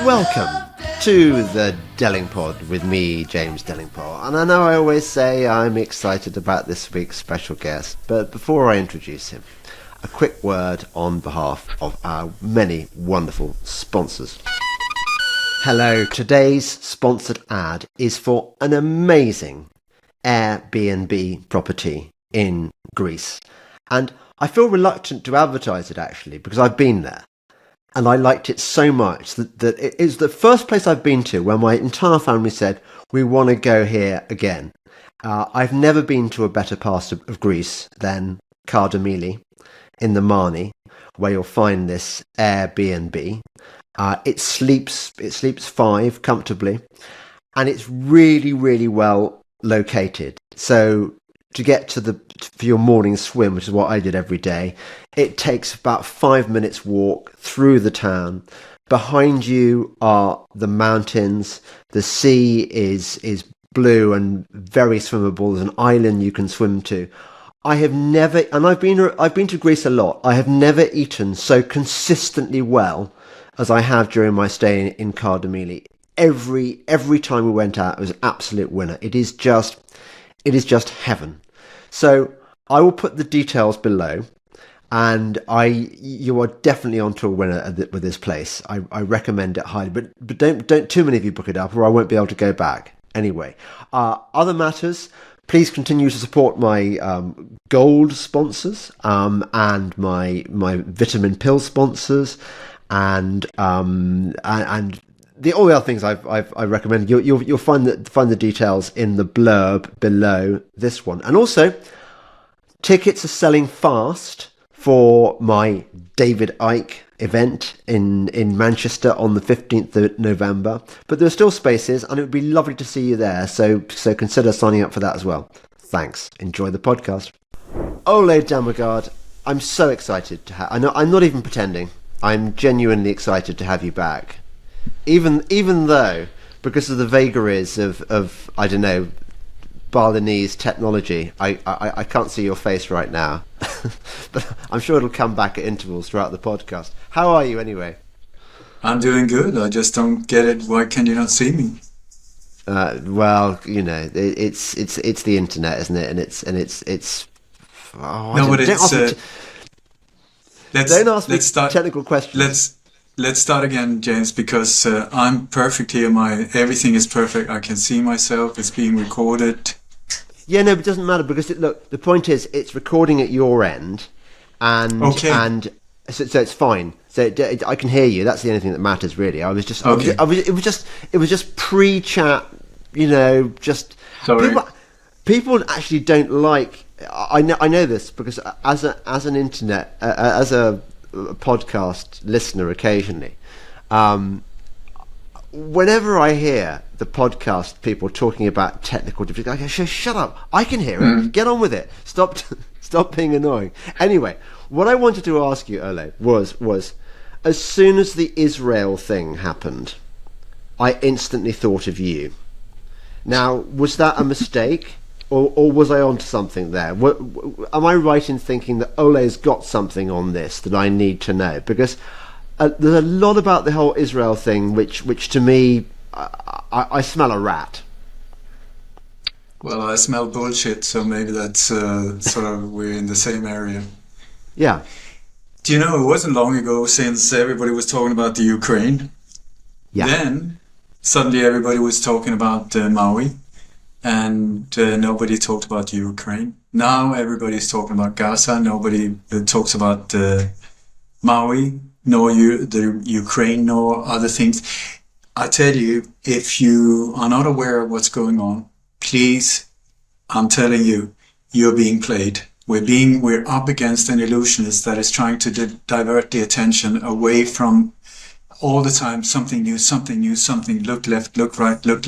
Welcome to the Delingpod with me, James Delingpod. And I know I always say I'm excited about this week's special guest, but before I introduce him, a quick word on behalf of our many wonderful sponsors. Hello, today's sponsored ad is for an amazing Airbnb property in Greece. And I feel reluctant to advertise it actually because I've been there. And I liked it so much that it is the first place I've been to where my entire family said, we want to go here again. I've never been to a better part of Greece than Kardamili in the Marni, where you'll find this Airbnb. It sleeps 5 comfortably, and it's really, really well located. So to get for your morning swim, which is what I did every day, it takes about 5 minutes walk through the town. Behind you are the mountains. The sea is blue and very swimmable. There's an island you can swim to. I have never, and I've been to Greece a lot. I have never eaten so consistently well as I have during my stay in Kardamili. Every time we went out, it was an absolute winner. It is just heaven. So I will put the details below, and you are definitely onto a winner with this place. I recommend it highly, but don't too many of you book it up, or I won't be able to go back. Anyway, other matters. Please continue to support my gold sponsors and my vitamin pill sponsors, and all the other things I recommend. You'll find the details in the blurb below this one. And also, tickets are selling fast for my David Icke event in Manchester on the 15th of November. But there are still spaces, and it would be lovely to see you there. So consider signing up for that as well. Thanks. Enjoy the podcast. Ole Dammegard, I'm so excited to have. I know I'm not even pretending. I'm genuinely excited to have you back. Even though, because of the vagaries of I don't know, Balinese technology, I can't see your face right now. But I'm sure it'll come back at intervals throughout the podcast. How are you anyway? I'm doing good. I just don't get it. Why can you not see me? Well, you know, it's the internet, isn't it? And it's. Oh, no, but it's. Don't ask me technical questions. Let's start again, James, because I'm perfect here. Everything is perfect. I can see myself. It's being recorded. Yeah, no, but it doesn't matter because look, the point is it's recording at your end, and okay. and so it's fine. So I can hear you. That's the only thing that matters, really. I was just, okay. It was just pre-chat. You know, just sorry. People actually don't like. I know this because as a podcast listener occasionally, whenever I hear the podcast people talking about technical difficulties, I go, shut up, I can hear it, get on with it, stop being annoying. Anyway, what I wanted to ask you, Ole, was as soon as the Israel thing happened, I instantly thought of you. Now, was that a mistake? Or was I onto something there? Am I right in thinking that Ole's got something on this that I need to know? Because there's a lot about the whole Israel thing, which to me, I smell a rat. Well, I smell bullshit, so maybe that's sort of we're in the same area. Yeah. Do you know, it wasn't long ago since everybody was talking about the Ukraine. Yeah. Then suddenly everybody was talking about Maui. And nobody talked about Ukraine. Now everybody's talking about Gaza. Nobody talks about Maui, nor the Ukraine, nor other things. I tell you, if you are not aware of what's going on, please, I'm telling you, you're being played. We're up against an illusionist that is trying to divert the attention away from all the time something new, look left, look right, look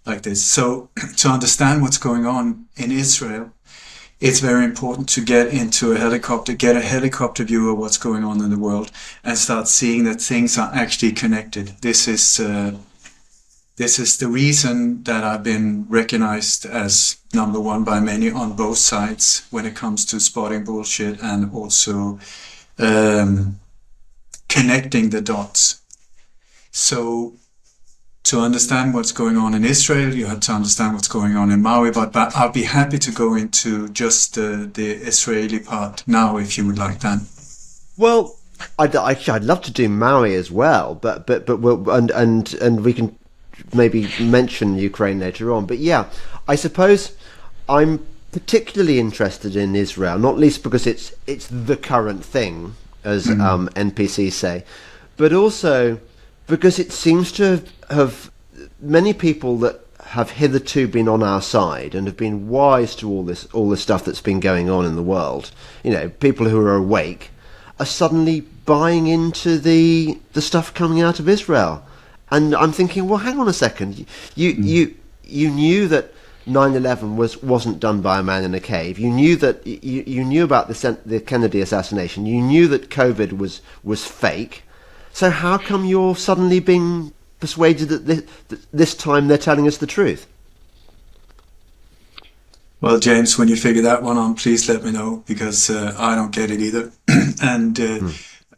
like this. So to understand what's going on in Israel, it's very important to get a helicopter view of what's going on in the world and start seeing that things are actually connected. This is the reason that I've been recognized as number one by many on both sides when it comes to spotting bullshit and also connecting the dots. So to understand what's going on in Israel, you have to understand what's going on in Maui, but I'll be happy to go into just the Israeli part now if you would like that. Well, I'd love to do Maui as well, but we'll, and we can maybe mention Ukraine later on. But yeah, I suppose I'm particularly interested in Israel, not least because it's the current thing, as NPCs say, but also because it seems to have many people that have hitherto been on our side and have been wise to all this stuff that's been going on in the world. You know, people who are awake are suddenly buying into the stuff coming out of Israel. And I'm thinking, well, hang on a second. You knew that 9/11 wasn't done by a man in a cave. You knew that you knew about the Kennedy assassination. You knew that COVID was fake. So how come you're suddenly being persuaded that this time they're telling us the truth? Well, James, when you figure that one out, please let me know, because I don't get it either. And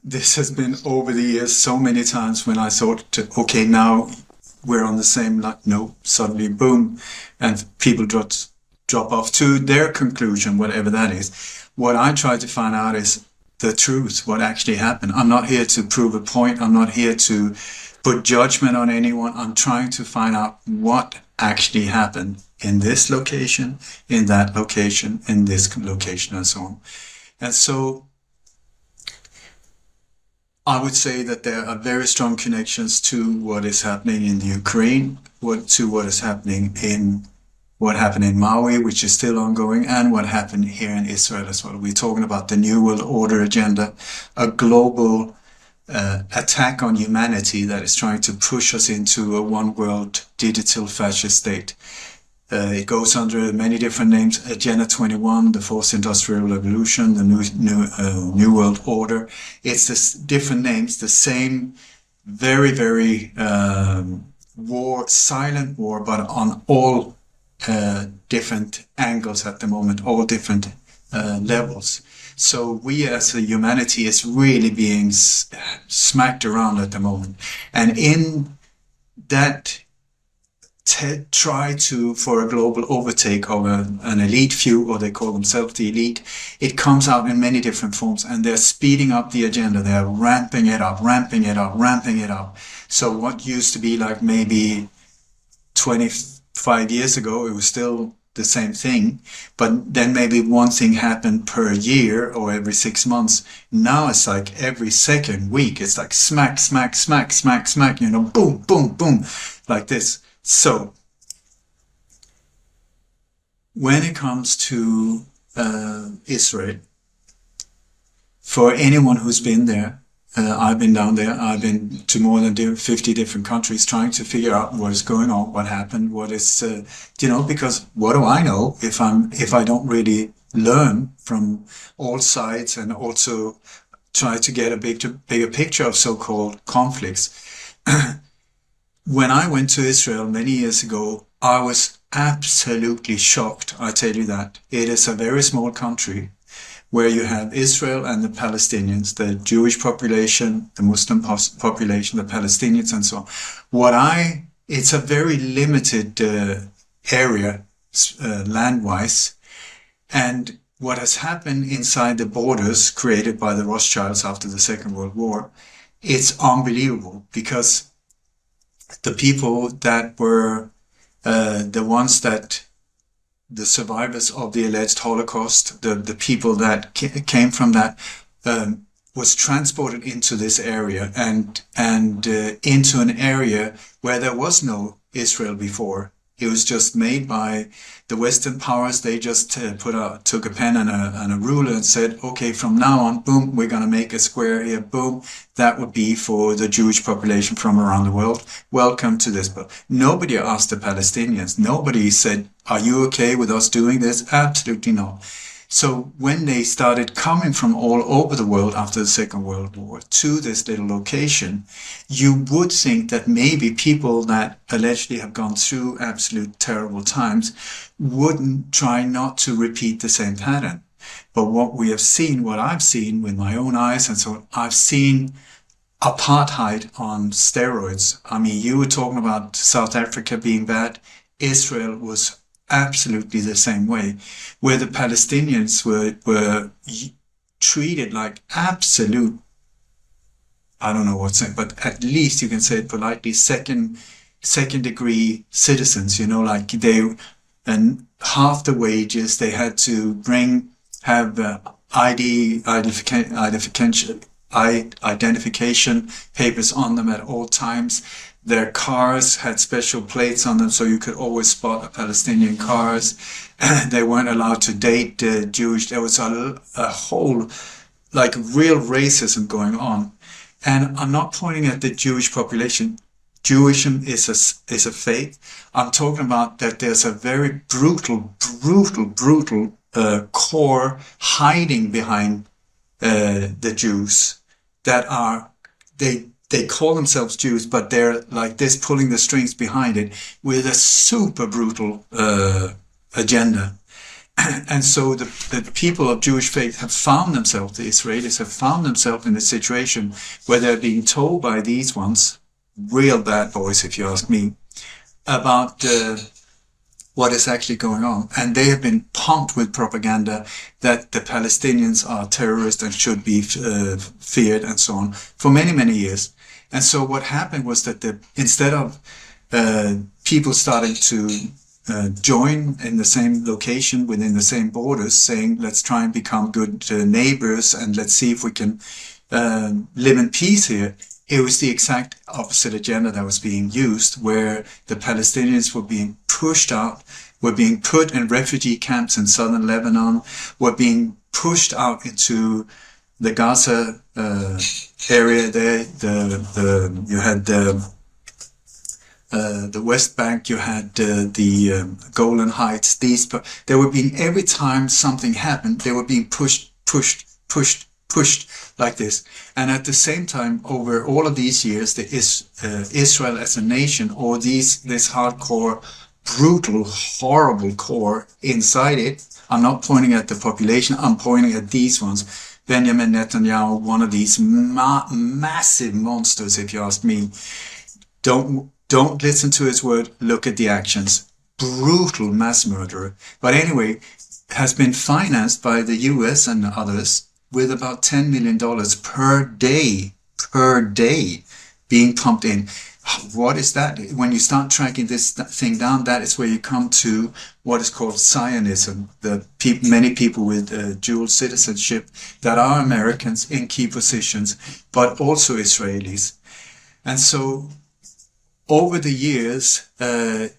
this has been over the years so many times when I thought, okay, now we're on the same line. No, suddenly, boom, and people drop off to their conclusion, whatever that is. What I try to find out is the truth, what actually happened. I'm not here to prove a point. I'm not here to put judgment on anyone. I'm trying to find out what actually happened in this location, in that location, in this location, and so on. And so I would say that there are very strong connections to what is happening in the Ukraine, to what is happening what happened in Maui, which is still ongoing, and what happened here in Israel as well. We're talking about the New World Order agenda, a global attack on humanity that is trying to push us into a one-world digital fascist state. It goes under many different names: Agenda 21, the Fourth Industrial Revolution, the New World Order. It's this different names, the same very, very silent war, but on all different angles at the moment, all different levels. So we as a humanity is really being smacked around at the moment. And in that try for a global overtake of an elite few, or they call themselves the elite, it comes out in many different forms, and they're speeding up the agenda. They're ramping it up, ramping it up, ramping it up. So what used to be like maybe 25 years ago, it was still the same thing, but then maybe one thing happened per year or every 6 months. Now it's like every second week, it's like smack, smack, smack, smack, smack, boom, boom, boom, like this. So when it comes to Israel, for anyone who's been there, I've been down there. I've been to more than 50 different countries trying to figure out what is going on, what happened, what is, because what do I know if I don't really learn from all sides and also try to get a bigger picture of so-called conflicts. When I went to Israel many years ago, I was absolutely shocked. I tell you that. It is a very small country, where you have Israel and the Palestinians, the Jewish population, the Muslim population, the Palestinians, and so on. It's a very limited area land-wise, and what has happened inside the borders created by the Rothschilds after the Second World War, it's unbelievable, because the people that were the ones that the survivors of the alleged Holocaust, the people that came from that, was transported into this area and into an area where there was no Israel before. It was just made by the Western powers. They just took a pen and a ruler and said, okay, from now on, boom, we're going to make a square here, boom. That would be for the Jewish population from around the world. Welcome to this. But nobody asked the Palestinians. Nobody said, are you okay with us doing this? Absolutely not. So when they started coming from all over the world after the Second World War to this little location, you would think that maybe people that allegedly have gone through absolute terrible times wouldn't try not to repeat the same pattern. But what I've seen with my own eyes, and so I've seen apartheid on steroids. I mean, you were talking about South Africa being bad. Israel was absolutely the same way, where the Palestinians were treated like absolute, I don't know what's it, but at least you can say it politely, second degree citizens, you know, like and half the wages they had to have identification papers on them at all times. Their cars had special plates on them, so you could always spot a Palestinian cars. They weren't allowed to date Jewish. There was a whole, like, real racism going on. And I'm not pointing at the Jewish population. Jewism is a faith. I'm talking about that there's a very brutal core hiding behind the Jews that are they call themselves Jews, but they're like this, pulling the strings behind it with a super brutal agenda. And so the people of Jewish faith have found themselves, the Israelis have found themselves in a situation where they're being told by these ones, real bad boys if you ask me, about what is actually going on. And they have been pumped with propaganda that the Palestinians are terrorists and should be feared and so on for many, many years. And so what happened was that instead of people starting to join in the same location within the same borders, saying let's try and become good neighbors and let's see if we can live in peace here, it was the exact opposite agenda that was being used, where the Palestinians were being pushed out, were being put in refugee camps in southern Lebanon, were being pushed out into the Gaza area there. You had the West Bank, you had the Golan Heights. They were being, every time something happened, they were being pushed like this. And at the same time, over all of these years, Israel as a nation, or this hardcore, brutal, horrible core inside it, I'm not pointing at the population, I'm pointing at these ones. Benjamin Netanyahu, one of these massive monsters, if you ask me. Don't listen to his word, look at the actions. Brutal mass murderer. But anyway, has been financed by the US and others with about $10 million per day being pumped in. What is that? When you start tracking this thing down, that is where you come to what is called Zionism. Many people with dual citizenship that are Americans in key positions, but also Israelis. And so over the years, the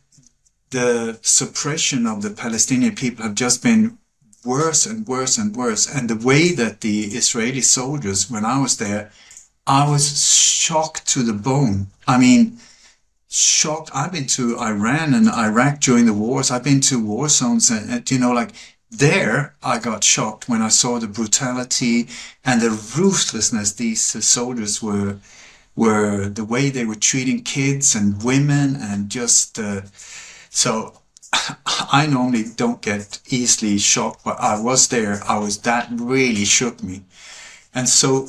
suppression of the Palestinian people have just been worse and worse and worse. And the way that the Israeli soldiers, when I was there, I was shocked to the bone. I mean, shocked. I've been to Iran and Iraq during the wars. I've been to war zones and you know, like there, I got shocked when I saw the brutality and the ruthlessness these soldiers were the way they were treating kids and women and just, so I normally don't get easily shocked, but I was there. That really shook me. And so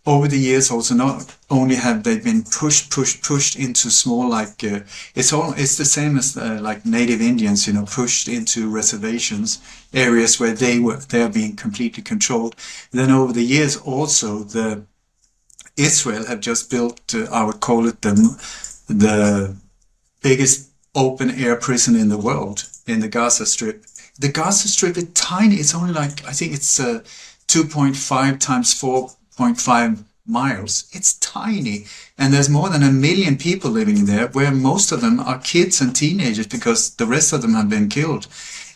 over the years also, not only have they been pushed into small, like, it's the same as like Native Indians, you know, pushed into reservations, areas where they are being completely controlled. Then over the years also, Israel have just built, I would call it the biggest open air prison in the world in the Gaza Strip. The Gaza Strip is tiny. It's only like, I think it's 2.5 times 4.5 miles. It's tiny. And there's more than 1 million people living there, where most of them are kids and teenagers because the rest of them have been killed.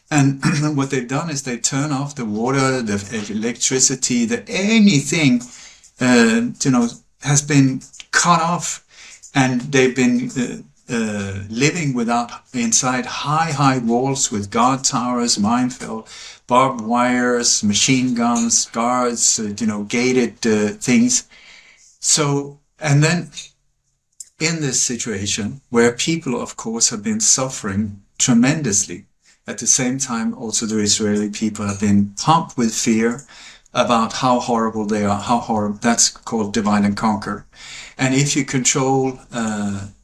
And what they've done is they turn off the water, the electricity, anything you know, has been cut off, and they've been living inside high walls with guard towers, minefield, barbed wires, machine guns, guards, you know, gated things. So, and then in this situation where people, of course, have been suffering tremendously, at the same time, also the Israeli people have been pumped with fear, about how horrible they are, how horrible. That's called divide and conquer. And if you control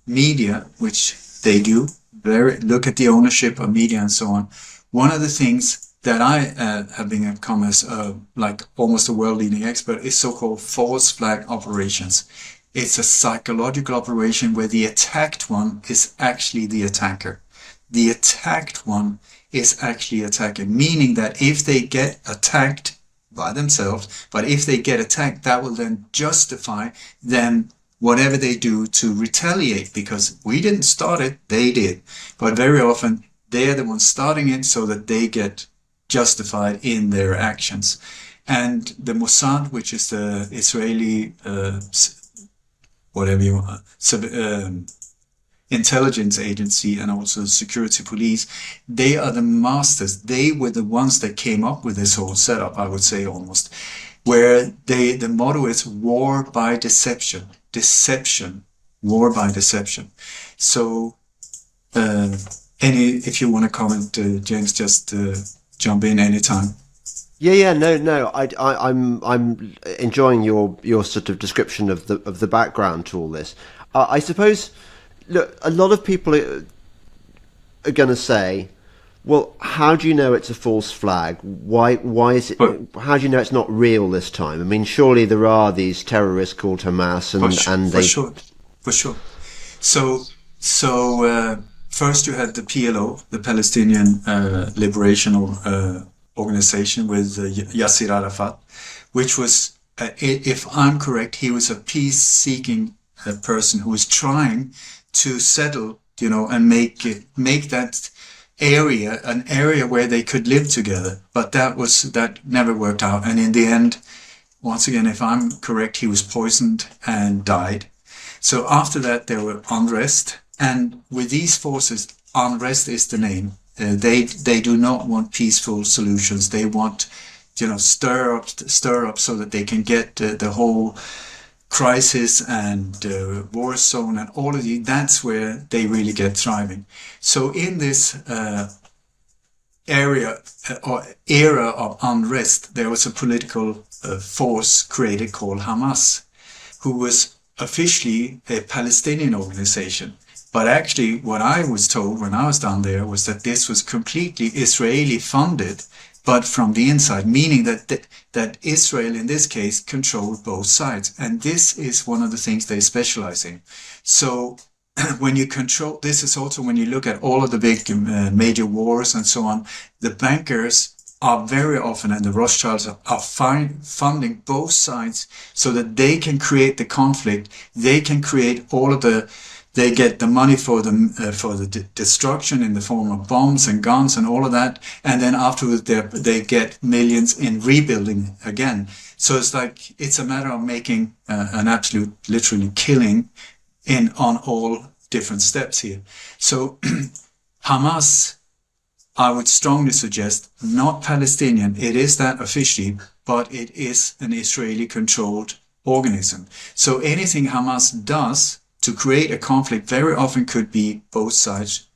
media, which they do, look at the ownership of media and so on. One of the things that I have become as like almost a world-leading expert is so-called false flag operations. It's a psychological operation where the attacked one is actually the attacker. The attacked one is actually attacking, meaning that if they get attacked by themselves, but if they get attacked, that will then justify them whatever they do to retaliate, because we didn't start it, they did. But very often they're the ones starting it so that they get justified in their actions. And the Mossad, which is the Israeli intelligence agency and also security police, they are the masters. They were the ones that came up with this whole setup, I would say, almost, where the motto is war by deception. Deception, war by deception. So, if you want to comment, James, just jump in anytime. Yeah, no. I'm enjoying your sort of description of the background to all this. I suppose, look, a lot of people are going to say, well, how do you know it's a false flag? Why is it? How do you know it's not real this time? I mean, surely there are these terrorists called Hamas, and they for sure. So first you had the PLO, the Palestinian Liberation Organization, with Yasser Arafat, which was, if I'm correct, he was a peace-seeking person who was trying to settle, and make that area an area where they could live together. But that never worked out. And in the end, once again, if I'm correct, he was poisoned and died. So after that, there were unrest. And with these forces, unrest is the name. They do not want peaceful solutions. They want, stir up so that they can get the whole crisis and war zone and all of the. That's where they really get thriving. So in this area or era of unrest, there was a political force created called Hamas, who was officially a Palestinian organization. But actually, what I was told when I was down there was that this was completely Israeli funded, but from the inside, meaning that Israel, in this case, controlled both sides. And this is one of the things they specialize in. So when you control, this is also when you look at all of the big major wars and so on, the bankers are very often, and the Rothschilds are funding both sides so that they can create the conflict. They can create all of they get the money for the destruction in the form of bombs and guns and all of that, and then afterwards they get millions in rebuilding again. So it's a matter of making an absolute, literally killing on all different steps here. So Hamas, I would strongly suggest, not Palestinian. It is that officially, but it is an Israeli-controlled organism. So anything Hamas does to create a conflict very often could be both sides,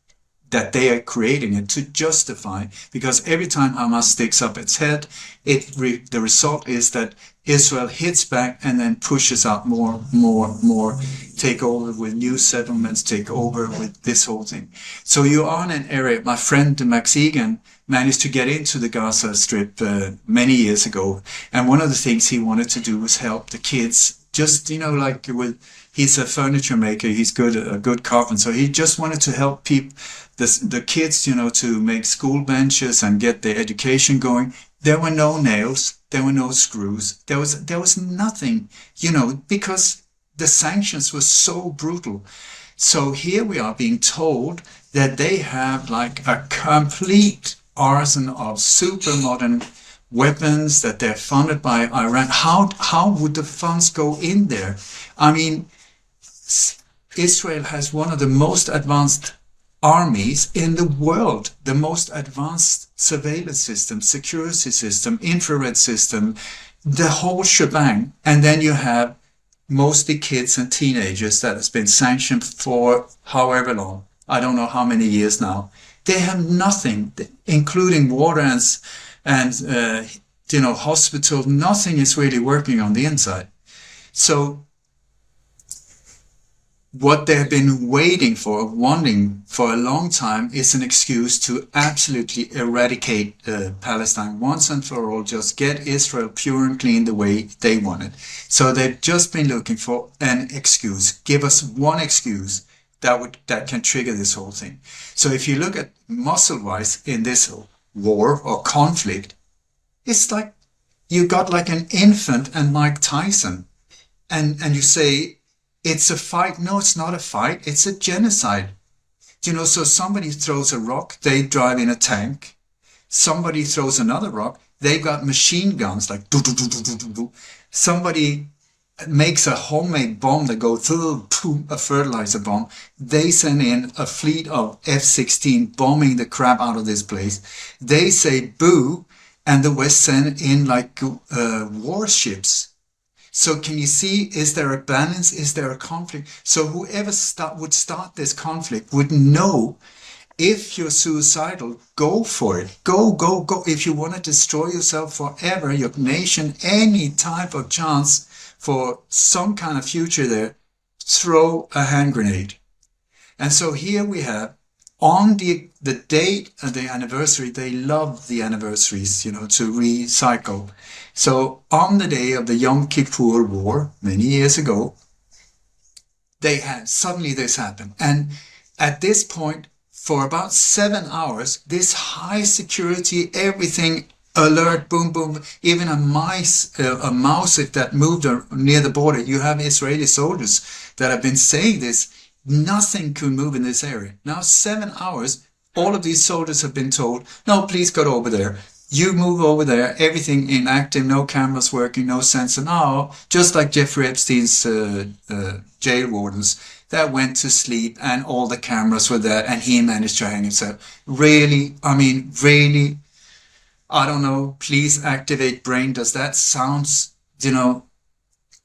that they are creating it to justify, because every time Hamas sticks up its head, the result is that Israel hits back and then pushes out more, take over with new settlements, take over with this whole thing. So you are in an area. My friend Max Egan managed to get into the Gaza Strip many years ago, and one of the things he wanted to do was help the kids. Just he's a furniture maker. He's a good carpenter. So he just wanted to help the kids, to make school benches and get their education going. There were no nails. There were no screws. There was nothing, because the sanctions were so brutal. So here we are being told that they have like a complete arsenal of super modern weapons, that they're funded by Iran. How would the funds go in there? I mean, Israel has one of the most advanced armies in the world, the most advanced surveillance system, security system, infrared system, the whole shebang. And then you have mostly kids and teenagers that has been sanctioned for however long. I don't know how many years now. They have nothing, including water and hospital, nothing is really working on the inside. So what they've been wanting for a long time is an excuse to absolutely eradicate Palestine once and for all, just get Israel pure and clean the way they want it. So they've just been looking for an excuse. Give us one excuse that can trigger this whole thing. So if you look at muscle-wise in this war or conflict, it's like you got like an infant and Mike Tyson, and you say, it's a fight. No, it's not a fight. It's a genocide. So somebody throws a rock, they drive in a tank. Somebody throws another rock, they've got machine guns like do do do do do do do. Somebody makes a homemade bomb that goes through a fertilizer bomb. They send in a fleet of F-16 bombing the crap out of this place. They say boo, and the West send in like warships. So can you see, is there a balance? Is there a conflict? So whoever would start this conflict would know, if you're suicidal, go for it. Go, go, go. If you want to destroy yourself forever, your nation, any type of chance for some kind of future there, throw a hand grenade. And so here we have, on the date of the anniversary, they love the anniversaries, to recycle. So on the day of the Yom Kippur War, many years ago, suddenly this happened. And at this point, for about 7 hours, this high security, everything, alert, boom, boom, even a mouse if that moved near the border. You have Israeli soldiers that have been saying this. Nothing could move in this area. Now 7 hours, all of these soldiers have been told, no, please go over there. You move over there, everything inactive, no cameras working, no sensor. Now, just like Jeffrey Epstein's jail wardens that went to sleep and all the cameras were there and he managed to hang himself. Really, really, I don't know, please activate brain. Does that sound,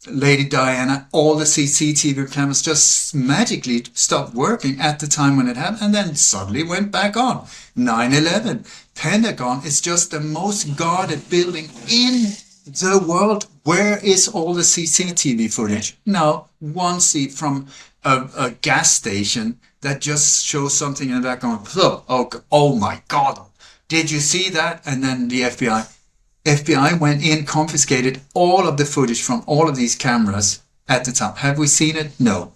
Lady Diana, all the CCTV cameras just magically stopped working at the time when it happened and then suddenly went back on. 9/11. Pentagon is just the most guarded building in the world. Where is all the CCTV footage? No, one seat from a gas station that just shows something in the background. Oh my God. Did you see that? And then the FBI went in, confiscated all of the footage from all of these cameras at the time. Have we seen it? No.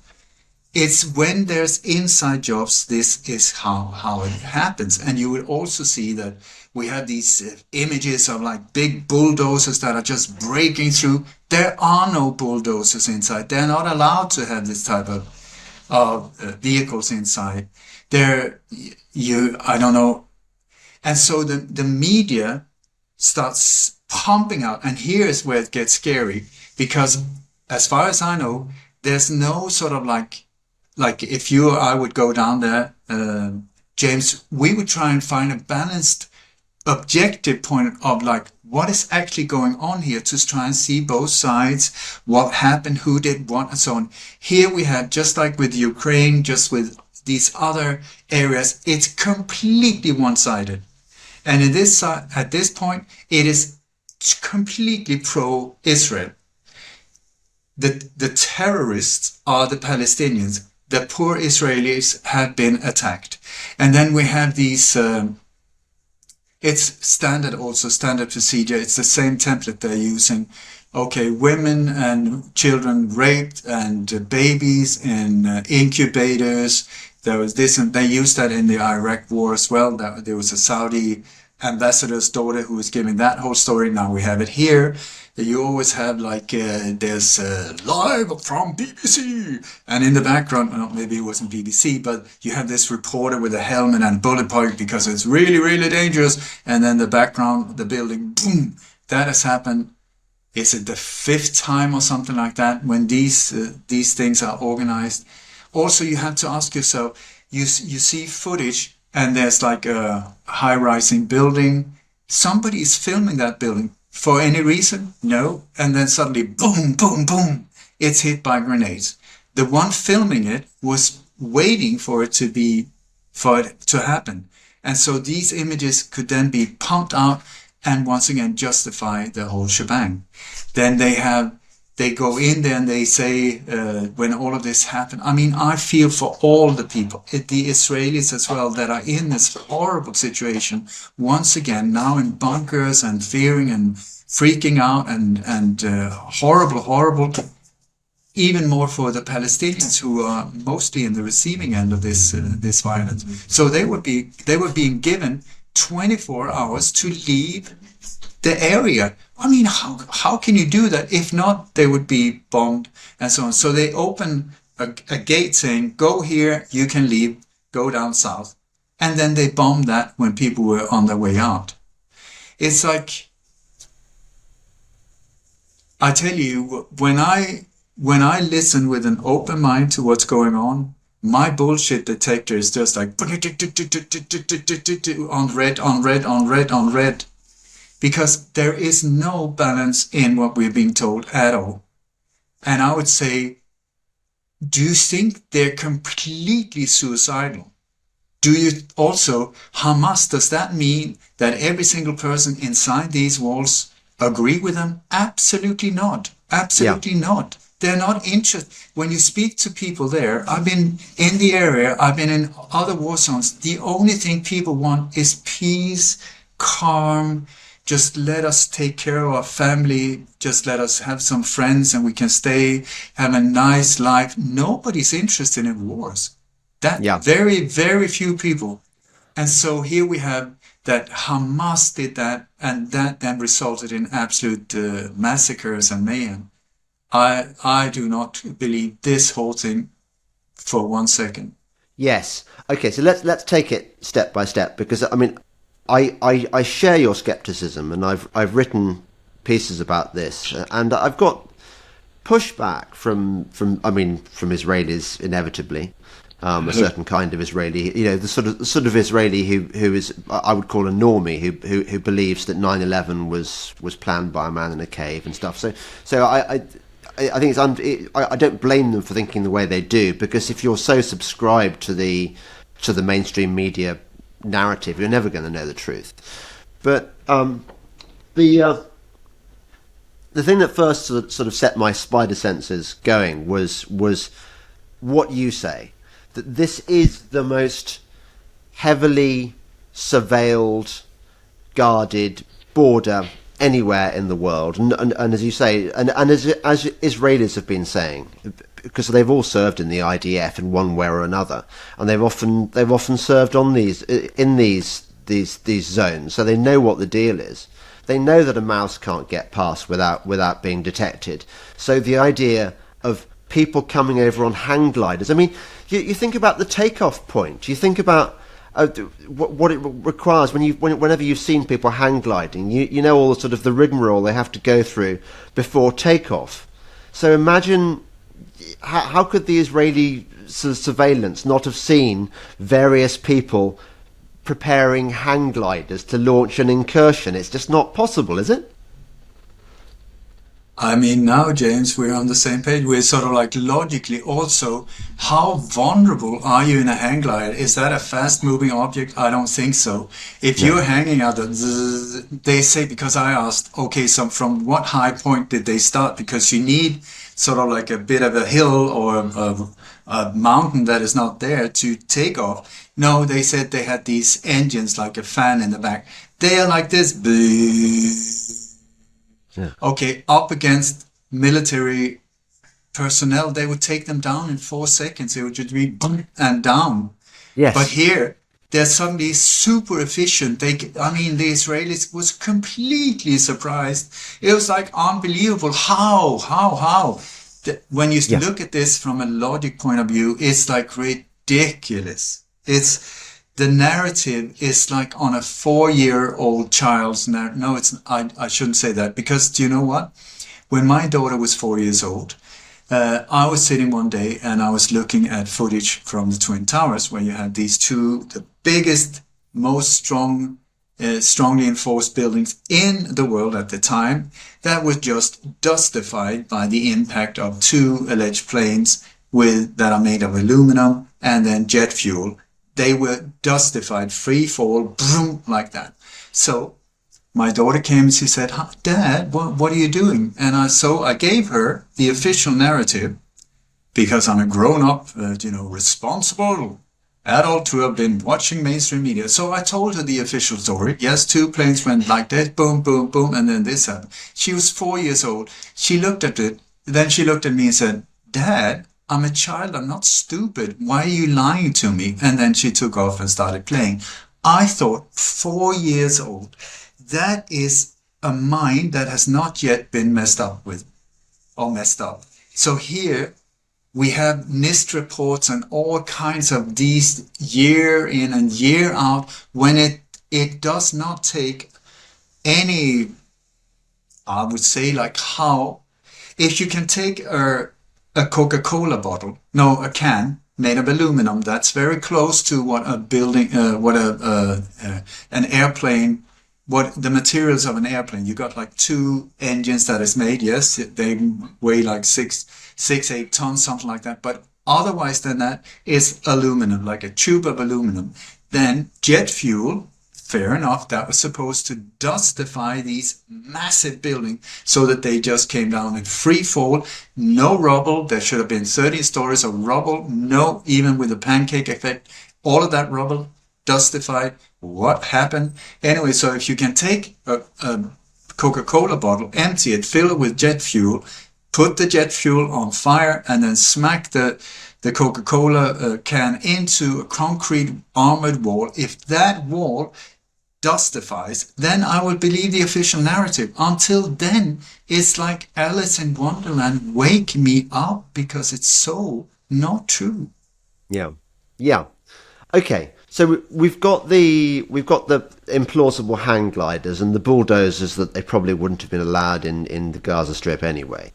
It's when there's inside jobs, this is how it happens. And you will also see that we have these images of like big bulldozers that are just breaking through. There are no bulldozers inside. They're not allowed to have this type of vehicles inside. I don't know. And so the media starts pumping out, and here's where it gets scary, because as far as I know, there's no sort of like if you or I would go down there, James, we would try and find a balanced, objective point of like what is actually going on here, to try and see both sides, what happened, who did what, and so on. Here we have, just like with Ukraine, just with these other areas, it's completely one-sided. And at this point, it is completely pro-Israel. The terrorists are the Palestinians. The poor Israelis have been attacked. And then we have these, it's standard procedure. It's the same template they're using. Okay, women and children raped, and babies in incubators. There was this, and they used that in the Iraq war as well. There was a Saudi ambassador's daughter who was giving that whole story. Now we have it here. You always have like, there's live from BBC. And in the background, well, maybe it wasn't BBC, but you have this reporter with a helmet and bullet point because it's really, really dangerous. And then the background, the building, boom, that has happened. Is it the 5th time or something like that when these things are organized? Also, you have to ask yourself, you see footage and there's like a high-rising building. Somebody is filming that building. For any reason? No. And then suddenly, boom, boom, boom, it's hit by grenades. The one filming it was waiting for it to happen. And so these images could then be pumped out and once again justify the whole shebang. Then they go in there and they say, when all of this happened, I mean, I feel for all the people, the Israelis as well, that are in this horrible situation, once again, now in bunkers and fearing and freaking out and horrible, even more for the Palestinians who are mostly in the receiving end of this violence. So they were being given 24 hours to leave the area. I mean, how can you do that? If not, they would be bombed and so on. So they open a gate saying, go here, you can leave, go down south. And then they bombed that when people were on their way out. It's like, I tell you, when I listen with an open mind to what's going on, my bullshit detector is just like on red. Because there is no balance in what we're being told at all. And I would say, do you think they're completely suicidal? Do you also, Hamas, does that mean that every single person inside these walls agree with them? Absolutely not. Absolutely not. They're not interested. When you speak to people there, I've been in the area, I've been in other war zones. The only thing people want is peace, calm. Just let us take care of our family. Just let us have some friends and we can stay, have a nice life. Nobody's interested in wars. Very, very few people. And so here we have that Hamas did that, and that then resulted in absolute massacres and mayhem. I do not believe this whole thing for 1 second. Yes. Okay, so let's take it step by step, because I mean, I share your skepticism, and I've written pieces about this, and I've got pushback from Israelis inevitably, a certain kind of Israeli, the sort of Israeli who is, I would call a normie, who believes that 9/11 was planned by a man in a cave and stuff. So I think I don't blame them for thinking the way they do, because if you're so subscribed to the mainstream media narrative, you're never going to know the truth. But the thing that first sort of set my spider senses going was what you say, that this is the most heavily surveilled, guarded border anywhere in the world, and as you say, and as Israelis have been saying, because they've all served in the IDF in one way or another, and they've often served on these zones, so they know what the deal is. They know that a mouse can't get past without being detected. So the idea of people coming over on hang gliders, I mean, you think about the takeoff point. You think about what it requires whenever you've seen people hang gliding. You know all the sort of the rigmarole they have to go through before takeoff. So imagine how could the Israeli surveillance not have seen various people preparing hang gliders to launch an incursion? It's just not possible, is it? I mean, now, James, we're on the same page. We're sort of like logically also, how vulnerable are you in a hang glider? Is that a fast-moving object? I don't think so. If you're hanging out, they say, because I asked, okay, so from what high point did they start? Because you need sort of like a bit of a hill or a mountain that is not there to take off. No, they said they had these engines like a fan in the back. They are like this. Yeah. Okay, up against military personnel, they would take them down in 4 seconds. It would just be and down. Yes. But here, they're suddenly super efficient. The Israelis was completely surprised. It was like unbelievable. How? When you look at this from a logic point of view, it's like ridiculous. The narrative is like on a 4-year-old child's narrative. No, I shouldn't say that, because do you know what? When my daughter was 4 years old, I was sitting one day and I was looking at footage from the Twin Towers, where you had these two, the biggest, most strongly enforced buildings in the world at the time, that was just dustified by the impact of two alleged planes that are made of aluminum and then jet fuel. They were dustified, free fall, boom, like that. So my daughter came and she said, Dad, what are you doing? And I gave her the official narrative, because I'm a grown-up, responsible adult who have been watching mainstream media. So I told her the official story. Yes, 2 planes went like that, boom, boom, boom, and then this happened. She was 4 years old. She looked at it. Then she looked at me and said, Dad, I'm a child. I'm not stupid. Why are you lying to me? And then she took off and started playing. I thought, 4 years old, that is a mind that has not yet been messed up. So here we have NIST reports and all kinds of these year in and year out, when it does not take any, I would say, like how, if you can take a Coca-Cola bottle, no, a can made of aluminum, that's very close to what a building, an airplane, what the materials of an airplane. You got like 2 engines that is made. Yes, they weigh like 8 tons, something like that. But otherwise than that is aluminum, like a tube of aluminum. Then jet fuel, fair enough, that was supposed to dustify these massive buildings so that they just came down in free fall, no rubble. There should have been 30 stories of rubble, no, even with the pancake effect, all of that rubble dustified. What happened? Anyway, so if you can take a Coca-Cola bottle, empty it, fill it with jet fuel, put the jet fuel on fire, and then smack the Coca-Cola can into a concrete armored wall, if that wall dustifies, then I would believe the official narrative. Until then, it's like Alice in Wonderland, wake me up, because it's so not true. Yeah. Okay. So we've got the implausible hang gliders and the bulldozers that they probably wouldn't have been allowed in the Gaza Strip anyway.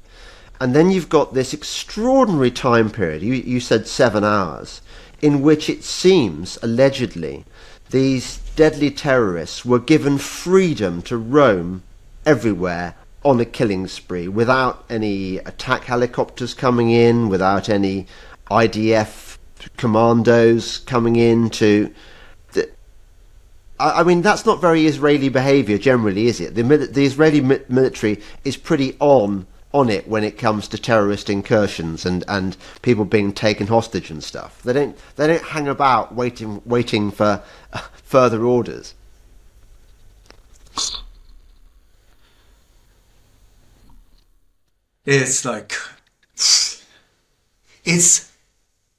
And then you've got this extraordinary time period, you said 7 hours, in which it seems, allegedly, these deadly terrorists were given freedom to roam everywhere on a killing spree without any attack helicopters coming in, without any IDF commandos coming in to... I mean, that's not very Israeli behaviour generally, is it? The Israeli military is pretty on it when it comes to terrorist incursions and people being taken hostage and stuff. They don't hang about waiting for further orders. It's like,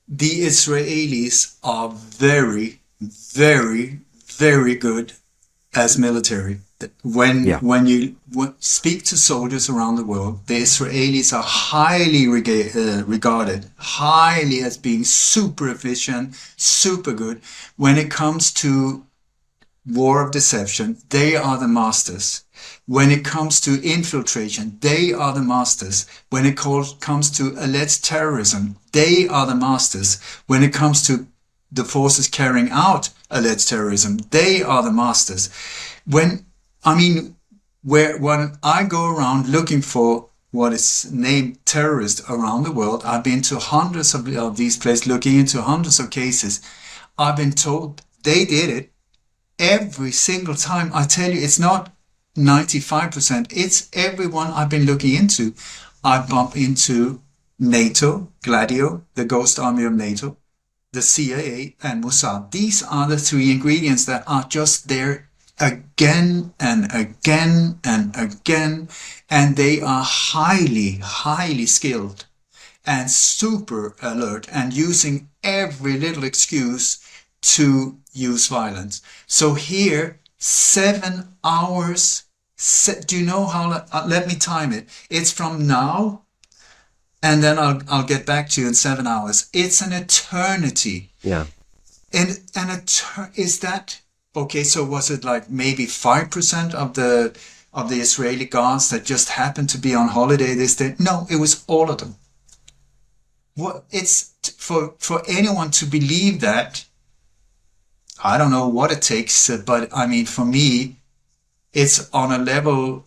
the Israelis are very, very, very good as military. When you speak to soldiers around the world, the Israelis are highly regarded, highly as being super efficient, super good. When it comes to war of deception, they are the masters. When it comes to infiltration, they are the masters. When it comes to alleged terrorism, they are the masters. When it comes to the forces carrying out alleged terrorism, they are the masters. When I go around looking for what is named terrorist around the world, I've been to hundreds of these places, looking into hundreds of cases. I've been told they did it every single time. I tell you, it's not 95%. It's everyone I've been looking into. I bump into NATO, Gladio, the ghost army of NATO, the CIA, and Mossad. These are the 3 ingredients that are just there again and again and again, and they are highly, highly skilled and super alert and using every little excuse to use violence. So here, 7 hours. Do you know how? Let me time it. It's from now, and then I'll get back to you in 7 hours. It's an eternity. Yeah. And is that okay? So was it like maybe 5% of the Israeli guards that just happened to be on holiday this day? No, it was all of them. What it's for anyone to believe that, I don't know what it takes, but I mean, for me, it's on a level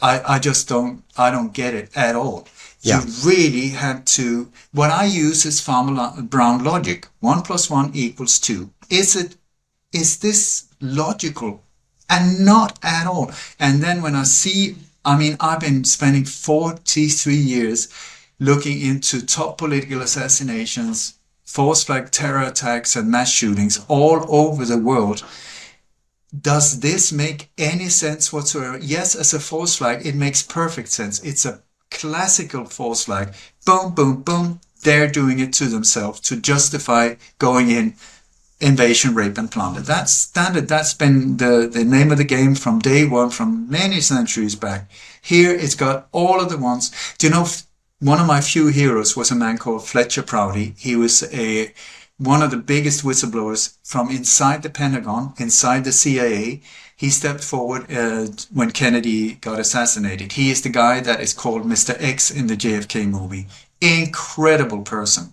I don't get it at all. Yeah. You really have to. What I use is Brown logic. 1 + 1 = 2. Is this logical And not at all. And then when I see, I mean, I've been spending 43 years looking into top political assassinations, forced flag terror attacks, and mass shootings all over the world. Does this make any sense whatsoever? Yes, as a false flag, it makes perfect sense. It's a classical false flag. Boom, boom, boom. They're doing it to themselves to justify going in, invasion, rape, and plunder. That's standard. That's been the name of the game from day one, from many centuries back. Here it's got all of the ones. Do you know, one of my few heroes was a man called Fletcher Prouty. He was one of the biggest whistleblowers from inside the Pentagon, inside the CIA. He stepped forward when Kennedy got assassinated. He is the guy that is called Mr. X in the JFK movie. Incredible person.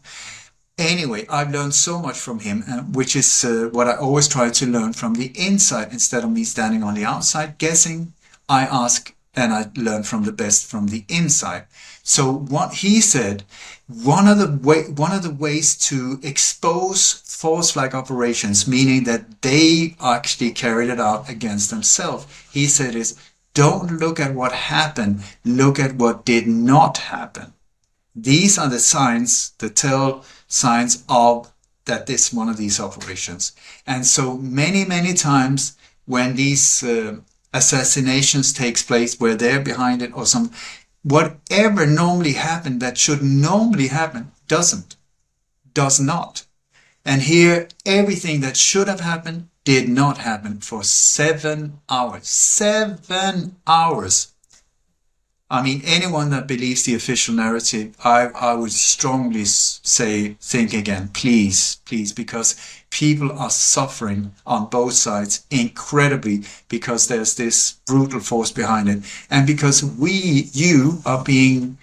Anyway, I've learned so much from him, which is what I always try to learn from the inside instead of me standing on the outside guessing. I ask and I learn from the best from the inside. So what he said, one of the ways to expose false flag operations, meaning that they actually carried it out against themselves, he said is, don't look at what happened, look at what did not happen. These are the signs, the tell signs of that this one of these operations. And so many times when these assassinations takes place, where they're behind it or some, whatever normally happened that should normally happen does not. And here, everything that should have happened did not happen for 7 hours. 7 hours. I mean, anyone that believes the official narrative, I would strongly say, think again, please, because people are suffering on both sides incredibly because there's this brutal force behind it. And because you are being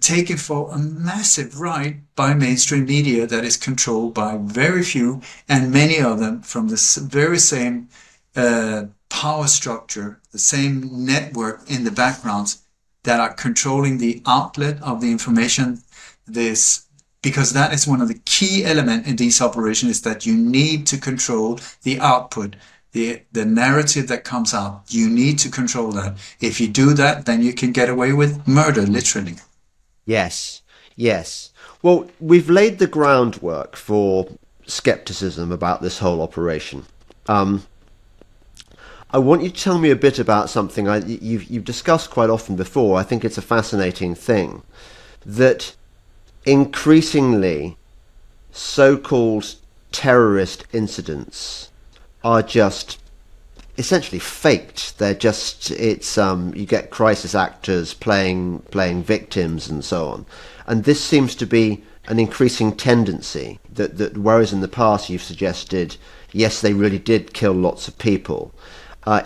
taken for a massive ride by mainstream media that is controlled by very few, and many of them from the very same power structure, the same network in the background, that are controlling the outlet of the information. Because that is one of the key elements in these operations, is that you need to control the output, the narrative that comes out. You need to control that. If you do that, then you can get away with murder, literally. Yes. Well, we've laid the groundwork for skepticism about this whole operation. I want you to tell me a bit about something you've discussed quite often before. I think it's a fascinating thing, that increasingly so-called terrorist incidents are just essentially faked. They're just, you get crisis actors playing victims and so on. And this seems to be an increasing tendency, that whereas in the past you've suggested, yes, they really did kill lots of people,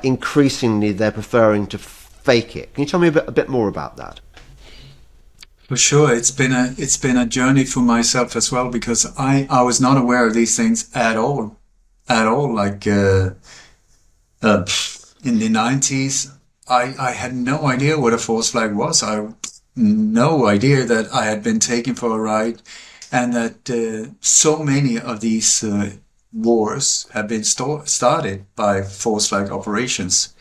increasingly they're preferring to fake it. Can you tell me a bit more about that? For sure, it's been a journey for myself as well, because I was not aware of these things at all. Like in the 90s, I had no idea what a false flag was. No idea that I had been taken for a ride, and that so many of these wars have been started by false flag operations.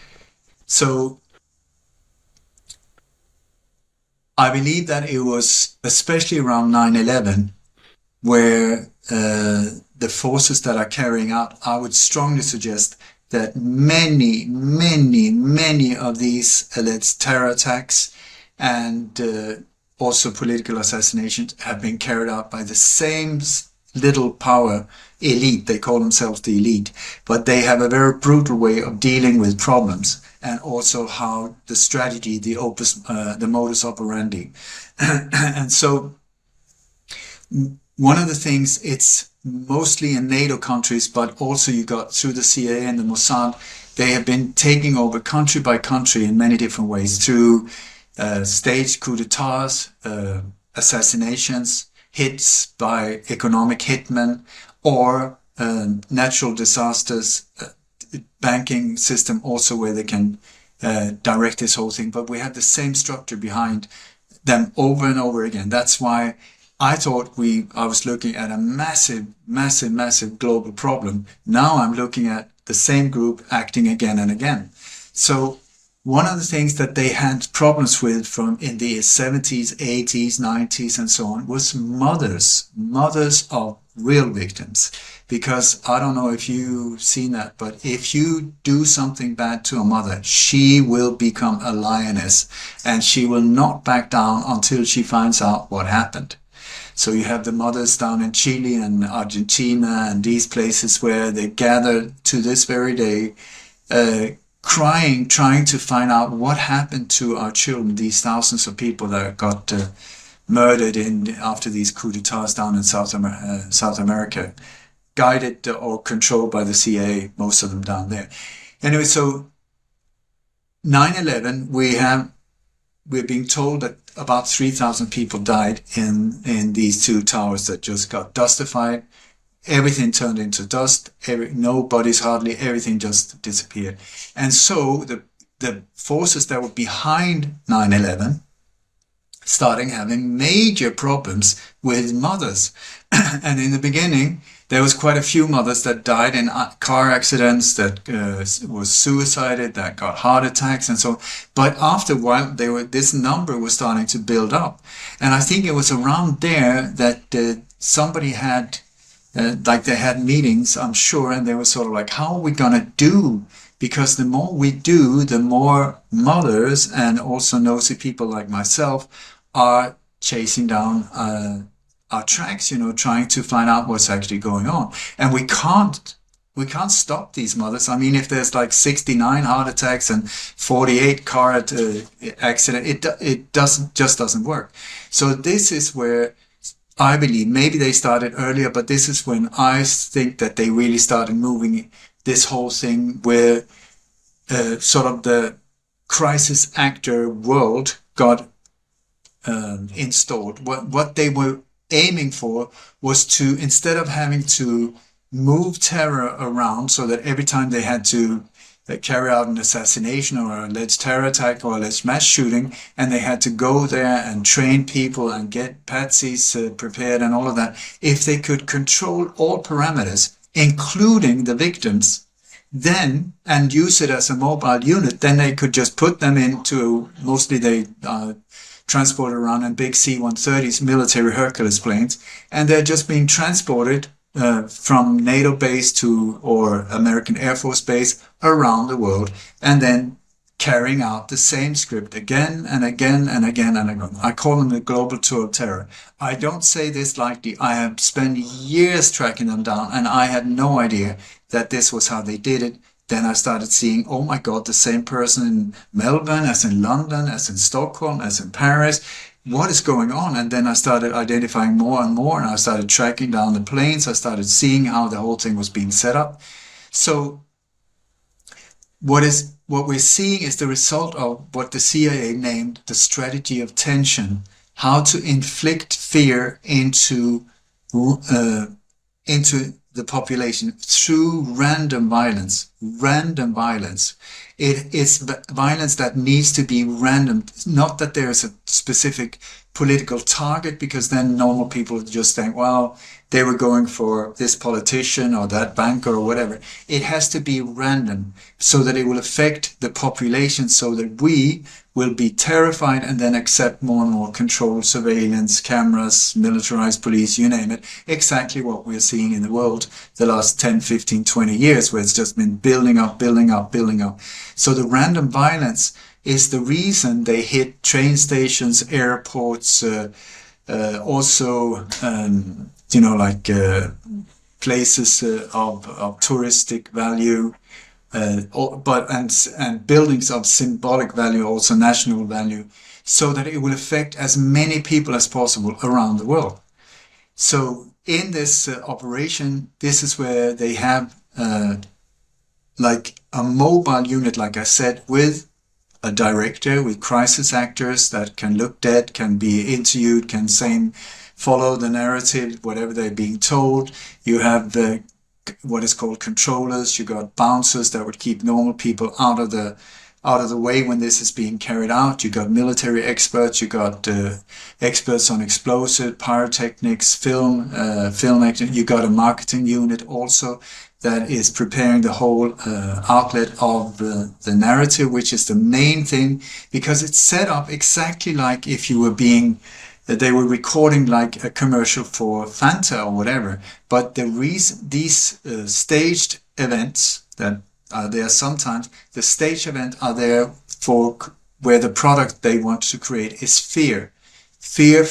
So I believe that it was especially around 9/11 where the forces that are carrying out, I would strongly suggest that many of these alleged terror attacks and also political assassinations have been carried out by the same little power elite. They call themselves the elite, but they have a very brutal way of dealing with problems, and also how the strategy, the modus operandi. And so one of the things, it's mostly in NATO countries, but also you got through the CIA and the Mossad, they have been taking over country by country in many different ways, through staged coup d'etats, assassinations, hits by economic hitmen, or natural disasters, banking system also, where they can direct this whole thing. But we have the same structure behind them over and over again. That's why I thought I was looking at a massive global problem. Now I'm looking at the same group acting again and again. So one of the things that they had problems with from in the 70s, 80s, 90s, and so on was mothers of real victims. Because I don't know if you've seen that, but if you do something bad to a mother, she will become a lioness and she will not back down until she finds out what happened. So you have the mothers down in Chile and Argentina and these places where they gather to this very day, crying, trying to find out what happened to our children, these thousands of people that got murdered after these coups d'etats down in South America, guided or controlled by the CIA, most of them down there. Anyway, so 9/11, we're being told that about 3,000 people died in these two towers that just got dustified. Everything turned into dust. No bodies hardly. Everything just disappeared. And so the forces that were behind 9/11 starting having major problems with mothers. And in the beginning, there was quite a few mothers that died in car accidents, that was suicided, that got heart attacks and so on. But after a while, this number was starting to build up. And I think it was around there that somebody had, like they had meetings, I'm sure, and they were sort of like, how are we going to do? Because the more we do, the more mothers and also nosy people like myself are chasing down our tracks, trying to find out what's actually going on. And we can't stop these mothers. I mean, if there's like 69 heart attacks and 48 car accident, it doesn't work. So this is where I believe maybe they started earlier, but this is when I think that they really started moving this whole thing where sort of the crisis actor world got installed. What they were aiming for was to, instead of having to move terror around so that every time they had to carry out an assassination or an alleged terror attack or alleged mass shooting, and they had to go there and train people and get patsies prepared and all of that, if they could control all parameters, including the victims, then, and use it as a mobile unit, then they could just put them into, mostly they transported around in big C-130s, military Hercules planes, and they're just being transported from NATO base or American Air Force base around the world, and then carrying out the same script again and again and again and again. I call them the global tour of terror. I don't say this lightly. I have spent years tracking them down, and I had no idea that this was how they did it. Then I started seeing, oh my God, the same person in Melbourne as in London, as in Stockholm, as in Paris. What is going on? And then I started identifying more and more, and I started tracking down the planes. I started seeing how the whole thing was being set up. So what we're seeing is the result of what the CIA named the strategy of tension, how to inflict fear into the population through random violence. It is violence that needs to be random, not that there is a specific political target, because then normal people just think, well, they were going for this politician or that banker or whatever. It has to be random so that it will affect the population, so that we will be terrified and then accept more and more control, surveillance, cameras, militarized police, you name it. Exactly what we're seeing in the world the last 10, 15, 20 years, where it's just been building up. So the random violence is the reason they hit train stations, airports, also, places of touristic value, and buildings of symbolic value, also national value, so that it will affect as many people as possible around the world. So in this operation, this is where they have like a mobile unit, like I said, with a director, with crisis actors that can look dead, can be interviewed, can follow the narrative, whatever they're being told. You have what is called controllers. You got bouncers that would keep normal people out of out of the way when this is being carried out. You got military experts, you got experts on explosive, pyrotechnics, film acting. You got a marketing unit also that is preparing the whole outlet of the narrative, which is the main thing, because it's set up exactly like if you were they were recording like a commercial for Fanta or whatever. But these staged events that are there sometimes, the stage events are there for where the product they want to create is fear. Fear,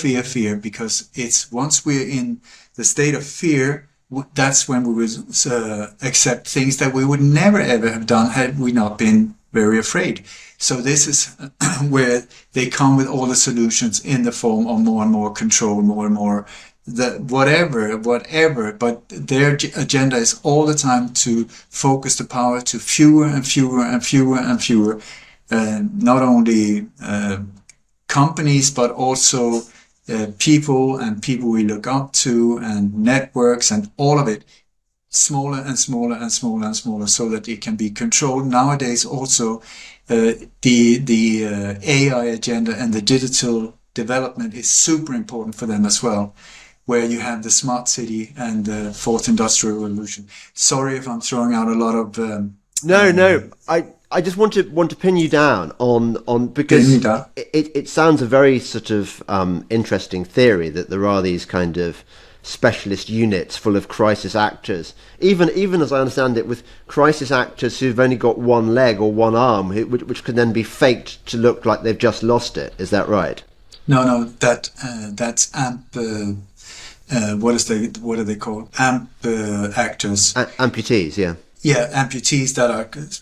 because it's once we're in the state of fear, that's when we would accept things that we would never ever have done had we not been very afraid. So this is where they come with all the solutions in the form of more and more control, more and more whatever, but their agenda is all the time to focus the power to fewer and fewer, not only companies, but also people and people we look up to and networks and all of it. Smaller and smaller, so that it can be controlled. Nowadays also the AI agenda and the digital development is super important for them as well, where you have the smart city and the fourth industrial revolution. Sorry if I'm throwing out a lot of No, I just want to pin you down on because it sounds a very sort of interesting theory that there are these kind of specialist units full of crisis actors, even as I understand it, with crisis actors who've only got one leg or one arm, which can then be faked to look like they've just lost it. Is that right? No, that's AMP. What are they called? AMP actors. Amputees, yeah. Yeah, amputees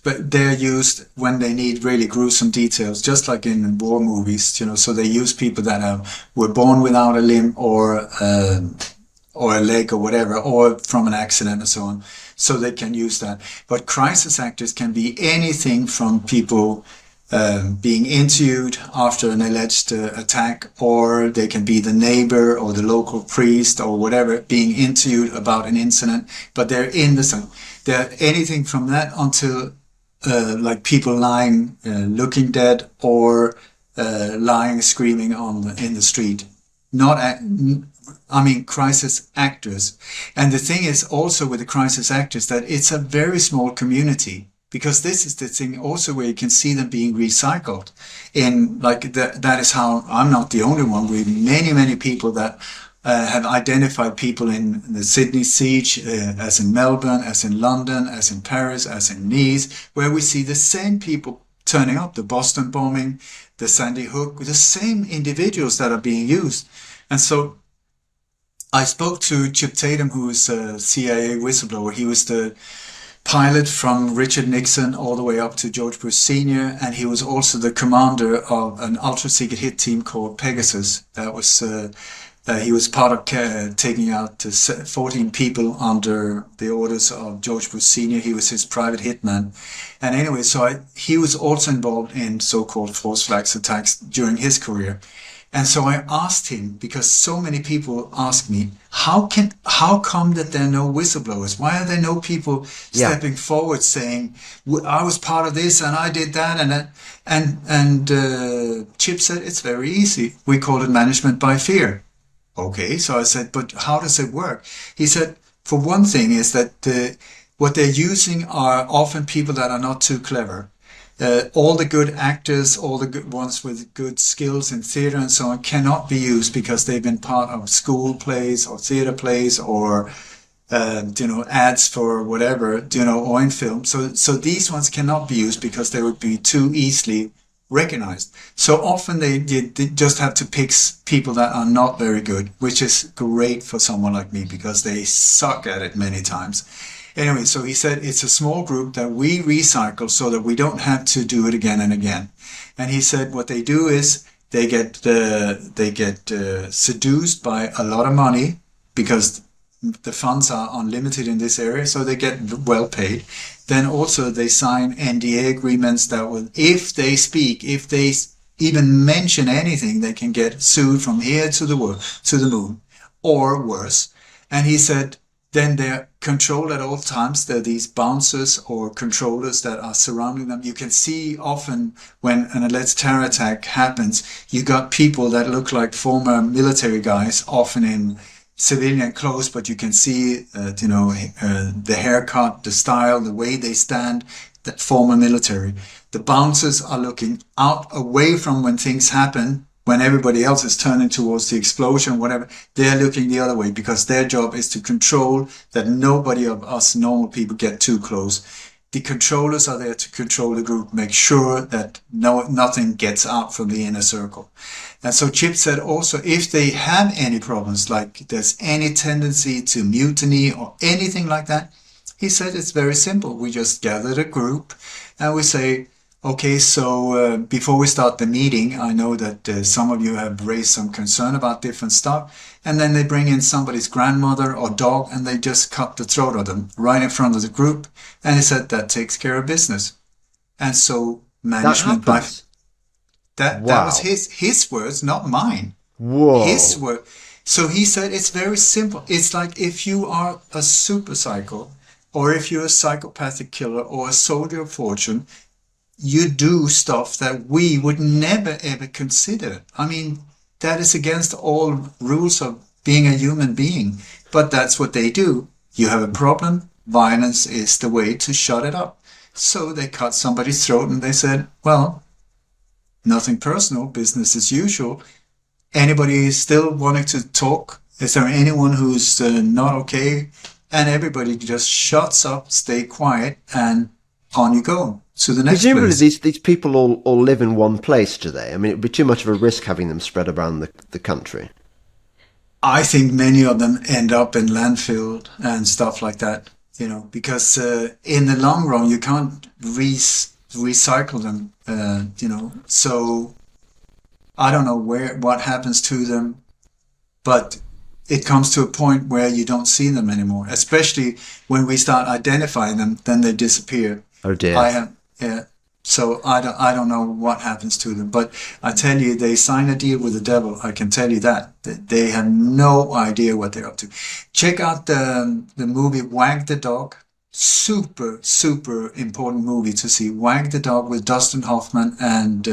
but they're used when they need really gruesome details, just like in war movies, so they use people that were born without a limb or a leg or whatever, or from an accident and so on, so they can use that. But crisis actors can be anything from people being interviewed after an alleged attack, or they can be the neighbor or the local priest or whatever being interviewed about an incident, but they're innocent. They're anything from that until like people lying, looking dead, or lying, screaming in the street. Crisis actors. And the thing is also with the crisis actors that it's a very small community, because this is the thing also where you can see them being recycled in that is how I'm not the only one. We many people that have identified people in the Sydney siege, as in Melbourne, as in London, as in Paris, as in Nice, where we see the same people turning up, the Boston bombing, the Sandy Hook, the same individuals that are being used. And so I spoke to Chip Tatum, who is a CIA whistleblower. He was the pilot from Richard Nixon all the way up to George Bush Sr., and he was also the commander of an ultra-secret hit team called Pegasus. That was he was part of taking out 14 people under the orders of George Bush Sr. He was his private hitman. And anyway, he was also involved in so-called false flags attacks during his career. And so I asked him, because so many people ask me, how come that there are no whistleblowers? Why are there no people stepping forward saying, I was part of this and I did that and that? And Chip said, it's very easy. We call it management by fear. Okay, so I said, but how does it work? He said, for one thing is that what they're using are often people that are not too clever. All the good actors, all the good ones with good skills in theater and so on cannot be used because they've been part of school plays or theater plays or, ads for whatever, or in film. So these ones cannot be used because they would be too easily recognized. So often they just have to pick people that are not very good, which is great for someone like me because they suck at it many times. Anyway, so he said it's a small group that we recycle so that we don't have to do it again and again. And he said what they do is they get seduced by a lot of money because the funds are unlimited in this area, so they get well paid. Then also they sign NDA agreements that will, if they speak, if they even mention anything, they can get sued from here to the moon, or worse. And he said, then they're controlled at all times. There are these bouncers or controllers that are surrounding them. You can see often when an alleged terror attack happens, you got people that look like former military guys, often in civilian clothes, but you can see, the haircut, the style, the way they stand, that former military. The bouncers are looking out away from when things happen. When everybody else is turning towards the explosion, whatever, they're looking the other way because their job is to control that nobody of us normal people get too close. The controllers are there to control the group, make sure that nothing gets out from the inner circle. And so Chip said also, if they have any problems, like there's any tendency to mutiny or anything like that, he said it's very simple. We just gather the group and we say, okay, so before we start the meeting, I know that some of you have raised some concern about different stuff. And then they bring in somebody's grandmother or dog and they just cut the throat of them right in front of the group. And he said that takes care of business. And so management... That was his words, not mine. Whoa. His word. So he said it's very simple. It's like if you are a super psycho or if you're a psychopathic killer or a soldier of fortune, you do stuff that we would never ever consider. I mean, that is against all rules of being a human being, but that's what they do. You have a problem, violence is the way to shut it up. So they cut somebody's throat and they said, well, nothing personal, business as usual. Anybody still wanting to talk? Is there anyone who's not okay? And everybody just shuts up, stay quiet, and on you go. To the next Presumably place. these people all live in one place, do they? I mean, it would be too much of a risk having them spread around the country. I think many of them end up in landfill and stuff like that, because in the long run, you can't recycle them, So I don't know what happens to them, but it comes to a point where you don't see them anymore, especially when we start identifying them, then they disappear. Oh dear. So I don't know what happens to them, but I tell you, they sign a deal with the devil. I can tell you that they have no idea what they're up to. Check out the movie Wag the Dog. Super, super important movie to see. Wag the Dog with Dustin Hoffman and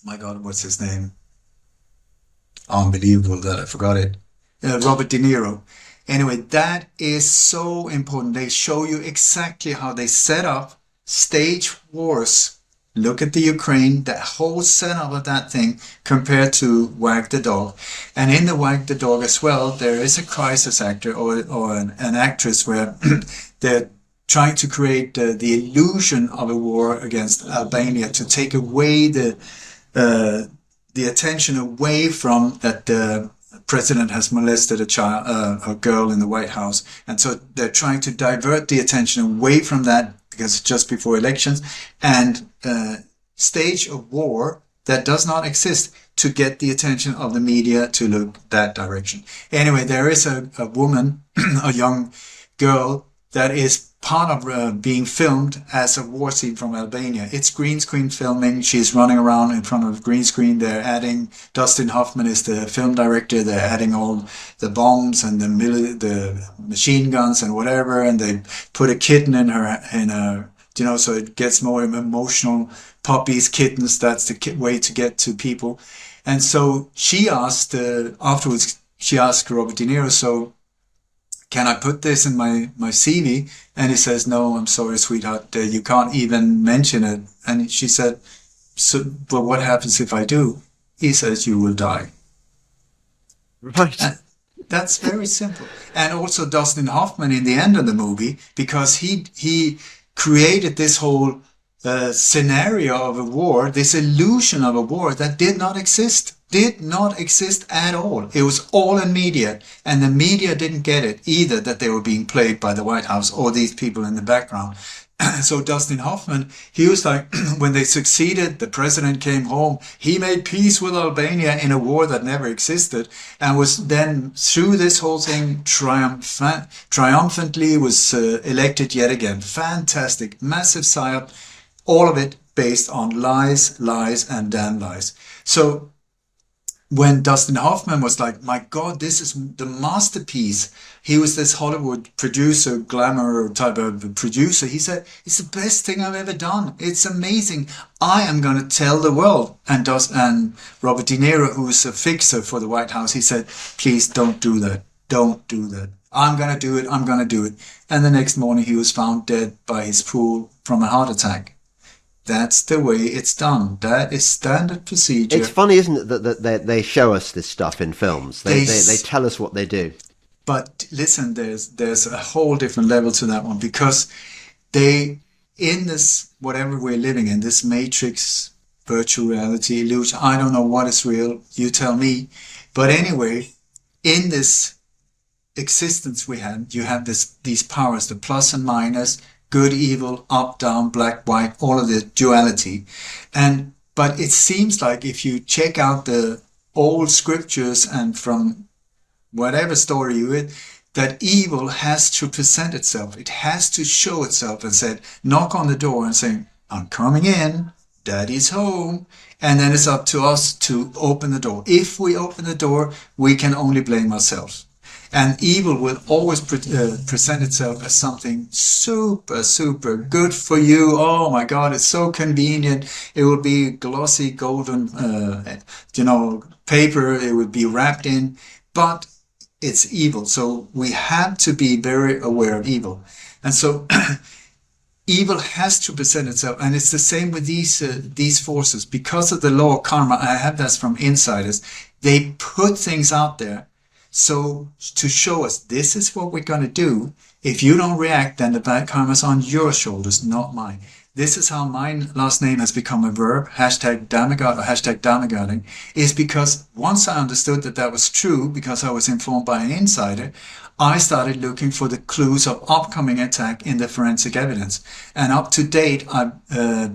my God, what's his name? Unbelievable that I forgot it. Robert De Niro. Anyway, that is so important. They show you exactly how they set up stage wars. Look at the Ukraine, that whole setup of that thing compared to Wag the Dog. And in the Wag the Dog as well, there is a crisis actor or an actress where they're trying to create the illusion of a war against Albania to take away the attention away from that the president has molested a girl in the White House. And so they're trying to divert the attention away from that because it's just before elections and stage a war that does not exist to get the attention of the media to look that direction. Anyway, there is a woman, a young girl that is part of being filmed as a war scene from Albania. It's green screen filming. She's running around in front of a green screen. They're adding, Dustin Hoffman is the film director. They're adding all the bombs and the machine guns and whatever. And they put a kitten in her, so it gets more emotional. Puppies, kittens, that's the way to get to people. And so she asked, afterwards, she asked Robert De Niro, so can I put this in my CV? And he says, no, I'm sorry, sweetheart, you can't even mention it. And she said, so, but what happens if I do? He says, you will die. Right. And that's very simple. And also Dustin Hoffman in the end of the movie, because he created this whole scenario of a war, this illusion of a war that did not exist at all. It was all in media, and the media didn't get it either, that they were being played by the White House or these people in the background. So Dustin Hoffman, he was like, when they succeeded, the president came home, he made peace with Albania in a war that never existed, and was then, through this whole thing, triumphantly was elected yet again. Fantastic, massive psyop, all of it based on lies, and damn lies. So when Dustin Hoffman was like, my God, this is the masterpiece. He was this Hollywood producer, glamour type of producer. He said, it's the best thing I've ever done. It's amazing. I am going to tell the world. And Robert De Niro, who's a fixer for the White House, he said, please don't do that. Don't do that. I'm going to do it. I'm going to do it. And the next morning he was found dead by his pool from a heart attack. That's the way it's done. That is standard procedure. It's funny, isn't it, that they show us this stuff in films. They tell us what they do. But listen, there's a whole different level to that one, because in this, whatever we're living in, this matrix, virtual reality, illusion, I don't know what is real, you tell me. But anyway, in this existence we have, you have these powers, the plus and minus, good, evil, up, down, black, white, all of the duality. But it seems like if you check out the old scriptures and from whatever story you read, that evil has to present itself. It has to show itself and say, knock on the door and say, I'm coming in, Daddy's home. And then it's up to us to open the door. If we open the door, we can only blame ourselves. And evil will always present itself as something super, super good for you. Oh my God, it's so convenient. It will be glossy golden, paper. It would be wrapped in, but it's evil. So we have to be very aware of evil. And so evil has to present itself. And it's the same with these forces. Because of the law of karma, I have that from insiders. They put things out there. So to show us, this is what we're going to do. If you don't react, then the bad karma's on your shoulders, not mine. This is how my last name has become a verb, #Dammegard or #Dammegarding, is because once I understood that was true, because I was informed by an insider, I started looking for the clues of upcoming attack in the forensic evidence. And up to date, I've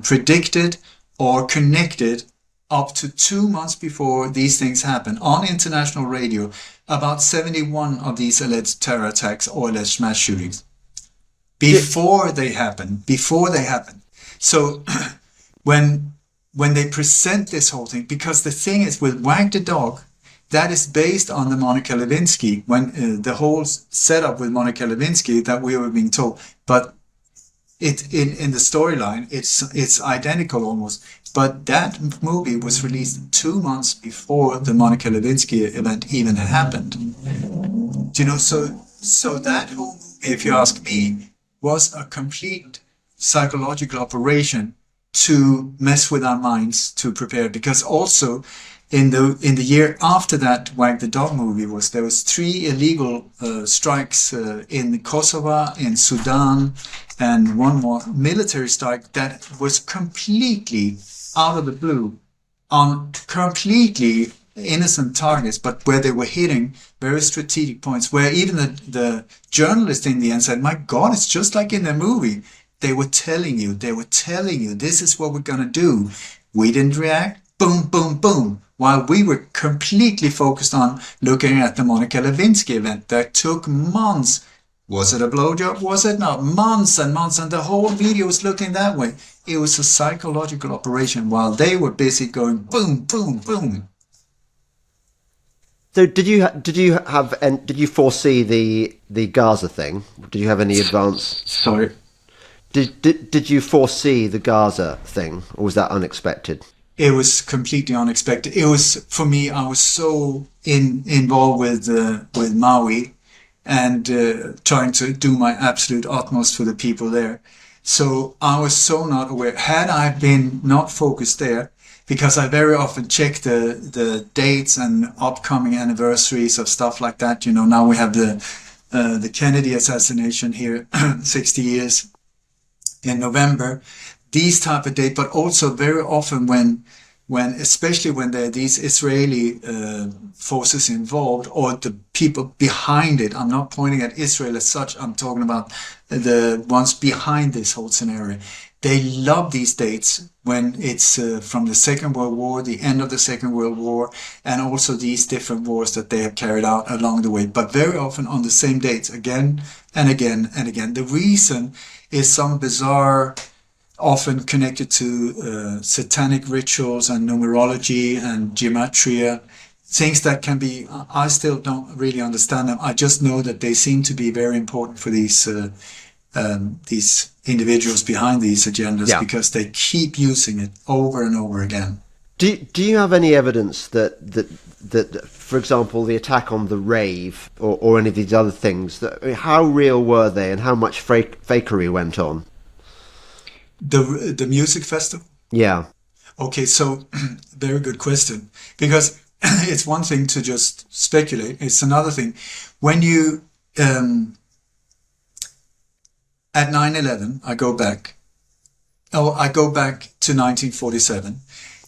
predicted or connected up to 2 months before these things happen on international radio, about 71 of these alleged terror attacks or alleged mass shootings. Before they happen. So when they present this whole thing, because the thing is with Wag the Dog, that is based on the Monica Lewinsky, when the whole setup with Monica Lewinsky that we were being told, but in the storyline, it's identical almost. But that movie was released 2 months before the Monica Lewinsky event even happened. So that whole movie, if you ask me, was a complete psychological operation to mess with our minds to prepare. Because also in the year after that Wag the Dog movie there was 3 illegal strikes in Kosovo, in Sudan, and one more military strike that was completely out of the blue on completely innocent targets, but where they were hitting very strategic points, where even the journalist in the end said, my God, it's just like in the movie. They were telling you, this is what we're going to do. We didn't react. Boom, boom, boom. While we were completely focused on looking at the Monica Lewinsky event that took months. Was it a blowjob? Was it not? Months and months, and the whole video was looking that way. It was a psychological operation while they were busy going boom, boom, boom. So did you foresee the Gaza thing? Did you have any advance? Sorry. Did you foresee the Gaza thing, or was that unexpected? It was completely unexpected. It was, for me, I was so involved with Maui and trying to do my absolute utmost for the people there. So I was so not aware. Had I been not focused there, because I very often check the dates and upcoming anniversaries of stuff like that. Now we have the Kennedy assassination here, 60 years in November. These type of dates, but also very often especially when there are these Israeli forces involved, or the people behind it. I'm not pointing at Israel as such. I'm talking about the ones behind this whole scenario. They love these dates when it's from the Second World War, the end of the Second World War, and also these different wars that they have carried out along the way, but very often on the same dates, again and again and again. The reason is some bizarre, often connected to satanic rituals and numerology and gematria, things that can be, I still don't really understand them. I just know that they seem to be very important for these individuals behind these agendas, Yeah. because they keep using it over and over again. Do you have any evidence that, for example, the attack on the rave or any of these other things, how real were they and how much fakery went on? The music festival? Yeah. Okay, so very good question. Because it's one thing to just speculate. It's another thing. When you, at 9/11, I go back to 1947.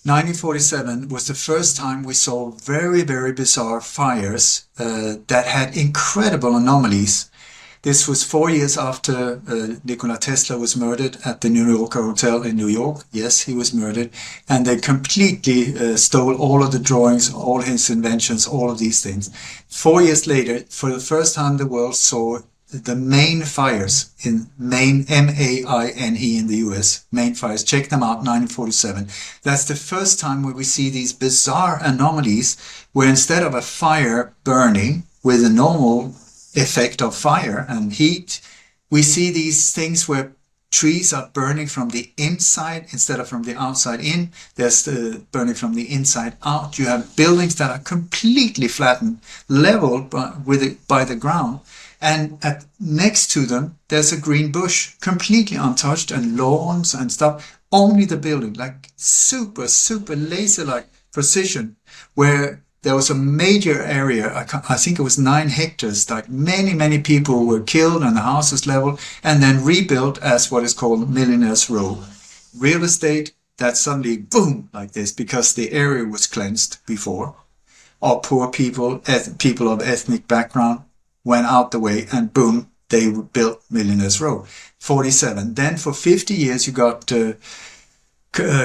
1947 was the first time we saw very, very bizarre fires that had incredible anomalies. This was 4 years after Nikola Tesla was murdered at the New Yorker Hotel in New York. Yes, he was murdered. And they completely stole all of the drawings, all his inventions, all of these things. 4 years later, for the first time, the world saw the Maine fires in Maine, M-A-I-N-E in the US. Maine fires. Check them out, 1947. That's the first time where we see these bizarre anomalies where instead of a fire burning with a normal effect of fire and heat, we see these things where trees are burning from the inside instead of from the outside in. There's the burning from the inside out. You have buildings that are completely flattened, leveled by the ground. And next to them, there's a green bush, completely untouched, and lawns and stuff. Only the building, like super, super laser-like precision, where there was a major area, I think it was 9 hectares, like many, many people were killed and the houses leveled and then rebuilt as what is called Millionaires Row. Real estate that suddenly, boom, like this, because the area was cleansed before. Or poor people, people of ethnic background, went out the way and boom, they built Millionaires Row. 47. Then for 50 years you got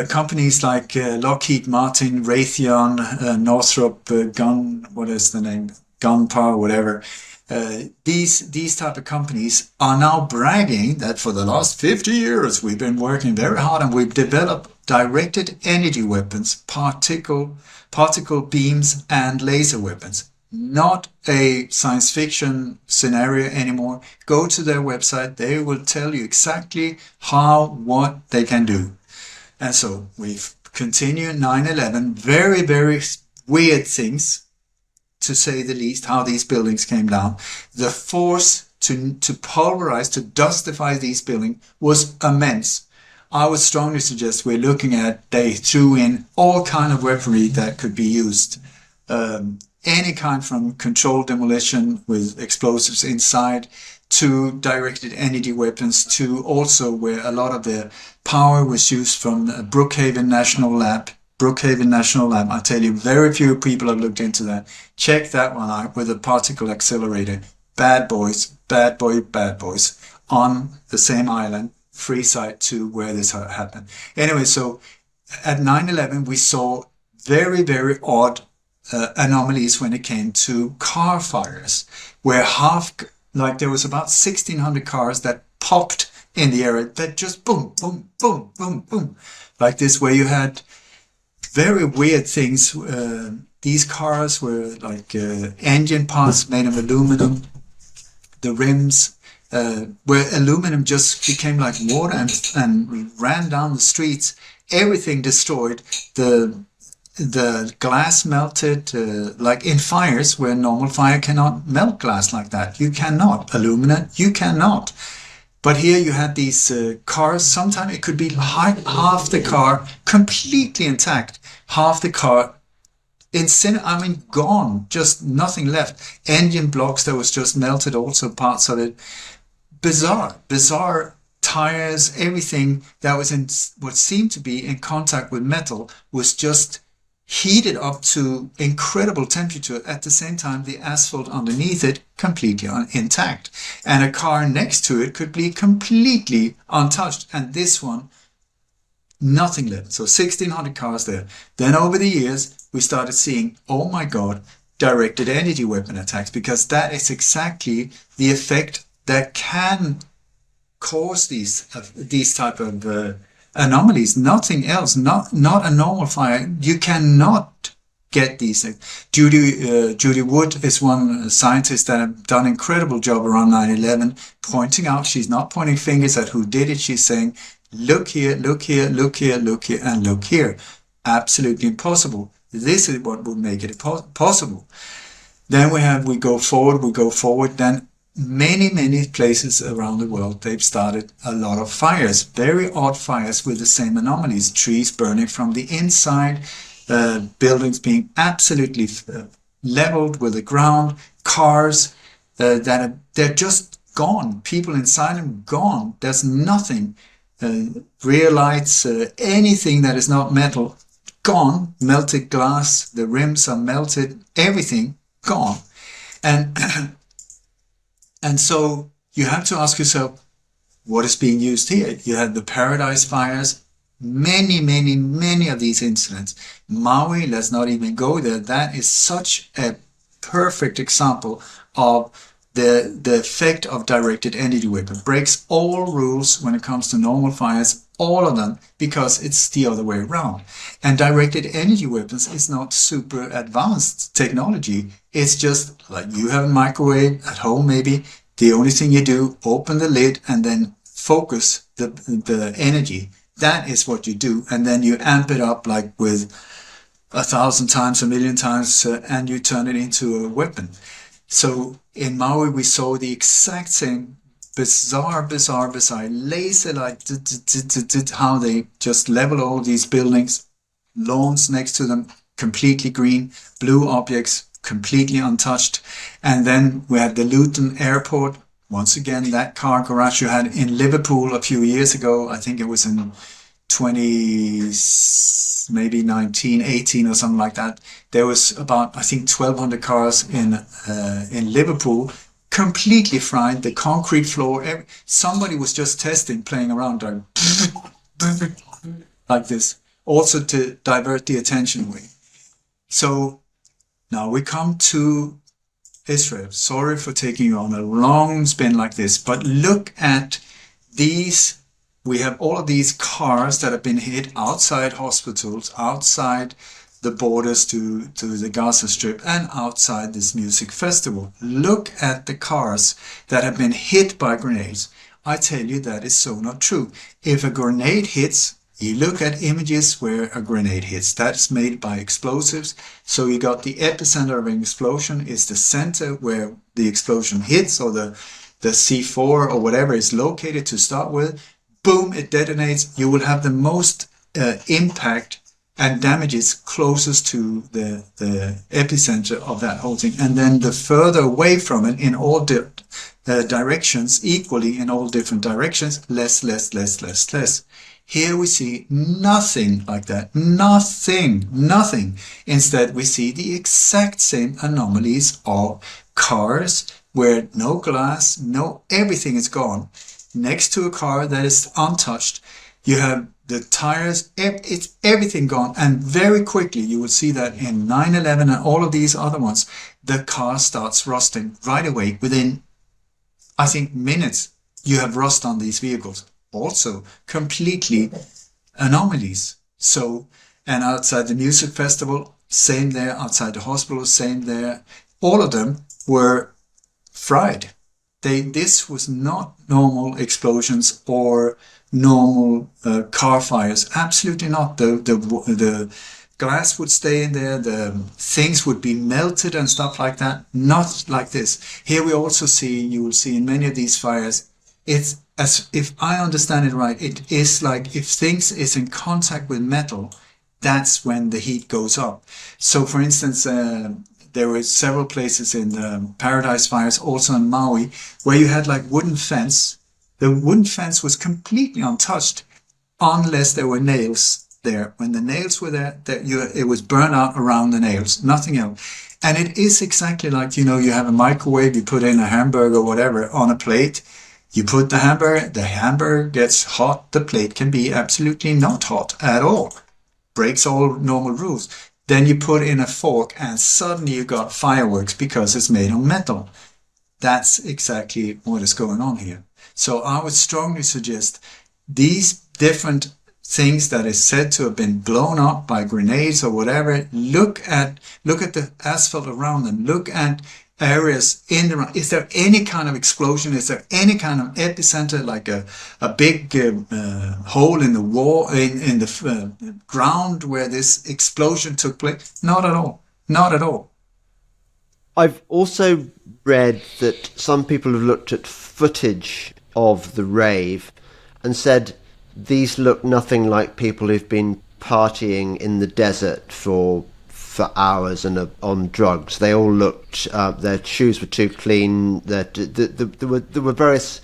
companies like Lockheed Martin, Raytheon, Northrop, Gun Power, whatever. These type of companies are now bragging that for the last 50 years we've been working very hard and we've developed directed energy weapons, particle beams and laser weapons. Not a science fiction scenario anymore. Go to their website. They will tell you exactly what they can do. And so we've continued 9/11. Very, very weird things, to say the least, how these buildings came down. The force to pulverize, to dustify these buildings was immense. I would strongly suggest we're looking at, they threw in all kind of weaponry that could be used. Any kind, from controlled demolition with explosives inside to directed energy weapons, to also where a lot of the power was used from Brookhaven National Lab. Brookhaven National Lab, I tell you, very few people have looked into that. Check that one out with a particle accelerator. Bad boys on the same island, free site to where this happened. Anyway, so at 9/11 we saw very, very odd anomalies when it came to car fires, where there was about 1,600 cars that popped in the area that just boom, boom, boom, boom, boom, like this, where you had very weird things. These cars were like engine parts made of aluminum. The rims where aluminum just became like water and ran down the streets. Everything destroyed. The glass melted, like in fires where normal fire cannot melt glass like that. You cannot. Aluminum, you cannot. But here you had these cars. Sometimes it could be half the car completely intact, half the car gone, just nothing left. Engine blocks that was just melted, also parts of it. Bizarre tires, everything that was in what seemed to be in contact with metal was just heated up to incredible temperature. At the same time, the asphalt underneath it completely intact, and a car next to it could be completely untouched, and this one, nothing left. So 1,600 cars there. Then over the years we started seeing, oh my god, directed energy weapon attacks, because that is exactly the effect that can cause these type of anomalies. Nothing else, not a normal fire. You cannot get these things. Judy Wood is one scientist that have done an incredible job around 9/11, pointing out, she's not pointing fingers at who did it, she's saying, look here, look here, look here, look here, and look here. Absolutely impossible. This is what would make it possible. Then we go forward, then many places around the world, they've started a lot of fires, very odd fires with the same anomalies, trees burning from the inside, buildings being absolutely leveled with the ground, cars they're just gone, people inside them gone, there's nothing, rear lights, anything that is not metal, gone, melted glass, the rims are melted, everything gone. And so you have to ask yourself, what is being used here? You had the Paradise fires, many of these incidents. Maui, let's not even go there. That is such a perfect example of the effect of directed energy weapon. Breaks all rules when it comes to normal fires, all of them, because it's the other way around. And directed energy weapons is not super advanced technology. It's just like you have a microwave at home maybe. The only thing you do, open the lid and then focus the energy. That is what you do. And then you amp it up like with 1,000 times, 1,000,000 times, and you turn it into a weapon. So in Maui, we saw the exact same bizarre laser light, how they just level all these buildings, lawns next to them, completely green, blue objects, completely untouched. And then we had the Luton airport. Once again, that car garage you had in Liverpool a few years ago, I think it was in 1918 or something like that. There was about, I think, 1,200 cars in Liverpool, completely fried, the concrete floor. Somebody was just testing, playing around like this, also to divert the attention away. So now we come to Israel. Sorry for taking you on a long spin like this, but look at these. We have all of these cars that have been hit outside hospitals, outside the borders to the Gaza Strip, and outside this music festival. Look at the cars that have been hit by grenades. I tell you, that is so not true. If a grenade hits, you look at images where a grenade hits. That's made by explosives. So you got the epicenter of an explosion is the center where the explosion hits, or the C4 or whatever is located to start with. Boom, it detonates. You will have the most impact and damages closest to the epicenter of that whole thing. And then the further away from it in all directions, equally in all different directions, less. Here we see nothing like that. Nothing. Instead, we see the exact same anomalies of cars where no glass, everything is gone. Next to a car that is untouched, you have the tires, it's everything gone. And very quickly, you will see that in 9/11 and all of these other ones, the car starts rusting right away. Within, I think, minutes, you have rust on these vehicles. Also, completely anomalies. So, and outside the music festival, same there. Outside the hospital, same there. All of them were fried. This was not normal explosions or normal car fires. Absolutely not. The glass would stay in there. The things would be melted and stuff like that. Not like this. Here we also see, you will see in many of these fires, it's as if I understand it right, it is like if things is in contact with metal, that's when the heat goes up. So for instance, there were several places in the Paradise fires, also in Maui, where you had like wooden fence. The wooden fence was completely untouched unless there were nails there. When the nails were there, it was burned out around the nails, nothing else. And it is exactly like, you have a microwave, you put in a hamburger or whatever on a plate. You put the hamburger gets hot, the plate can be absolutely not hot at all. Breaks all normal rules. Then you put in a fork and suddenly you got fireworks because it's made of metal. That's exactly what is going on here. So I would strongly suggest these different things that is said to have been blown up by grenades or whatever, look at the asphalt around them, look at areas in the, is there any kind of explosion? Is there any kind of epicenter, like a big hole in the wall, in the ground where this explosion took place? Not at all. Not at all. I've also read that some people have looked at footage of the rave and said these look nothing like people who've been partying in the desert for hours and on drugs. They all looked, their shoes were too clean. There were various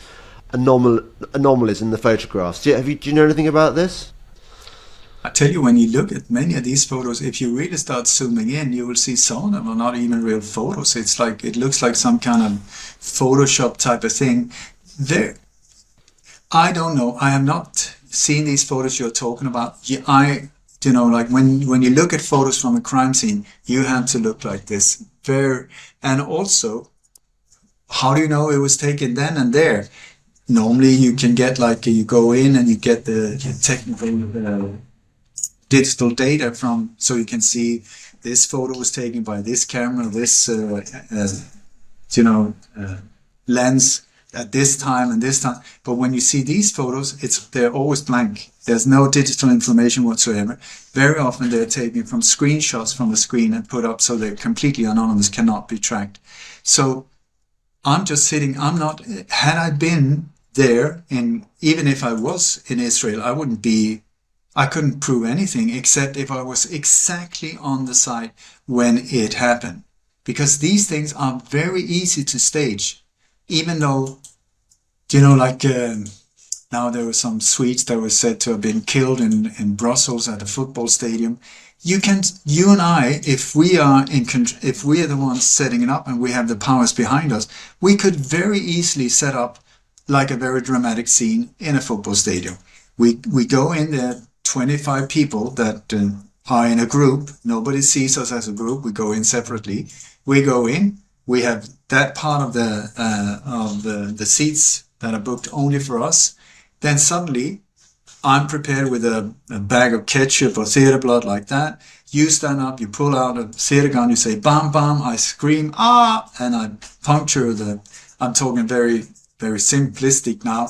anomalies in the photographs. Do you know anything about this? I tell you, when you look at many of these photos, if you really start zooming in, you will see some of them are not even real photos. It's like, it looks like some kind of Photoshop type of thing. I don't know. I have not seen these photos you're talking about. You know, like when you look at photos from a crime scene, you have to look like this. And also, how do you know it was taken then and there? Normally, you can get, like, you go in and you get the technical digital data from, so you can see this photo was taken by this camera, this lens at this time and this time. But when you see these photos, they're always blank. There's no digital information whatsoever. Very often they're taken from screenshots from the screen and put up, so they're completely anonymous, cannot be tracked. So I'm just sitting, had I been there, even if I was in Israel, I couldn't prove anything except if I was exactly on the site when it happened. Because these things are very easy to stage. Even though, now there were some Swedes that were said to have been killed in Brussels at a football stadium. You and I, if we are the ones setting it up and we have the powers behind us, we could very easily set up like a very dramatic scene in a football stadium. We go in there, 25 people that are in a group. Nobody sees us as a group. We go in separately. We go in. We have that part of the seats that are booked only for us. Then suddenly, I'm prepared with a bag of ketchup or theater blood like that. You stand up, you pull out a theater gun, you say bam bam, I scream ah, and I puncture I'm talking very, very simplistic now.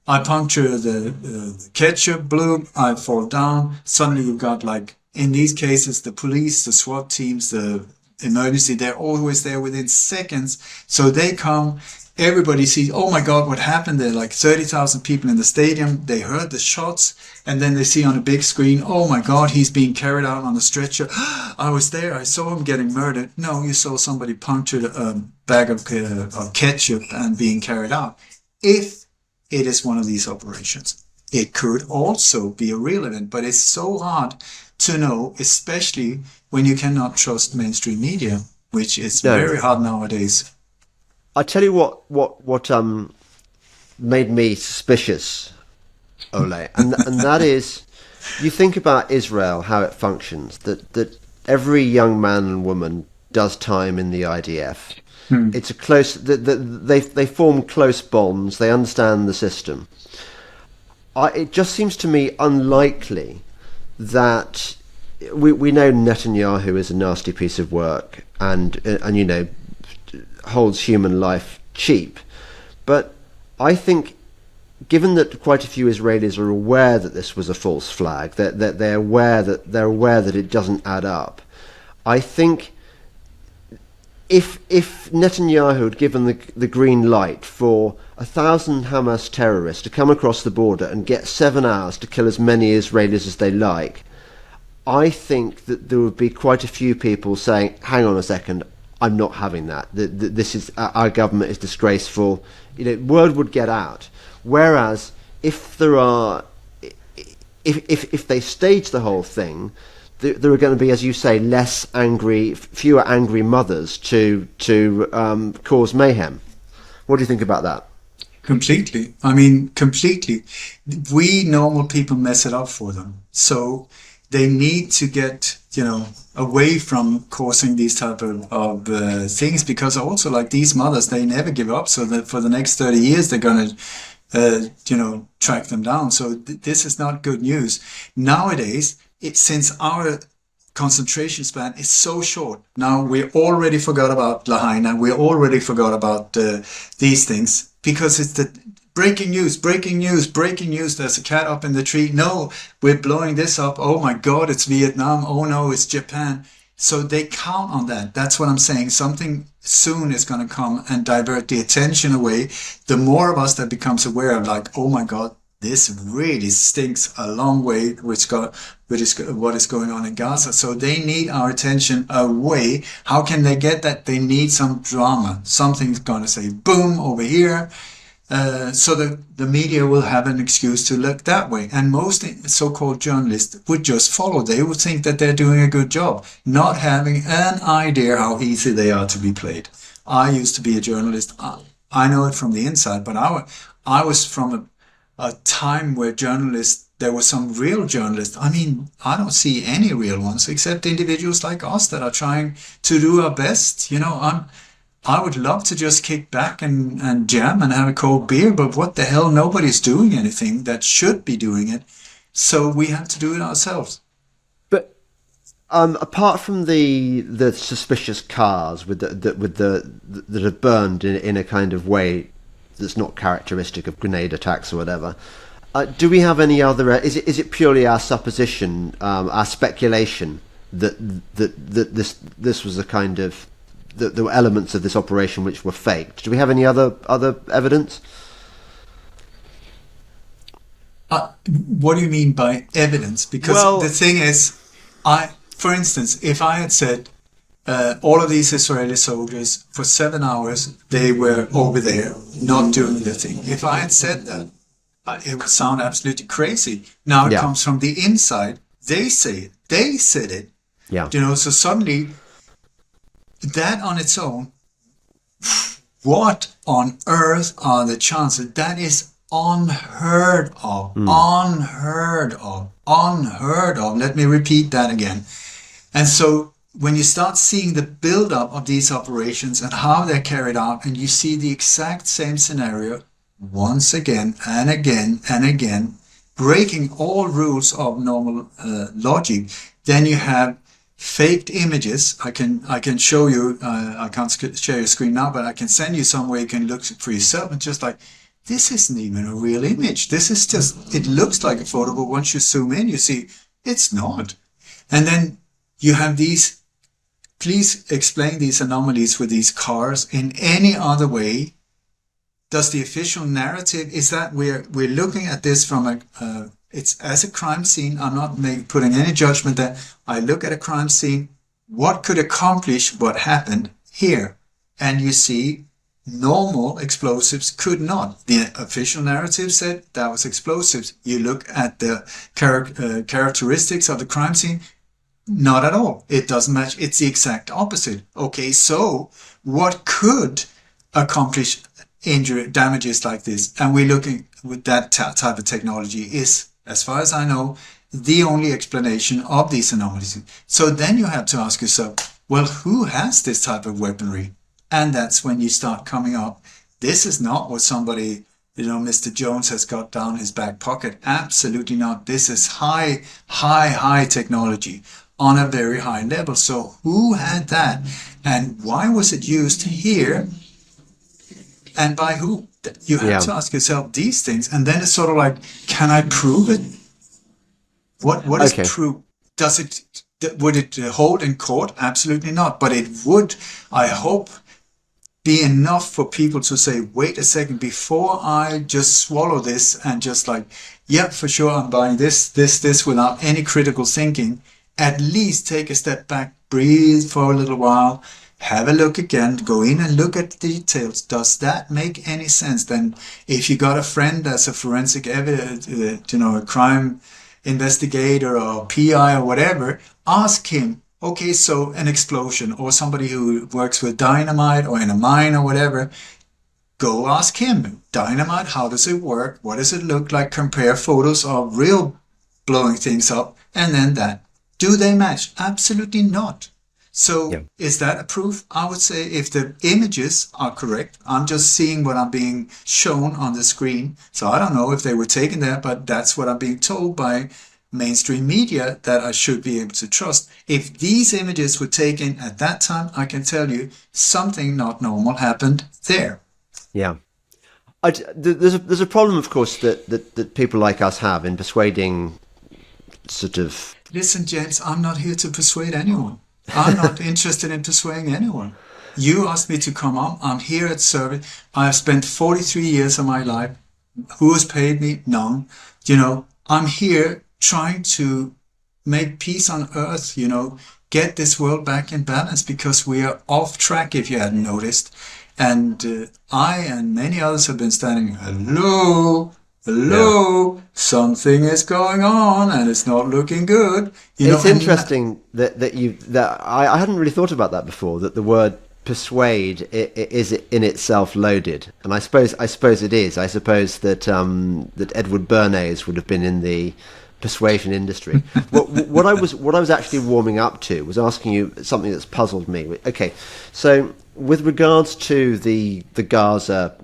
I puncture the ketchup bloom, I fall down. Suddenly you've got, like, in these cases, the police, the SWAT teams, the emergency, they're always there within seconds. So they come, everybody sees, oh my God, what happened there? Like 30,000 people in the stadium, they heard the shots, and then they see on a big screen, oh my God, he's being carried out on a stretcher. I was there, I saw him getting murdered. No, you saw somebody puncture a bag of ketchup and being carried out. If it is one of these operations, it could also be a real event, but it's so hard to know, especially when you cannot trust mainstream media, which is very hard nowadays. I tell you what made me suspicious, Ole, and that is, you think about Israel, how it functions, that every young man and woman does time in the IDF. It's a close, they form close bonds, they understand the system. It just seems to me unlikely that we know Netanyahu is a nasty piece of work and holds human life cheap, but I think, given that quite a few Israelis are aware that this was a false flag, that they're aware that it doesn't add up, I think if Netanyahu had given the green light for 1,000 Hamas terrorists to come across the border and get 7 hours to kill as many Israelis as they like, I think that there would be quite a few people saying, hang on a second, I'm not having that. This is, our government is disgraceful. Word would get out. Whereas if they stage the whole thing, there are going to be, as you say, fewer angry mothers to cause mayhem. What do you think about that? Completely. I mean, completely. We normal people mess it up for them. So they need to get, away from causing these type of things, because also, like, these mothers, they never give up. So that for the next 30 years, they're going to track them down. So this is not good news. Nowadays, since our concentration span is so short, now we already forgot about Lahaina, we already forgot about these things, because it's the breaking news, there's a cat up in the tree, no, we're blowing this up, oh my god, it's Vietnam, oh no, it's Japan. So they count on that. That's what I'm saying. Something soon is going to come and divert the attention away. The more of us that becomes aware of, like, oh my God, this really stinks a long way, which is what is going on in Gaza. So they need our attention away. How can they get that? They need some drama. Something's going to say boom over here. So the media will have an excuse to look that way. And most so-called journalists would just follow. They would think that they're doing a good job, not having an idea how easy they are to be played. I used to be a journalist. I know it from the inside, but I was from a time where there were some real journalists. I mean, I don't see any real ones except individuals like us that are trying to do our best. I would love to just kick back and jam and have a cold beer, but what the hell, nobody's doing anything that should be doing it. So we have to do it ourselves. But apart from the suspicious cars that are burned in a kind of way that's not characteristic of grenade attacks or whatever, do we have any other? Is it purely our supposition, our speculation that this was a kind of there were elements of this operation which were faked? Do we have any other evidence? What do you mean by evidence? Because the thing is, for instance, if I had said all of these Israeli soldiers for 7 hours they were over there not doing the thing, if I had said that, it would sound absolutely crazy. Now it comes from the inside. They say it. They said it. Yeah. So suddenly, that on its own, what on earth are the chances? That is unheard of. Unheard of. Let me repeat that again. And so when you start seeing the build-up of these operations and how they're carried out, and you see the exact same scenario once again and again and again, breaking all rules of normal logic, then you have faked images. I can show you. I can't share your screen now, but I can send you somewhere you can look for yourself. And just like, this isn't even a real image. This is just, it looks like a photo, but once you zoom in, you see it's not. And then you have these. Please explain these anomalies with these cars in any other way. Does the official narrative is that we're looking at this from it's as a crime scene. I'm not putting any judgment there. I look at a crime scene. What could accomplish what happened here? And you see, normal explosives could not. The official narrative said that was explosives. You look at the characteristics of the crime scene. Not at all. It doesn't match. It's the exact opposite. Okay, so what could accomplish damages like this? And we're looking with that type of technology is, as far as I know, the only explanation of these anomalies. So then you have to ask yourself, well, who has this type of weaponry? And that's when you start coming up. This is not what somebody, Mr. Jones has got down his back pocket. Absolutely not. This is high technology on a very high level. So who had that? And why was it used here? And by who? You have to ask yourself these things. And then it's sort of like, can I prove it? What is proof? Would it hold in court? Absolutely not. But it would, I hope, be enough for people to say, wait a second, before I just swallow this and just like, yeah, for sure, I'm buying this without any critical thinking. At least take a step back, breathe for a little while, have a look again, go in and look at the details. Does that make any sense? Then if you got a friend that's a forensic evidence, a crime investigator or PI or whatever, ask him, okay, so an explosion, or somebody who works with dynamite or in a mine or whatever, go ask him, dynamite, how does it work? What does it look like? Compare photos of real blowing things up and then that. Do they match? Absolutely not. So Yeah. is that a proof? I would say if the images are correct, I'm just seeing what I'm being shown on the screen. So I don't know if they were taken there, but that's what I'm being told by mainstream media that I should be able to trust. If these images were taken at that time, I can tell you something not normal happened there. Yeah. There's a problem, of course, that people like us have in persuading sort of. Listen, James, I'm not here to persuade anyone. I'm not interested in persuading anyone. You asked me to come on. I'm here at service. I've spent 43 years of my life. Who has paid me? None. I'm here trying to make peace on earth, get this world back in balance because we are off track, if you hadn't noticed. And I and many others have been standing, hello, something is going on and it's not looking good. It's interesting that I hadn't really thought about that before, that the word persuade is in itself loaded. And I suppose it is. I suppose that that Edward Bernays would have been in the persuasion industry. What I was actually warming up to was asking you something that's puzzled me. Okay, so with regards to the Gaza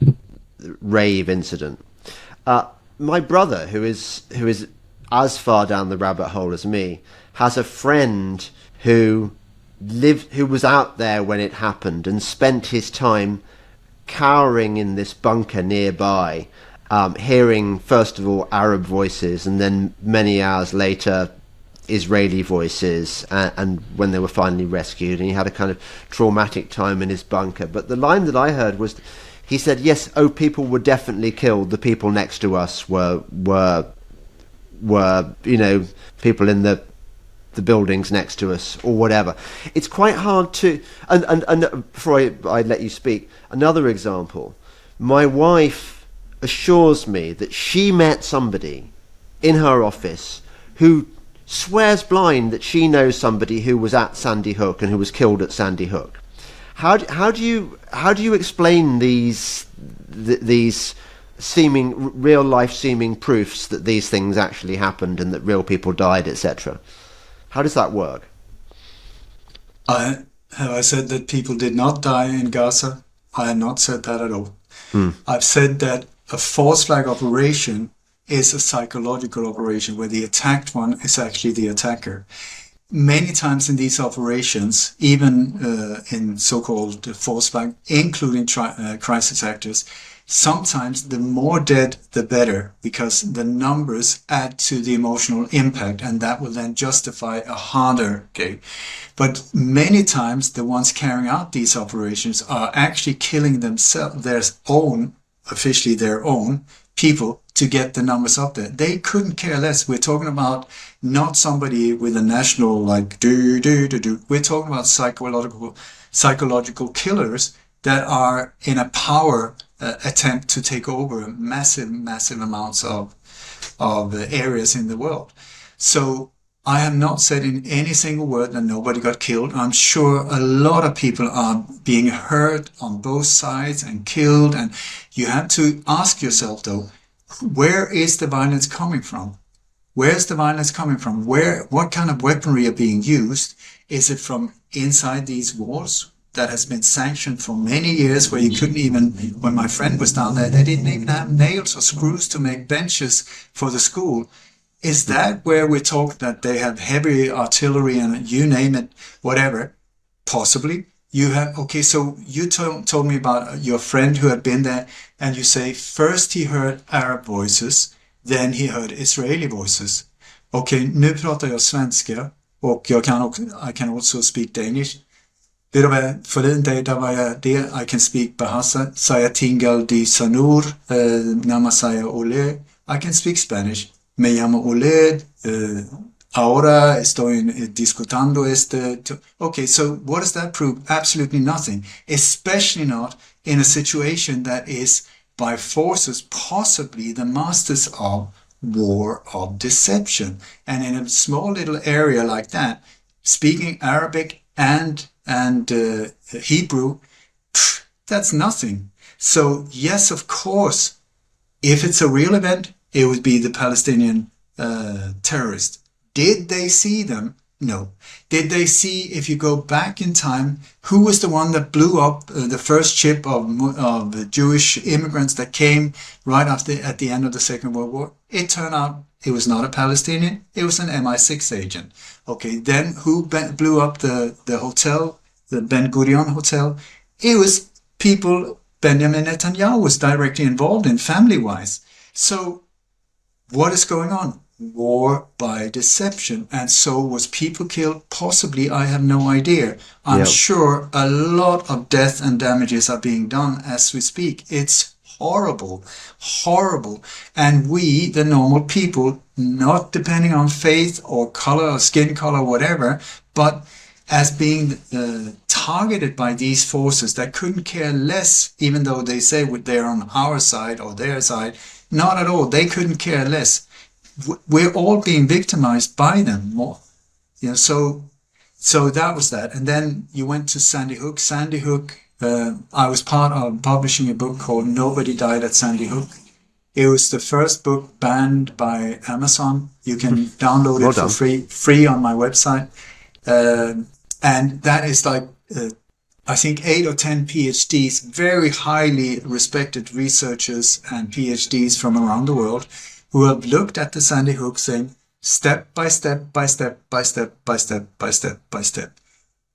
rave incident, my brother, who is as far down the rabbit hole as me, has a friend who was out there when it happened and spent his time cowering in this bunker nearby, hearing first of all Arab voices and then many hours later Israeli voices, and when they were finally rescued, and he had a kind of traumatic time in his bunker. But the line that I heard was, he said, yes, people were definitely killed. The people next to us were people in the buildings next to us or whatever. It's quite hard to, and before I let you speak, another example. My wife assures me that she met somebody in her office who swears blind that she knows somebody who was at Sandy Hook and who was killed at Sandy Hook. How do you explain these seeming real life seeming proofs that these things actually happened and that real people died, etc.? How does that work? Have I said that people did not die in Gaza? I have not said that at all. I've said that a false flag operation is a psychological operation where the attacked one is actually the attacker. Many times in these operations, even in so-called false flag, including crisis actors, sometimes the more dead, the better, because the numbers add to the emotional impact, and that will then justify a harder game. But many times, the ones carrying out these operations are actually killing themselves, officially their own people, to get the numbers up there. They couldn't care less. We're talking about not somebody with a national We're talking about psychological killers that are in a power attempt to take over massive amounts of areas in the world. So I have not said in any single word that nobody got killed. I'm sure a lot of people are being hurt on both sides and killed. And you have to ask yourself, though, where is the violence coming from? Where's the violence coming from? What kind of weaponry are being used? Is it from inside these walls that has been sanctioned for many years, where you couldn't even, when my friend was down there, they didn't even have nails or screws to make benches for the school? Is that where we talk that they have heavy artillery and you name it, whatever? Possibly. Okay, so you told me about your friend who had been there, and you say first he heard Arab voices, then he heard Israeli voices. Okay, nu pratar jag svenska och I can also speak Danish. Vet du vad, förleden dag där var jag där, I can speak Bahasa, saya tinggal di Sanur, nama saya Ole, I can speak Spanish. Me llamo Ole, ahora estoy discutando Okay, so what does that prove? Absolutely nothing. Especially not in a situation that is by forces possibly the masters of war of deception. And in a small little area like that, speaking Arabic and Hebrew, that's nothing. So yes, of course, if it's a real event, it would be the Palestinian terrorists. Did they see them? No. Did they see, if you go back in time, who was the one that blew up the first ship of Jewish immigrants that came right after at the end of the Second World War? It turned out it was not a Palestinian. It was an MI6 agent. Okay, then who blew up the hotel, the Ben Gurion Hotel? It was people Benjamin Netanyahu was directly involved in, family-wise. So what is going on? War by deception. And so was people killed? Possibly, I have no idea. I'm sure a lot of death and damages are being done as we speak. It's horrible, horrible. And we, the normal people, not depending on faith or color or skin color, whatever, but as being targeted by these forces that couldn't care less, even though they say they're on our side or their side. Not at all. They couldn't care less. We're all being victimized by them more. You know, so that was that. And then you went to Sandy Hook. Sandy Hook, I was part of publishing a book called Nobody Died at Sandy Hook. It was the first book banned by Amazon. You can download it for free on my website. And that is like, I think 8 or 10 PhDs, very highly respected researchers and PhDs from around the world, who have looked at the Sandy Hook thing step by step by step by step by step by step by step.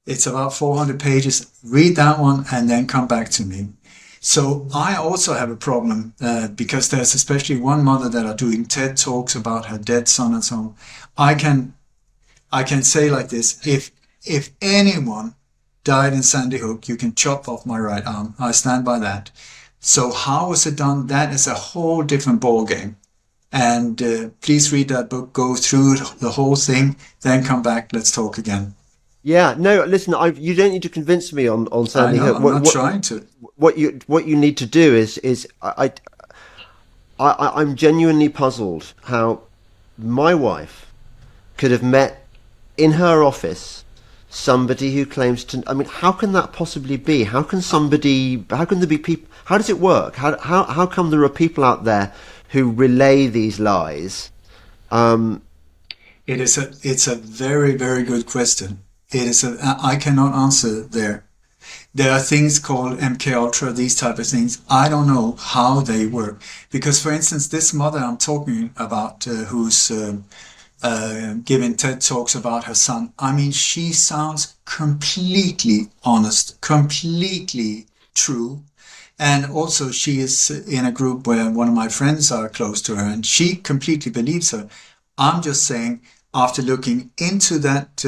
It's about 400 pages. Read that one and then come back to me. So I also have a problem because there's especially one mother that are doing TED Talks about her dead son and so on. I can say like this, if anyone died in Sandy Hook, you can chop off my right arm. I stand by that. So how was it done? That is a whole different ball game. And please read that book, go through the whole thing, then come back. Let's talk again. Yeah, no, listen, you don't need to convince me on Sandy Hook. I'm not trying to. What you need to do is I'm genuinely puzzled how my wife could have met in her office somebody who claims to. I mean, how can that possibly be? How can there be people? How does it work? How come there are people out there who relay these lies? It's a very, very good question. I cannot answer there. There are things called MK Ultra, these type of things. I don't know how they work. Because, for instance, this mother I'm talking about, who's giving TED Talks about her son, I mean, she sounds completely honest, completely true. And also she is in a group where one of my friends are close to her, and she completely believes her. I'm just saying, after looking into that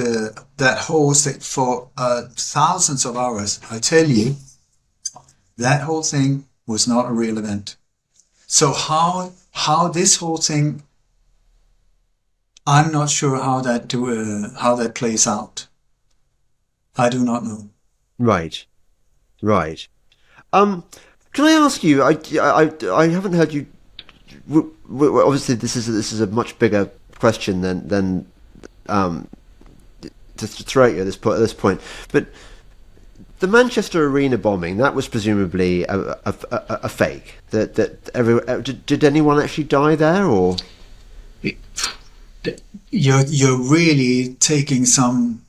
whole thing for thousands of hours, I tell you, that whole thing was not a real event. So how this whole thing, I'm not sure how that plays out. I do not know. Right. Can I ask you? I haven't heard you. Obviously, this is a much bigger question than to throw at you at this point. But the Manchester Arena bombing, that was presumably a fake. Did anyone actually die there, or? You're really taking some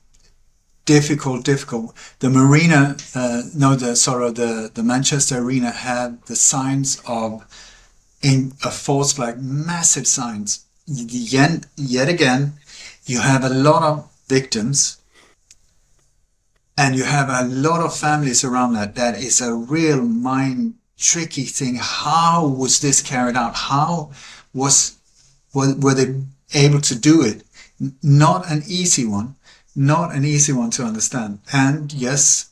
difficult. The marina, the Manchester Arena had the signs of a false flag, massive signs. Yet again, you have a lot of victims, and you have a lot of families around that. That is a real mind tricky thing. How was this carried out? How were they able to do it? Not an easy one to understand. And yes,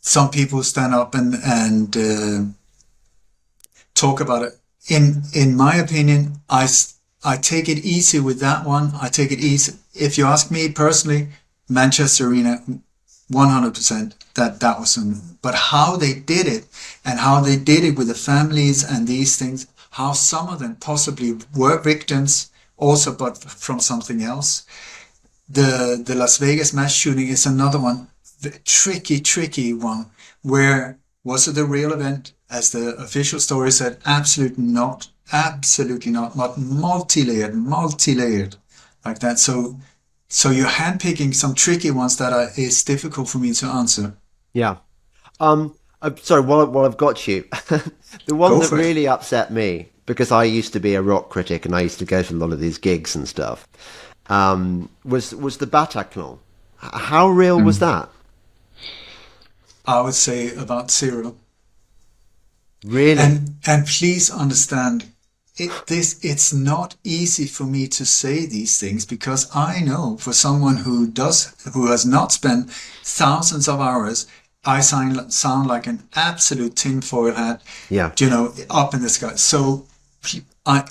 some people stand up and talk about it. In my opinion, I take it easy with that one. I take it easy. If you ask me personally, Manchester Arena, 100% that was but how they did it, and how they did it with the families and these things, how some of them possibly were victims also, but from something else. The Las Vegas mass shooting is another one, the tricky one, where was it a real event? As the official story said, absolutely not, but multi-layered like that. So So you're handpicking some tricky ones that is difficult for me to answer. Yeah. I'm sorry, while I've got you, the one Go that for it. really upset me, because I used to be a rock critic and I used to go to a lot of these gigs and stuff, was the Bataclan. How real was Mm. that? I would say about zero. Really? And please understand, it's not easy for me to say these things because I know for someone who has not spent thousands of hours, I sound like an absolute tinfoil hat, Yeah. up in the sky. So I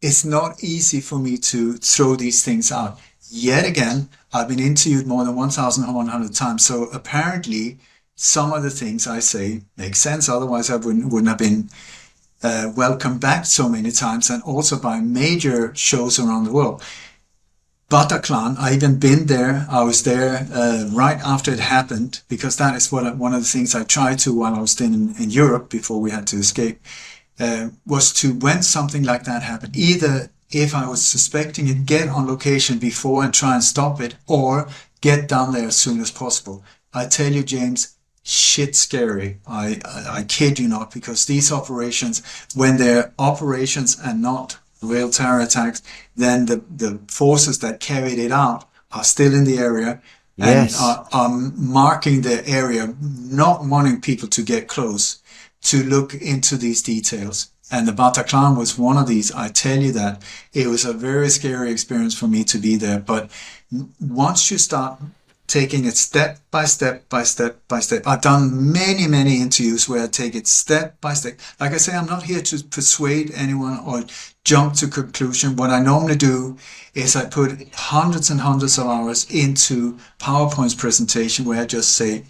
it's not easy for me to throw these things out. Yet again, I've been interviewed more than 1,100 times. So apparently, some of the things I say make sense. Otherwise, I wouldn't have been welcomed back so many times, and also by major shows around the world. Bataclan, I even been there. I was there right after it happened because that is one of the things I tried to while I was in Europe before we had to escape. Was to, when something like that happened, either if I was suspecting it, get on location before and try and stop it, or get down there as soon as possible. I tell you, James, shit scary. I kid you not, because these operations, when they're operations and not real terror attacks, then the forces that carried it out are still in the area and Yes. are marking the area, not wanting people to get close to look into these details. And the Bataclan was one of these. I tell you that it was a very scary experience for me to be there. But once you start taking it step by step by step by step, I've done many, many interviews where I take it step by step. Like I say, I'm not here to persuade anyone or jump to conclusion. What I normally do is I put hundreds and hundreds of hours into PowerPoint's presentation where I just say,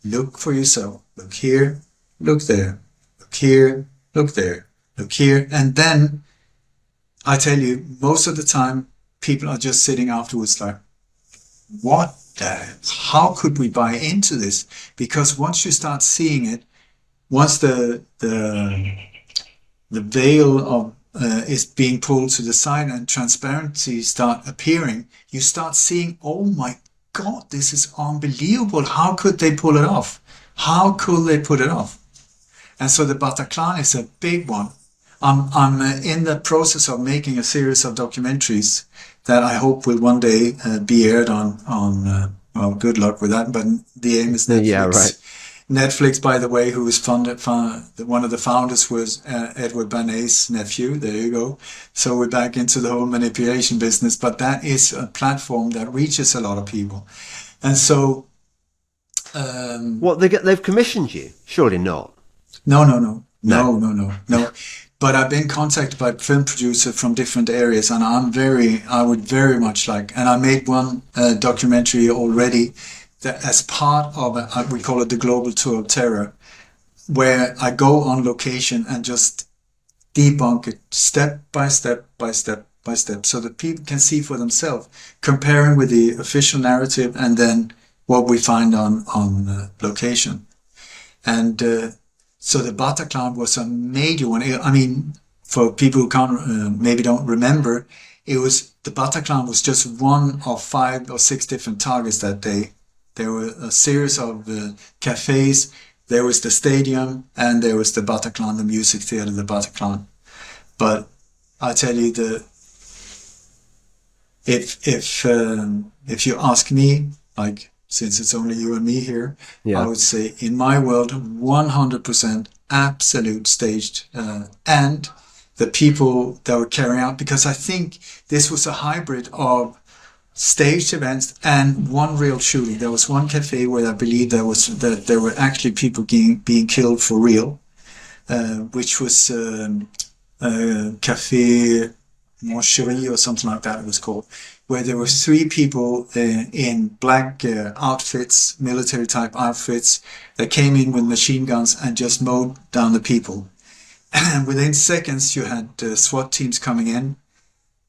look for yourself. Look here, look there, look here, look there, look here. And then I tell you, most of the time, people are just sitting afterwards like, what how could we buy into this? Because once you start seeing it, once the veil of is being pulled to the side and transparency start appearing, you start seeing, oh my God, this is unbelievable. How could they pull it off? How could they put it off? And so the Bataclan is a big one. I'm in the process of making a series of documentaries that I hope will one day be aired on well, good luck with that, but the aim is Yeah, right. Netflix. Netflix, by the way, who was one of the founders was Edward Bernays' nephew. There you go. So we're back into the whole manipulation business, but that is a platform that reaches a lot of people. And so, What they've commissioned you? Surely not. no, no, no, No. no, no, no, no. But I've been contacted by film producers from different areas, and I would very much like, and I made one documentary already that as part of we call it the Global Tour of Terror, where I go on location and just debunk it step by step by step by step, so that people can see for themselves, comparing with the official narrative and then what we find on location. And so the Bataclan was a major one. I mean, for people who can't maybe don't remember, the Bataclan was just one of 5 or 6 different targets that day. There were a series of cafes. There was the stadium, and there was the Bataclan, the music theater, the Bataclan. But I tell you, if you ask me, like, since it's only you and me here, Yeah. I would say in my world, 100% absolute staged. And the people that were carrying out, because I think this was a hybrid of staged events and one real shooting. There was one cafe where I believe there were actually people being killed for real, which was Cafe Moncherie or something like that it was called, where there were 3 people in black outfits, military type outfits, that came in with machine guns and just mowed down the people. And within seconds you had SWAT teams coming in,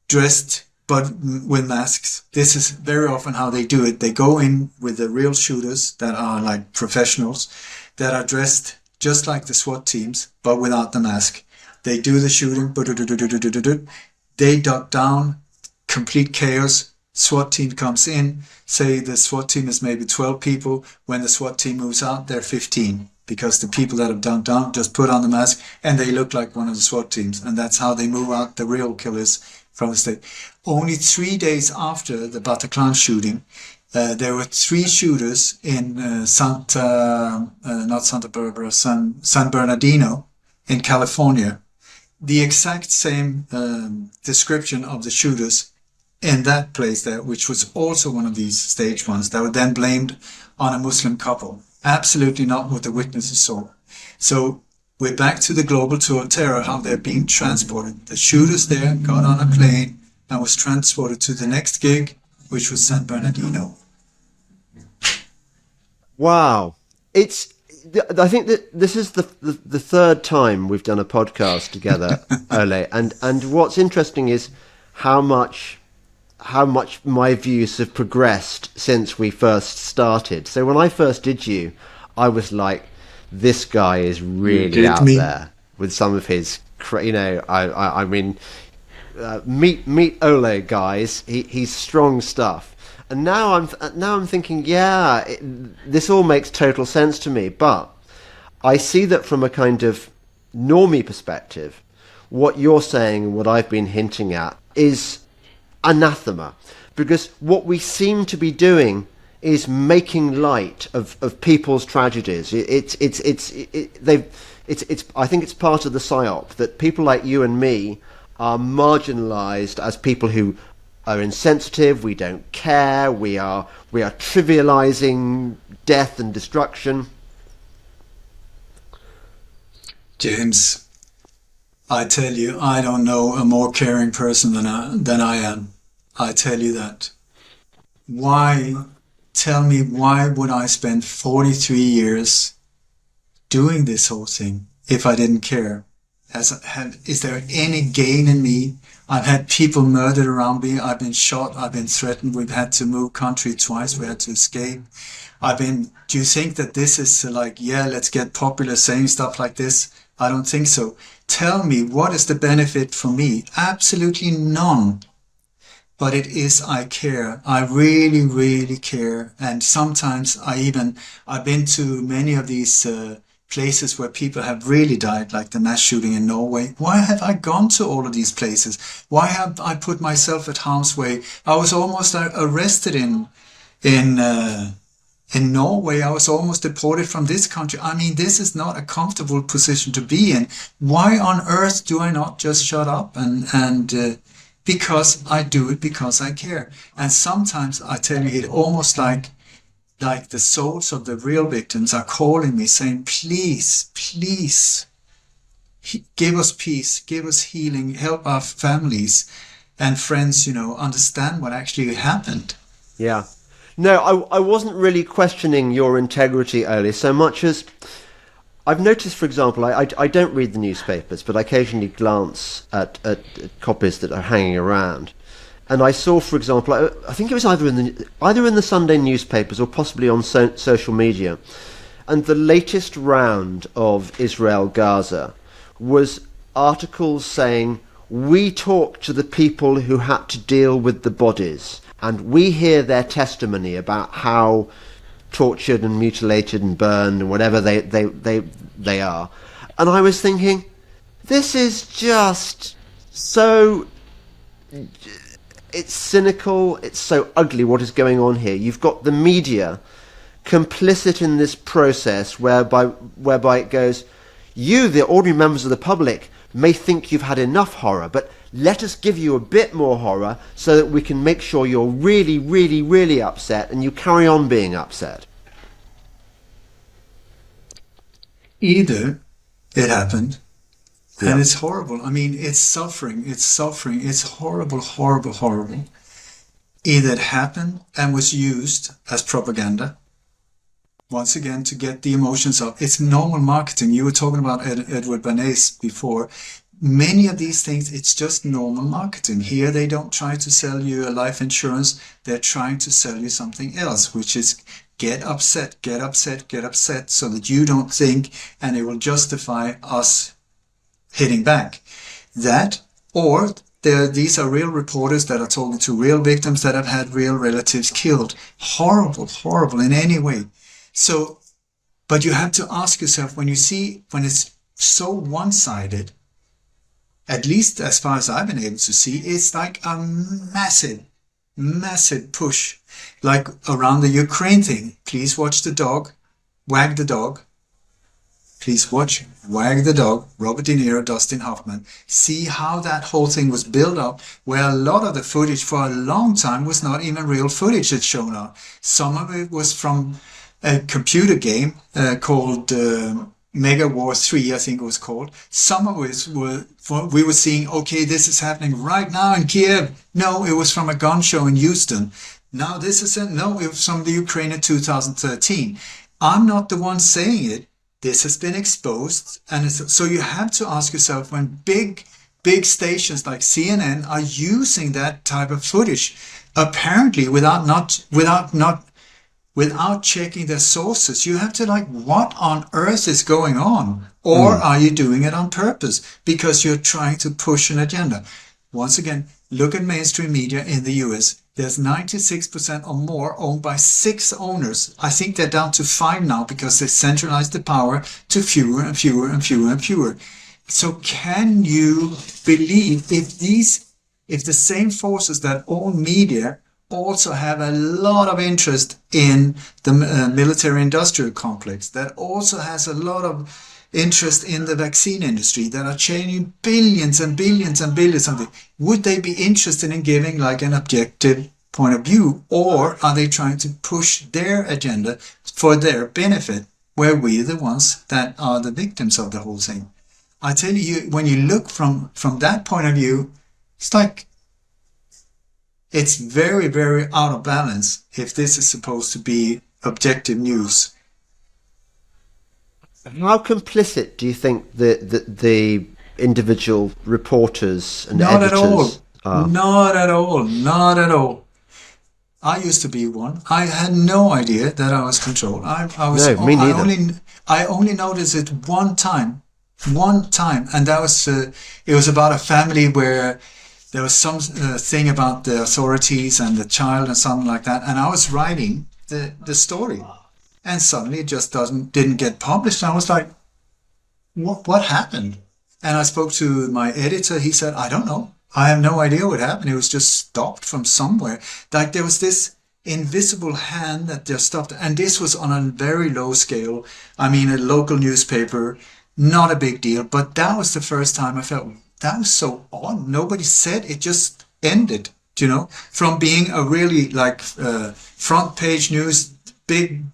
dressed but with masks. This is very often how they do it. They go in with the real shooters that are like professionals, that are dressed just like the SWAT teams, but without the mask. They do the shooting, they duck down, complete chaos, SWAT team comes in, say the SWAT team is maybe 12 people. When the SWAT team moves out, they're 15, because the people that have done down just put on the mask and they look like one of the SWAT teams. And that's how they move out the real killers from the state. Only 3 days after the Bataclan shooting, there were 3 shooters in San Bernardino in California. The exact same description of the shooters in that place there, which was also one of these staged ones, that were then blamed on a Muslim couple. Absolutely not what the witnesses saw. So we're back to the global tour of terror, how they're being transported. The shooters there got on a plane and was transported to the next gig, which was San Bernardino. Wow. I think that this is the third time we've done a podcast together, Ole. And what's interesting is how much my views have progressed since we first started. So when I first did you, I was like, this guy is really out there with some of his, I mean, meet Ole, guys. He's strong stuff. And now I'm thinking, this all makes total sense to me. But I see that from a kind of normie perspective, what you're saying and what I've been hinting at is anathema, because what we seem to be doing is making light of people's tragedies. I think it's part of the psyop that people like you and me are marginalized as people who are insensitive, we don't care, we are trivializing death and destruction. James, I tell you, I don't know a more caring person than I am. I tell you that. Tell me, why would I spend 43 years doing this whole thing if I didn't care? Is there any gain in me? I've had people murdered around me. I've been shot. I've been threatened. We've had to move country twice. We had to escape. Do you think that this is let's get popular saying stuff like this? I don't think so. Tell me, what is the benefit for me? Absolutely none. But it is, I care. I really, really care. And sometimes I've been to many of these places where people have really died, like the mass shooting in Norway. Why have I gone to all of these places? Why have I put myself at harm's way? I was almost arrested in Norway. I was almost deported from this country. I mean, this is not a comfortable position to be in. Why on earth do I not just shut up and because I do it because I care. And sometimes I tell you, it almost like the souls of the real victims are calling me saying, please, please, give us peace, give us healing, help our families and friends, understand what actually happened. Yeah. No, I wasn't really questioning your integrity, Ole, so much as I've noticed, for example, I don't read the newspapers, but I occasionally glance at copies that are hanging around. And I saw, for example, I think it was either in the Sunday newspapers or possibly on social media, and the latest round of Israel-Gaza was articles saying, we talk to the people who had to deal with the bodies, and we hear their testimony about how tortured and mutilated and burned and whatever they are. And I was thinking, this is just so... It's cynical, it's so ugly what is going on here. You've got the media complicit in this process whereby it goes, you, the ordinary members of the public, may think you've had enough horror, but let us give you a bit more horror so that we can make sure you're really, really, really upset and you carry on being upset. Either it happened, and it's horrible. I mean, it's suffering, it's horrible, horrible, horrible. Either it happened and was used as propaganda, once again, to get the emotions up. It's normal marketing. You were talking about Edward Bernays before. Many of these things, it's just normal marketing. Here, they don't try to sell you a life insurance. They're trying to sell you something else, which is get upset, get upset, get upset, so that you don't think, and it will justify us hitting back. That, or These are real reporters that are talking to real victims that have had real relatives killed. Horrible, horrible in any way. So, but you have to ask yourself, when it's so one-sided, at least as far as I've been able to see, it's like a massive, massive push, like around the Ukraine thing. Please watch the dog, wag the dog. Please watch Wag the Dog, Robert De Niro, Dustin Hoffman. See how that whole thing was built up, where a lot of the footage for a long time was not even real footage that's shown up. Some of it was from a computer game called Mega War 3, I think it was called. Some of it we were seeing, okay, this is happening right now in Kiev. No, it was from a gun show in Houston. Now it was from the Ukraine in 2013. I'm not the one saying it. This has been exposed, and so you have to ask yourself, when big stations like CNN are using that type of footage, apparently without checking their sources, you have to, like, what on earth is going on? Or are you doing it on purpose because you're trying to push an agenda? Once again, look at mainstream media in the US. There's 96% or more owned by 6 owners. I think they're down to 5 now because they centralized the power to fewer and fewer and fewer and fewer. So can you believe if the same forces that own media also have a lot of interest in the military-industrial complex, that also has a lot of interest in the vaccine industry, that are changing billions and billions and billions of it, would they be interested in giving like an objective point of view, or are they trying to push their agenda for their benefit, where we're the ones that are the victims of the whole thing? I tell you, when you look from that point of view, it's like, it's very, very out of balance if this is supposed to be objective news. How complicit do you think the individual reporters and Not at all. editors are? Not at all. Not at all. I used to be one. I had no idea that I was controlled. No, me neither. I only noticed it one time, and that was it was about a family where there was some thing about the authorities and the child and something like that, and I was writing the story. And suddenly it just didn't get published. I was like, what happened? And I spoke to my editor. He said, I don't know. I have no idea what happened. It was just stopped from somewhere. Like there was this invisible hand that just stopped. And this was on a very low scale. I mean, a local newspaper, not a big deal. But that was the first time I felt that was so odd. Nobody said it, just ended, from being a really like front page news.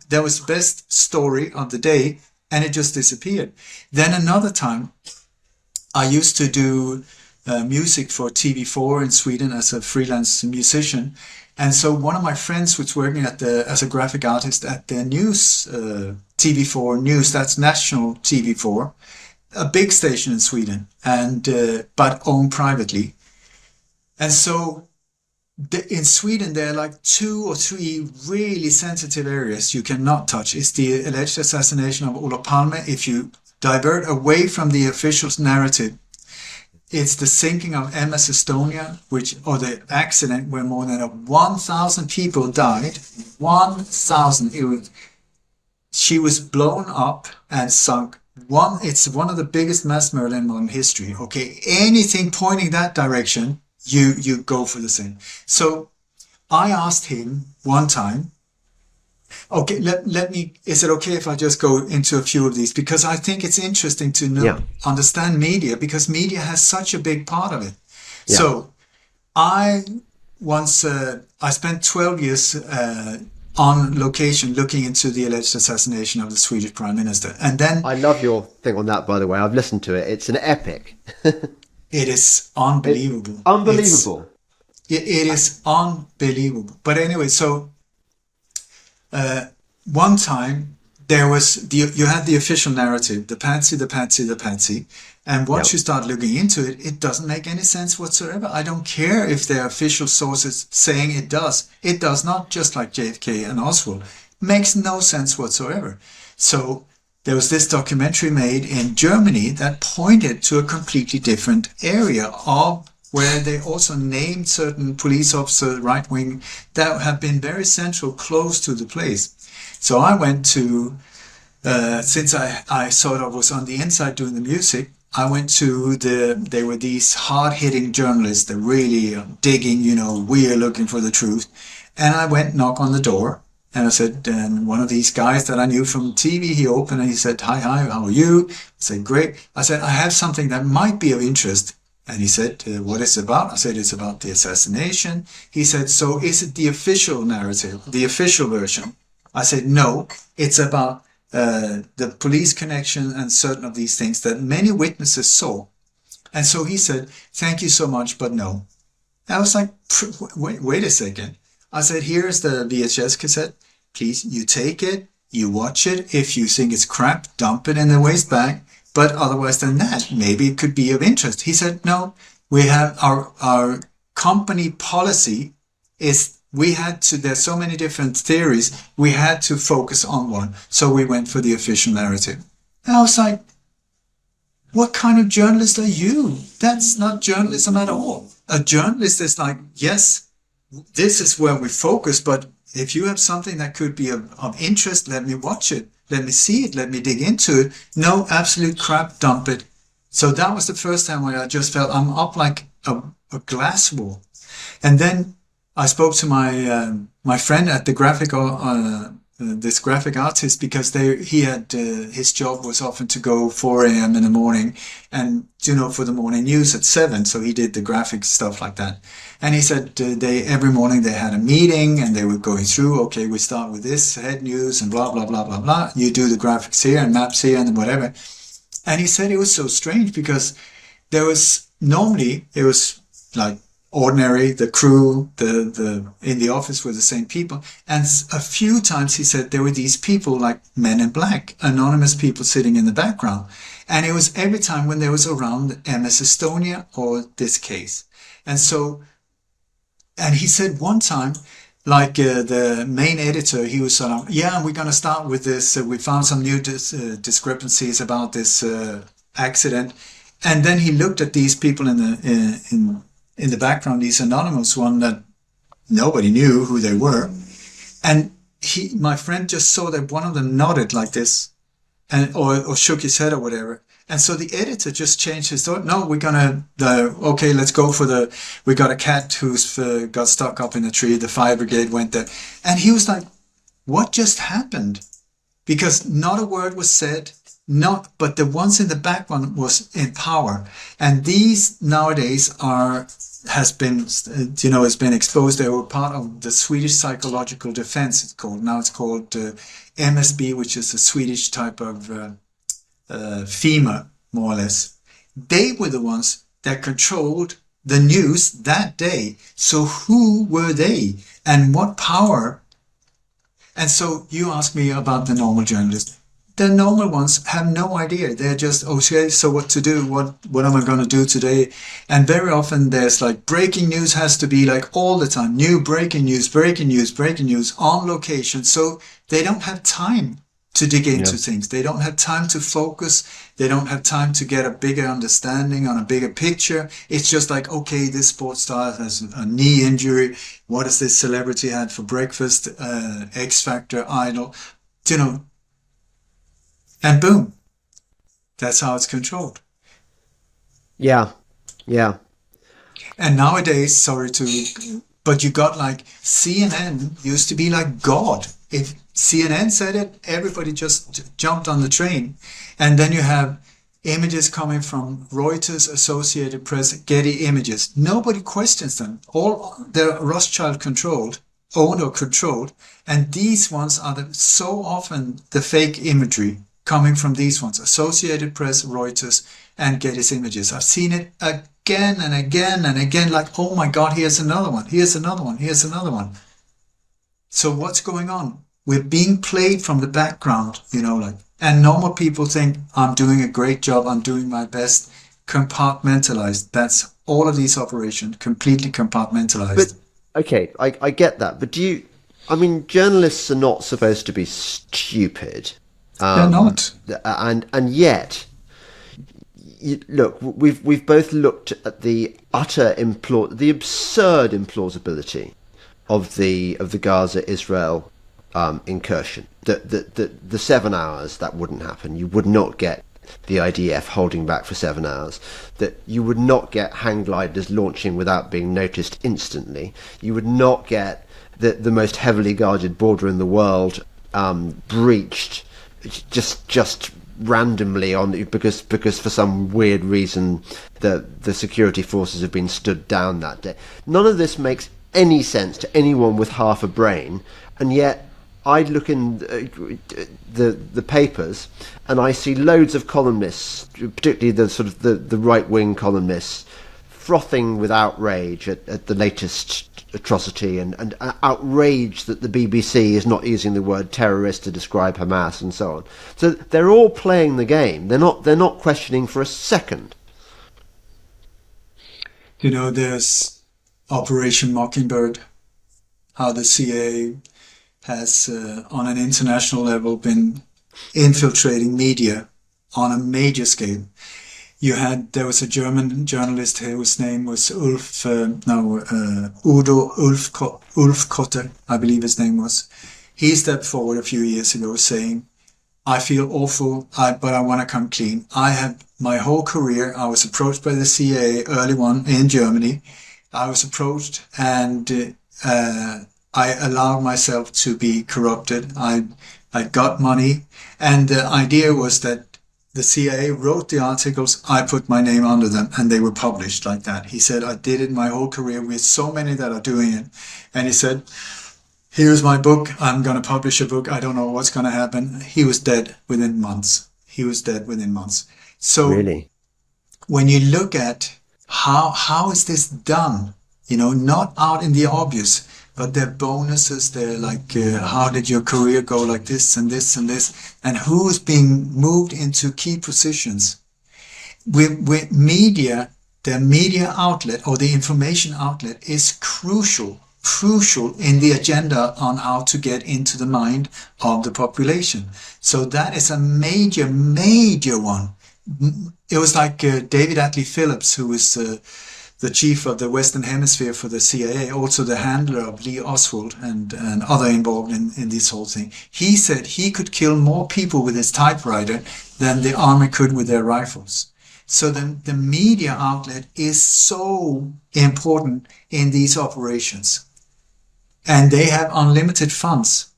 That was the best story of the day, and it just disappeared. Then another time, I used to do music for TV4 in Sweden as a freelance musician, and so one of my friends was working as a graphic artist at the news, TV4 News, that's national TV4, a big station in Sweden, and but owned privately, and so. In Sweden, there are like 2 or 3 really sensitive areas you cannot touch. It's the alleged assassination of Olof Palme. If you divert away from the official narrative, it's the sinking of MS Estonia, or the accident where more than 1,000 people died. 1,000. She was blown up and sunk. It's one of the biggest mass murder in modern history. Okay, anything pointing that direction, you go for the same. So I asked him one time, okay, let me, is it okay if I just go into a few of these? Because I think it's interesting to understand media, because media has such a big part of it. Yeah. So I spent 12 years on location looking into the alleged assassination of the Swedish Prime Minister. And then I love your thing on that, by the way. I've listened to it. It's an epic. It is unbelievable. It's unbelievable. It is unbelievable. But anyway, so one time there was you had the official narrative, the patsy. And once you start looking into it, it doesn't make any sense whatsoever. I don't care if there are official sources saying it does. It does not, just like JFK and Oswald. Makes no sense whatsoever. So there was this documentary made in Germany that pointed to a completely different area of where they also named certain police officers, right wing, that have been very central, close to the place. So I went to, since I sort of was on the inside doing the music, I went to there were these hard-hitting journalists that really digging, we are looking for the truth. And I went knock on the door. And I said, and one of these guys that I knew from TV, he opened and he said, hi, how are you? I said, great. I said, I have something that might be of interest. And he said, what is it about? I said, it's about the assassination. He said, so is it the official narrative, the official version? I said, no, it's about the police connection and certain of these things that many witnesses saw. And so he said, thank you so much, but no. I was like, wait a second. I said, here's the VHS cassette. Please, you take it, you watch it. If you think it's crap, dump it in the waste bag. But otherwise than that, maybe it could be of interest. He said, no, we have our company policy is there's so many different theories. We had to focus on one. So we went for the official narrative. And I was like, what kind of journalist are you? That's not journalism at all. A journalist is like, yes, this is where we focus, but if you have something that could be of interest, let me watch it, let me see it, let me dig into it. No, absolute crap, dump it. So that was the first time where I just felt I'm up like a glass wall. And then I spoke to my friend at the this graphic artist, because he had his job was often to go 4 a.m. in the morning and for the morning news at 7, so he did the graphic stuff like that. And he said every morning they had a meeting and they were going through, okay, we start with this head news and blah blah blah blah blah, you do the graphics here and maps here and whatever. And he said it was so strange because normally it was like ordinary, the crew, the in the office were the same people. And a few times he said there were these people like men in black, anonymous people sitting in the background. And it was every time when there was around MS Estonia or this case. And he said one time, like the main editor, he was we're going to start with this. We found some new discrepancies about this accident. And then he looked at these people in the background, these anonymous one that nobody knew who they were. And my friend just saw that one of them nodded like this or shook his head or whatever. And so the editor just changed his thought. No, we're going to, okay, let's go for we got a cat who's got stuck up in a tree. The fire brigade went there. And he was like, what just happened? Because not a word was said. But the ones in the background was in power, and these nowadays has been exposed. They were part of the Swedish psychological defense. It's called now. It's called MSB, which is a Swedish type of FEMA, more or less. They were the ones that controlled the news that day. So who were they, and what power? And so you ask me about the normal journalist. The normal ones have no idea. They're just, okay, so what to do? What am I going to do today? And very often there's like breaking news has to be like all the time. New breaking news on location. So they don't have time to dig into things. They don't have time to focus. They don't have time to get a bigger understanding on a bigger picture. It's just like, okay, this sports star has a knee injury. What has this celebrity had for breakfast? X Factor, Idol, and boom, that's how it's controlled. Yeah. And nowadays, but you got like CNN used to be like God. If CNN said it, everybody just jumped on the train. And then you have images coming from Reuters, Associated Press, Getty Images. Nobody questions them. All they're Rothschild owned or controlled. And these ones are so often the fake imagery coming from these ones, Associated Press, Reuters, and Getty Images. I've seen it again and again and again, like, oh my God, here's another one, here's another one, here's another one. So what's going on? We're being played from the background, and normal people think, I'm doing a great job, I'm doing my best, compartmentalized. That's all of these operations, completely compartmentalized. But, okay, I get that, but journalists are not supposed to be stupid. They're not. And yet, look, we've both looked at the the absurd implausibility of the Gaza-Israel incursion. The 7 hours, that wouldn't happen. You would not get the IDF holding back for 7 hours. That you would not get hang gliders launching without being noticed instantly. You would not get the most heavily guarded border in the world breached just randomly because for some weird reason the security forces have been stood down that day. None of this makes any sense to anyone with half a brain, and yet I look in the papers and I see loads of columnists, particularly the right wing columnists, frothing with outrage at the latest atrocity and outrage that the BBC is not using the word terrorist to describe Hamas and so on. So they're all playing the game. They're not questioning for a second. There's Operation Mockingbird, how the CIA has on an international level been infiltrating media on a major scale. There was a German journalist whose name was Udo Ulfkotter, I believe his name was. He stepped forward a few years ago saying, I feel awful, but I want to come clean. I have my whole career, I was approached by the CIA early on in Germany. I was approached and I allowed myself to be corrupted. I got money, and the idea was that the CIA wrote the articles, I put my name under them, and they were published like that. He said, I did it my whole career with so many that are doing it. And he said, here's my book, I'm going to publish a book, I don't know what's going to happen. He was dead within months. So really, when you look at how is this done, not out in the obvious, but there are bonuses, they're like, how did your career go like this and this and this, and who's being moved into key positions. With media, the media outlet or the information outlet is crucial in the agenda on how to get into the mind of the population. So that is a major one. It was like David Atlee Phillips, who was the chief of the Western Hemisphere for the CIA, also the handler of Lee Oswald and other involved in this whole thing. He said he could kill more people with his typewriter than the army could with their rifles. So the media outlet is so important in these operations. And they have unlimited funds.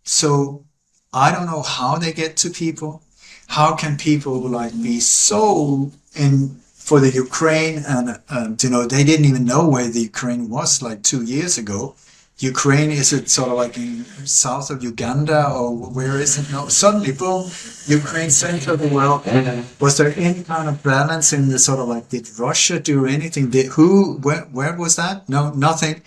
So I don't know how they get to people. How can people be so for the Ukraine, and they didn't even know where the Ukraine was 2 years ago. Ukraine, is it sort of like in south of Uganda, or where is it? No, suddenly, boom, Ukraine center of the world. Was there any kind of balance in the sort of did Russia do anything? Where was that? No, nothing.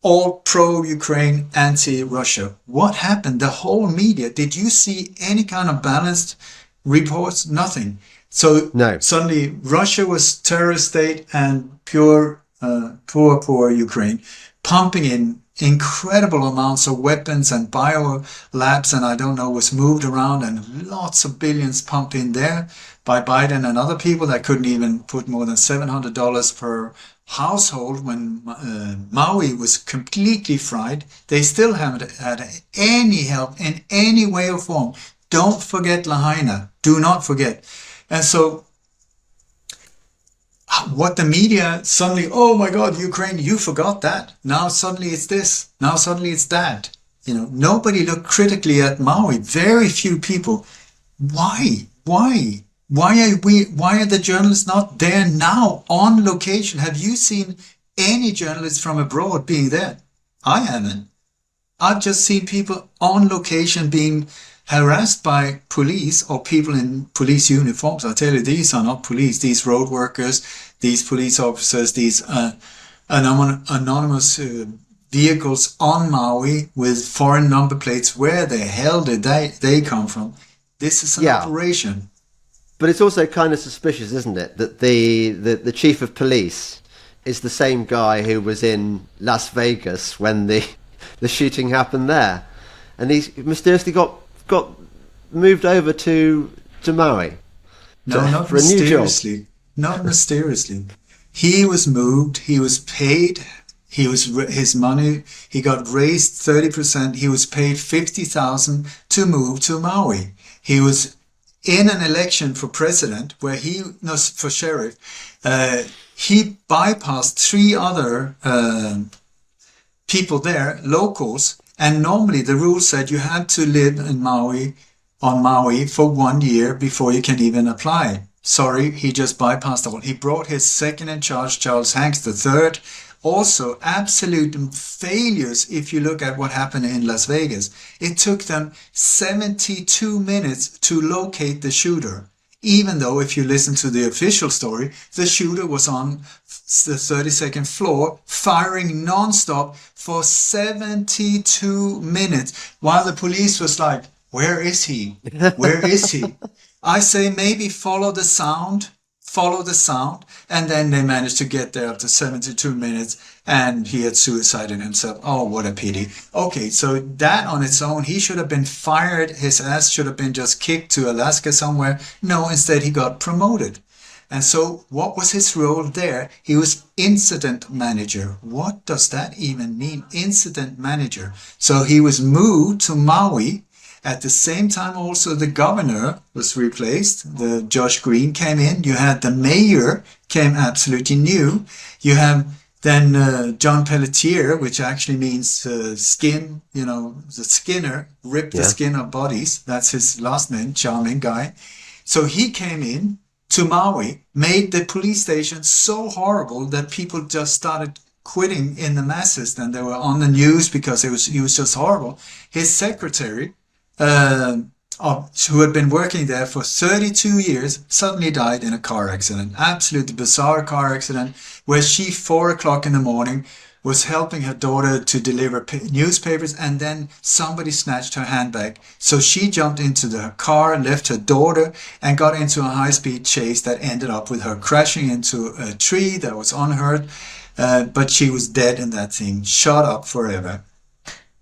All pro-Ukraine, anti-Russia. What happened? The whole media, did you see any kind of balanced reports? Nothing. So no. Suddenly Russia was terrorist state and poor Ukraine, pumping in incredible amounts of weapons and bio labs, and I don't know, was moved around, and lots of billions pumped in there by Biden and other people that couldn't even put more than $700 per household when Maui was completely fried. They still haven't had any help in any way or form. Don't forget Lahaina. Do not forget. And so what the media suddenly, oh my God, Ukraine, you forgot that. Now suddenly it's this. Now suddenly it's that. Nobody looked critically at Maui. Very few people. Why? Why are the journalists not there now on location? Have you seen any journalists from abroad being there? I haven't. I've just seen people on location being harassed by police or people in police uniforms. I tell you, these are not police. These road workers, these police officers, these anonymous vehicles on Maui with foreign number plates. Where the hell did they come from? This is an operation. But it's also kind of suspicious, isn't it, that the chief of police is the same guy who was in Las Vegas when the shooting happened there, and he's mysteriously got moved over to Maui. No, not for a new job. mysteriously. Not mysteriously. He was moved. He was paid. His money. He got raised 30%. He was paid 50,000 to move to Maui. He was in an election for president, for sheriff. He bypassed 3 other people there, locals, and normally the rule said you had to live in on Maui for 1 year before you can even apply. Sorry, he just bypassed all. He brought his second in charge, Charles Hanks III. Also, absolute failures if you look at what happened in Las Vegas. It took them 72 minutes to locate the shooter. Even though, if you listen to the official story, the shooter was on the 32nd floor firing non-stop for 72 minutes while the police was like, where is he? Where is he? I say maybe follow the sound, and then they managed to get there after 72 minutes, and he had suicided himself. Oh, what a pity. Okay, so that on its own, he should have been fired. His ass should have been just kicked to Alaska somewhere. No, instead he got promoted. And so what was his role there? He was incident manager. What does that even mean? Incident manager. So he was moved to Maui. At the same time, also the governor was replaced. The Josh Green came in. You had the mayor came absolutely new. You have then John Pelletier, which actually means skin, the skinner, rip the skin of bodies. That's his last name, charming guy. So he came in to Maui, made the police station so horrible that people just started quitting in the masses. And they were on the news because he was just horrible. His secretary, who had been working there for 32 years, suddenly died in a car accident. Absolutely bizarre car accident where she, 4 o'clock in the morning, was helping her daughter to deliver newspapers, and then somebody snatched her handbag. So she jumped into the car, left her daughter, and got into a high-speed chase that ended up with her crashing into a tree that was unhurt. But she was dead in that thing, shot up forever.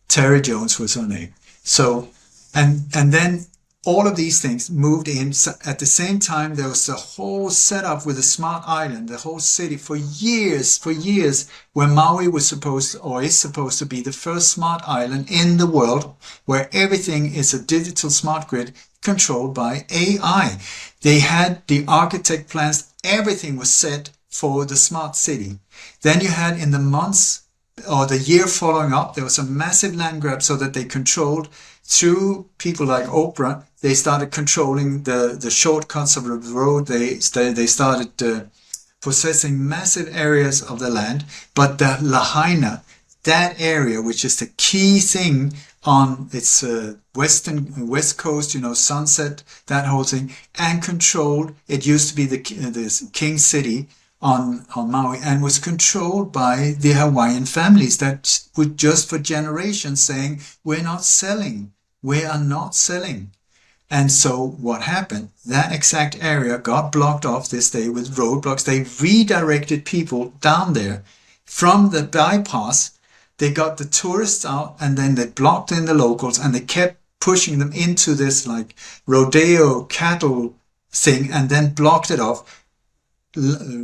Terry Jones was her name. So, and then all of these things moved in. So at the same time, there was a whole setup with a smart island, the whole city for years, where Maui was supposed, or is supposed to be, the first smart island in the world, where everything is a digital smart grid controlled by AI. They had the architect plans, everything was set for the smart city. Then you had, in the months or the year following up, there was a massive land grab so that they controlled, through people like Oprah, they started controlling the shortcuts of the road. They started possessing massive areas of the land. But the Lahaina, that area, which is the key thing on its west coast, Sunset, that whole thing, and controlled. It used to be the king city on Maui, and was controlled by the Hawaiian families that were just for generations saying, we are not selling. And so what happened? That exact area got blocked off this day with roadblocks. They redirected people down there from the bypass. They got the tourists out, and then they blocked in the locals, and they kept pushing them into this like rodeo cattle thing, and then blocked it off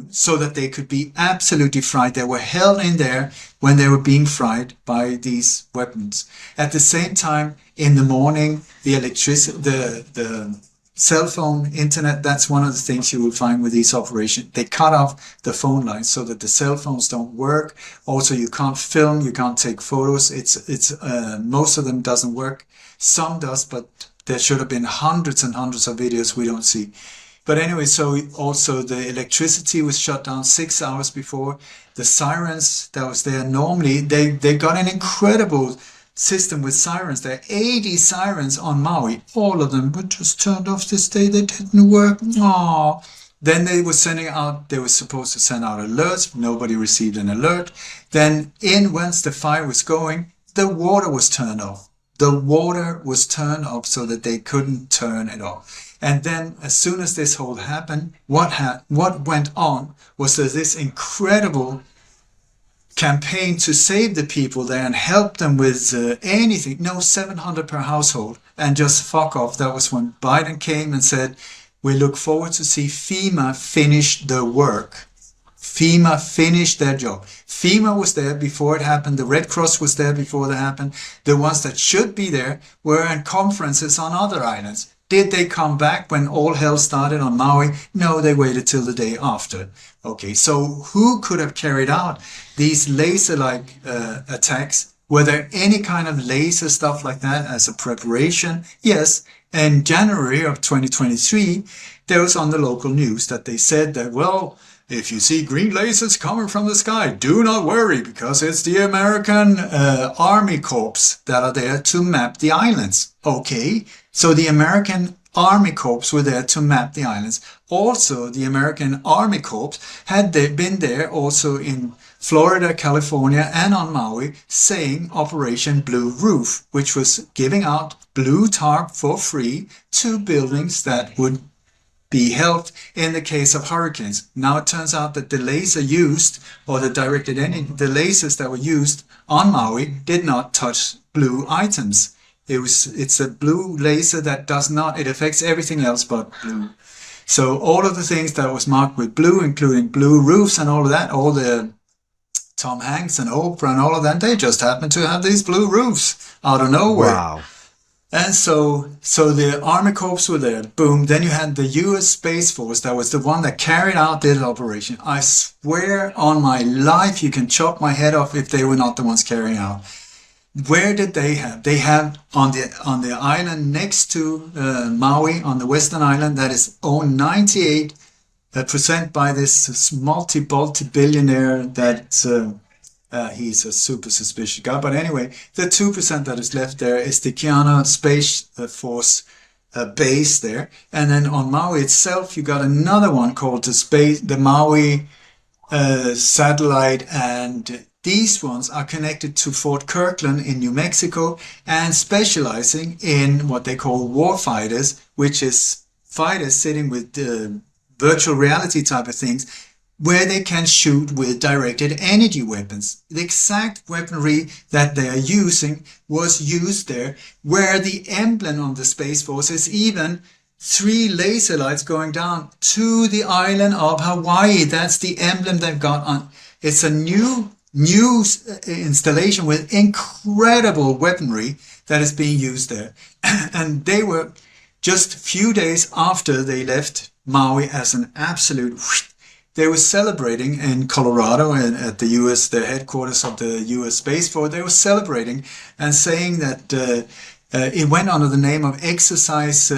so that they could be absolutely fried. They were held in there when they were being fried by these weapons. At the same time, in the morning, the electricity, the cell phone, internet, that's one of the things you will find with these operations. They cut off the phone lines so that the cell phones don't work. Also, you can't film, you can't take photos. It's most of them doesn't work. Some does, but there should have been hundreds and hundreds of videos we don't see. But anyway, so also the electricity was shut down 6 hours before. The sirens that was there, normally they got an incredible system with sirens. There are 80 sirens on Maui. All of them were just turned off this day. They didn't work. Aww. Then they were supposed to send out alerts. Nobody received an alert. Then once the fire was going, the water was turned off. The water was turned off so that they couldn't turn it off. And then as soon as this whole happened, what went on was this incredible campaign to save the people there and help them with anything. No, $700 per household, and just fuck off. That was when Biden came and said, we look forward to see FEMA finish the work. FEMA finished their job. FEMA was there before it happened. The Red Cross was there before that happened. The ones that should be there were in conferences on other islands. Did they come back when all hell started on Maui? No, they waited till the day after. Okay, so who could have carried out these laser-like attacks? Were there any kind of laser stuff like that as a preparation? Yes. In January of 2023, there was on the local news that they said that, well, if you see green lasers coming from the sky, do not worry, because it's the American Army Corps that are there to map the islands. Okay, so the American Army Corps were there to map the islands. Also, the American Army Corps had been there also in Florida, California, and on Maui, saying Operation Blue Roof, which was giving out blue tarp for free to buildings that would be helped in the case of hurricanes. Now it turns out that the laser used, or the lasers that were used on Maui did not touch blue items. It's a blue laser that does not, it affects everything else but blue. So all of the things that was marked with blue, including blue roofs and all of that, all the Tom Hanks and Oprah and all of that, they just happened to have these blue roofs out of nowhere. Wow. And so the Army Corps were there, boom. Then you had the US Space Force, that was the one that carried out this operation. I swear on my life, you can chop my head off if they were not the ones carrying out. Where did they have? They have on the island next to Maui, on the Western Island, that is owned 98% by this multi-billionaire that... he's a super suspicious guy. But anyway, the 2% that is left there is the Keanu Space Force base there. And then on Maui itself, you got another one called the Maui satellite. And these ones are connected to Fort Kirkland in New Mexico and specializing in what they call war fighters, which is fighters sitting with virtual reality type of things, where they can shoot with directed energy weapons. The exact weaponry that they are using was used there, where the emblem on the Space Force is even 3 laser lights going down to the island of Hawaii. That's the emblem they've got on. It's a new installation with incredible weaponry that is being used there. And they were just a few days after they left Maui as an absolute... They were celebrating in Colorado and at the headquarters of the US Space Force. They were celebrating and saying that it went under the name of Exercise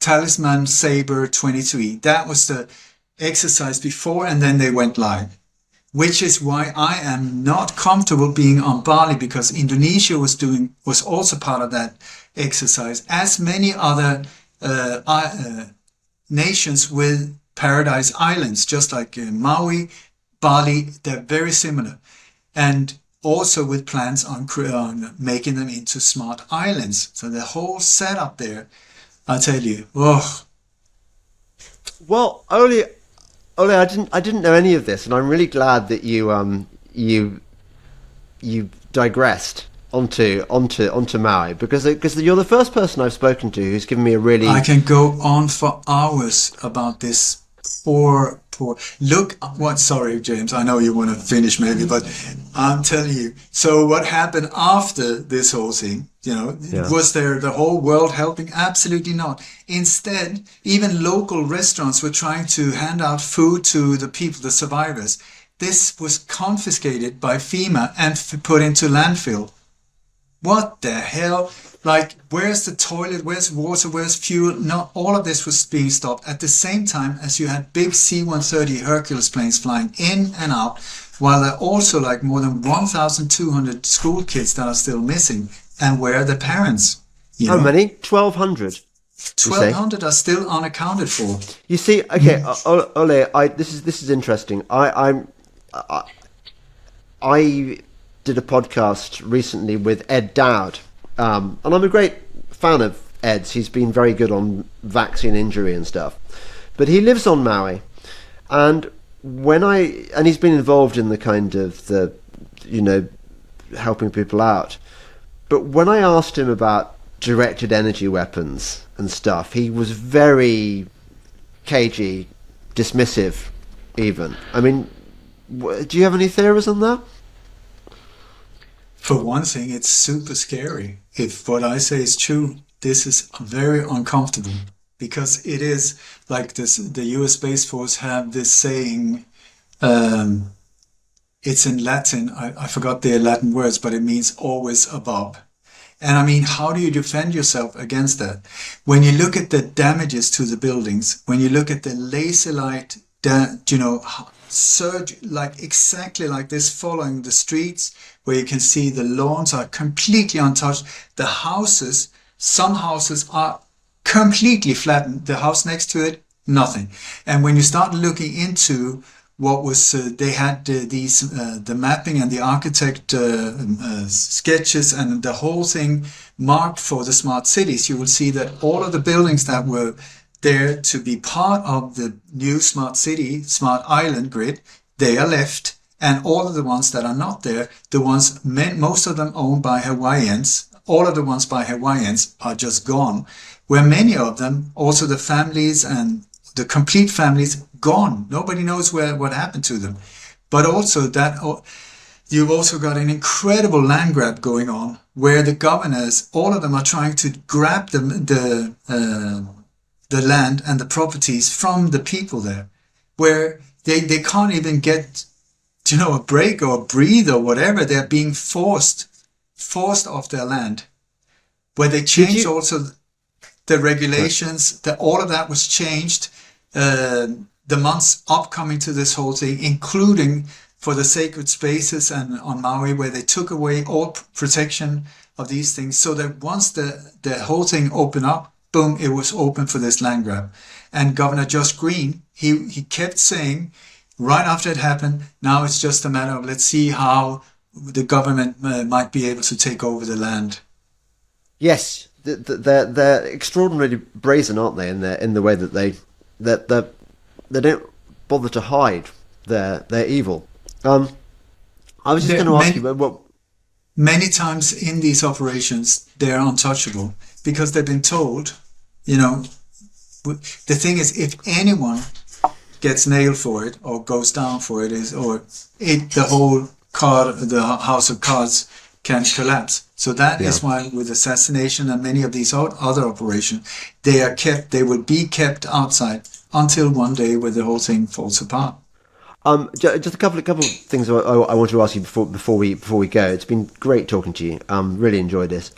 Talisman Saber 23. That was the exercise before, and then they went live. Which is why I am not comfortable being on Bali, because Indonesia was also part of that exercise, as many other nations with paradise islands, just like Maui, Bali, they're very similar. And also with plans on making them into smart islands. So the whole setup there, I tell you, oh. Well, Ole, I didn't know any of this, and I'm really glad that you digressed onto Maui, because you're the first person I've spoken to who's given me a really... I can go on for hours about this poor... Look, sorry, James, I know you want to finish maybe, but I'm telling you. So what happened after this whole thing, was there the whole world helping? Absolutely not. Instead, even local restaurants were trying to hand out food to the people, the survivors. This was confiscated by FEMA and put into landfill. What the hell? Like, where's the toilet? Where's water? Where's fuel? No, all of this was being stopped at the same time as you had big C-130 Hercules planes flying in and out, while there are also like more than 1,200 school kids that are still missing. And where are the parents? How many? 1,200. 1,200 are still unaccounted for. You see, okay, Ole, this is interesting. I did a podcast recently with Ed Dowd, and I'm a great fan of Ed's. He's been very good on vaccine injury and stuff, but he lives on Maui, and he's been involved in the kind of the helping people out. But when I asked him about directed energy weapons and stuff. He was very cagey, dismissive, even. I mean, do you have any theories on that? For one thing, it's super scary. If what I say is true, this is very uncomfortable because it is like this. The U.S. Space Force have this saying. It's in Latin. I forgot the Latin words, but it means always above. And I mean, how do you defend yourself against that? When you look at the damages to the buildings, when you look at the laser light, surge like exactly like this following the streets, where you can see the lawns are completely untouched. The houses, some houses are completely flattened. The house next to it, nothing. And when you start looking into what was they had the mapping and the architect sketches and the whole thing marked for the smart cities, you will see that all of the buildings that were there to be part of the new smart city, smart island grid, they are left, and all of the ones that are not there, the ones most of them owned by Hawaiians, all of the ones by Hawaiians are just gone, where many of them, also the families and the complete families, gone. Nobody knows what happened to them. But also that you've also got an incredible land grab going on, where the governors, all of them are trying to grab the land and the properties from the people there, where they can't even get, a break or breathe or whatever. They're being forced off their land, where they changed also the regulations, that all of that was changed. The months upcoming to this whole thing, including for the sacred spaces and on Maui, where they took away all protection of these things, so that once the whole thing opened up, boom, it was open for this land grab. And Governor Josh Green, he kept saying, right after it happened, now it's just a matter of let's see how the government might be able to take over the land. Yes, they're extraordinarily brazen, aren't they? In the way that they don't bother to hide their evil. I was just going to ask you, many times in these operations they're untouchable because they've been told, the thing is, if anyone gets nailed for it or goes down for it, the whole house of cards can collapse. So that is why with assassination and many of these other operations, they will be kept outside until one day where the whole thing falls apart. Just a couple of things I want to ask you before we go. It's been great talking to you. Really enjoyed this.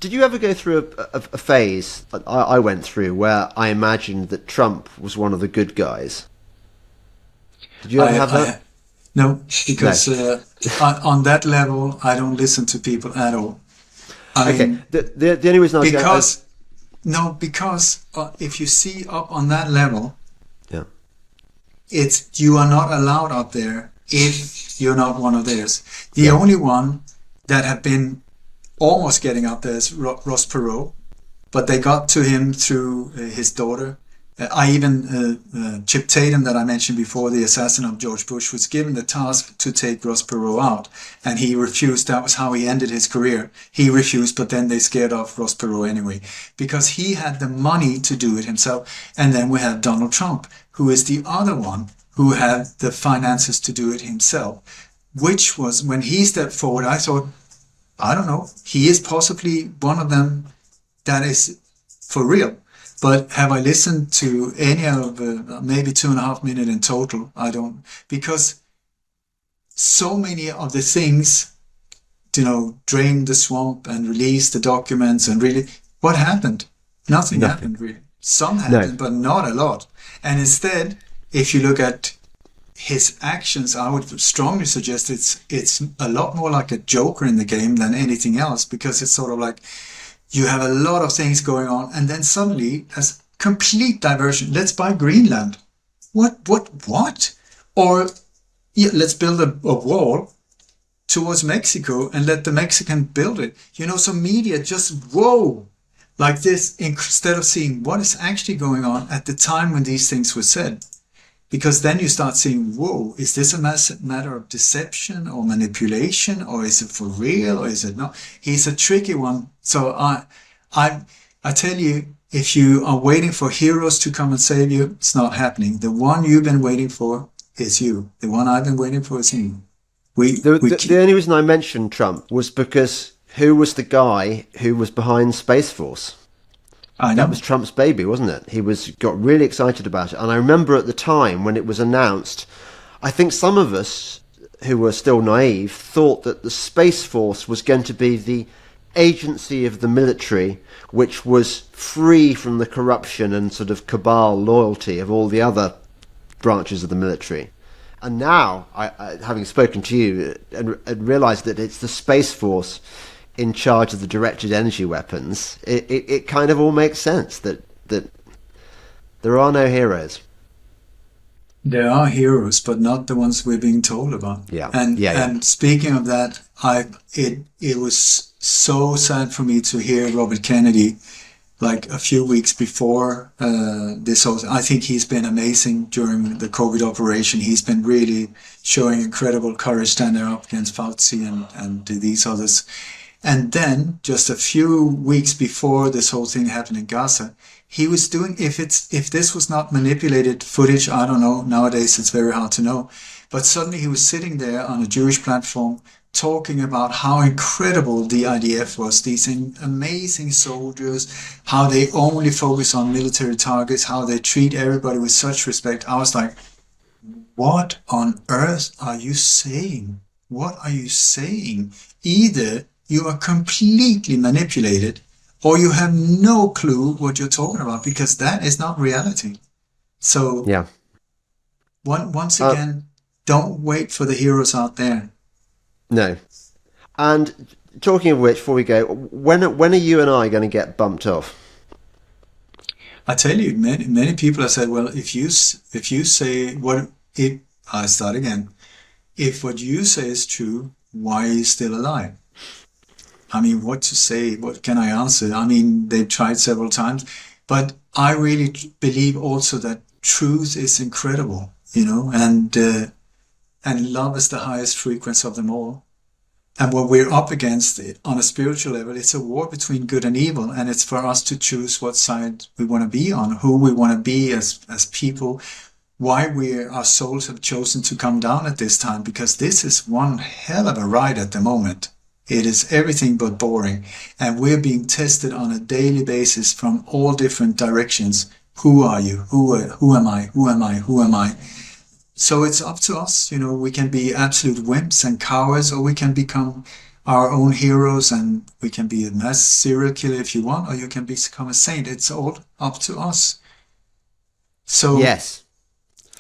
Did you ever go through a phase I went through where I imagined that Trump was one of the good guys? Did you ever have that? No, because on that level, I don't listen to people at all. The only reason because if you see up on that level, you are not allowed up there if you're not one of theirs. The only one that have been almost getting up there is Ross Perot, but they got to him through his daughter. Chip Tatum, that I mentioned before, the assassin of George Bush, was given the task to take Ross Perot out, and he refused. That was how he ended his career. He refused, but then they scared off Ross Perot anyway, because he had the money to do it himself. And then we have Donald Trump, who is the other one who had the finances to do it himself, which was, when he stepped forward, I thought, I don't know, he is possibly one of them that is for real. But have I listened to any of maybe 2.5 minutes in total? I don't, because so many of the things, drain the swamp and release the documents, and really, what happened? Nothing happened really. Some happened, but not a lot. And instead, if you look at his actions, I would strongly suggest it's a lot more like a joker in the game than anything else, because it's sort of like, you have a lot of things going on, and then suddenly, as complete diversion, let's buy Greenland. What? Or let's build a wall towards Mexico and let the Mexican build it. So media just, like this, instead of seeing what is actually going on at the time when these things were said. Because then you start seeing, whoa, is this a matter of deception or manipulation, or is it for real, or is it not? He's a tricky one. So I tell you, if you are waiting for heroes to come and save you, it's not happening. The one you've been waiting for is you. The one I've been waiting for is him. The only reason I mentioned Trump was because who was the guy who was behind Space Force? I know. That was Trump's baby, wasn't it? He got really excited about it. And I remember at the time when it was announced, I think some of us who were still naive thought that the Space Force was going to be the agency of the military which was free from the corruption and sort of cabal loyalty of all the other branches of the military. And now, I having spoken to you and realised that it's the Space Force in charge of the directed energy weapons, it kind of all makes sense that there are no heroes. There are heroes, but not the ones we're being told about. Yeah. And speaking of that, it was so sad for me to hear Robert Kennedy, like a few weeks before this whole. I think he's been amazing during the COVID operation. He's been really showing incredible courage standing up against Fauci and these others. And then, just a few weeks before this whole thing happened in Gaza, he was doing, if this was not manipulated footage, I don't know, nowadays it's very hard to know, but suddenly he was sitting there on a Jewish platform talking about how incredible the IDF was, these amazing soldiers, how they only focus on military targets, how they treat everybody with such respect. I was like, what on earth are you saying? What are you saying? Either you are completely manipulated, or you have no clue what you're talking about, because that is not reality. So, yeah. Once again, don't wait for the heroes out there. No. And talking of which, before we go, when are you and I going to get bumped off? I tell you, many people have said, well, if you say I start again. If what you say is true, why are you still alive? I mean, what to say? What can I answer? I mean, they've tried several times, but I really believe also that truth is incredible, and love is the highest frequency of them all. And what we're up against it on a spiritual level, it's a war between good and evil, and it's for us to choose what side we want to be on, who we want to be as people, why our souls have chosen to come down at this time, because this is one hell of a ride at the moment. It is everything but boring, and we're being tested on a daily basis from all different directions. Who are you? Who am I? Who am I? Who am I? So it's up to us. We can be absolute wimps and cowards, or we can become our own heroes, and we can be a mass serial killer if you want, or you can become a saint. It's all up to us. So yes.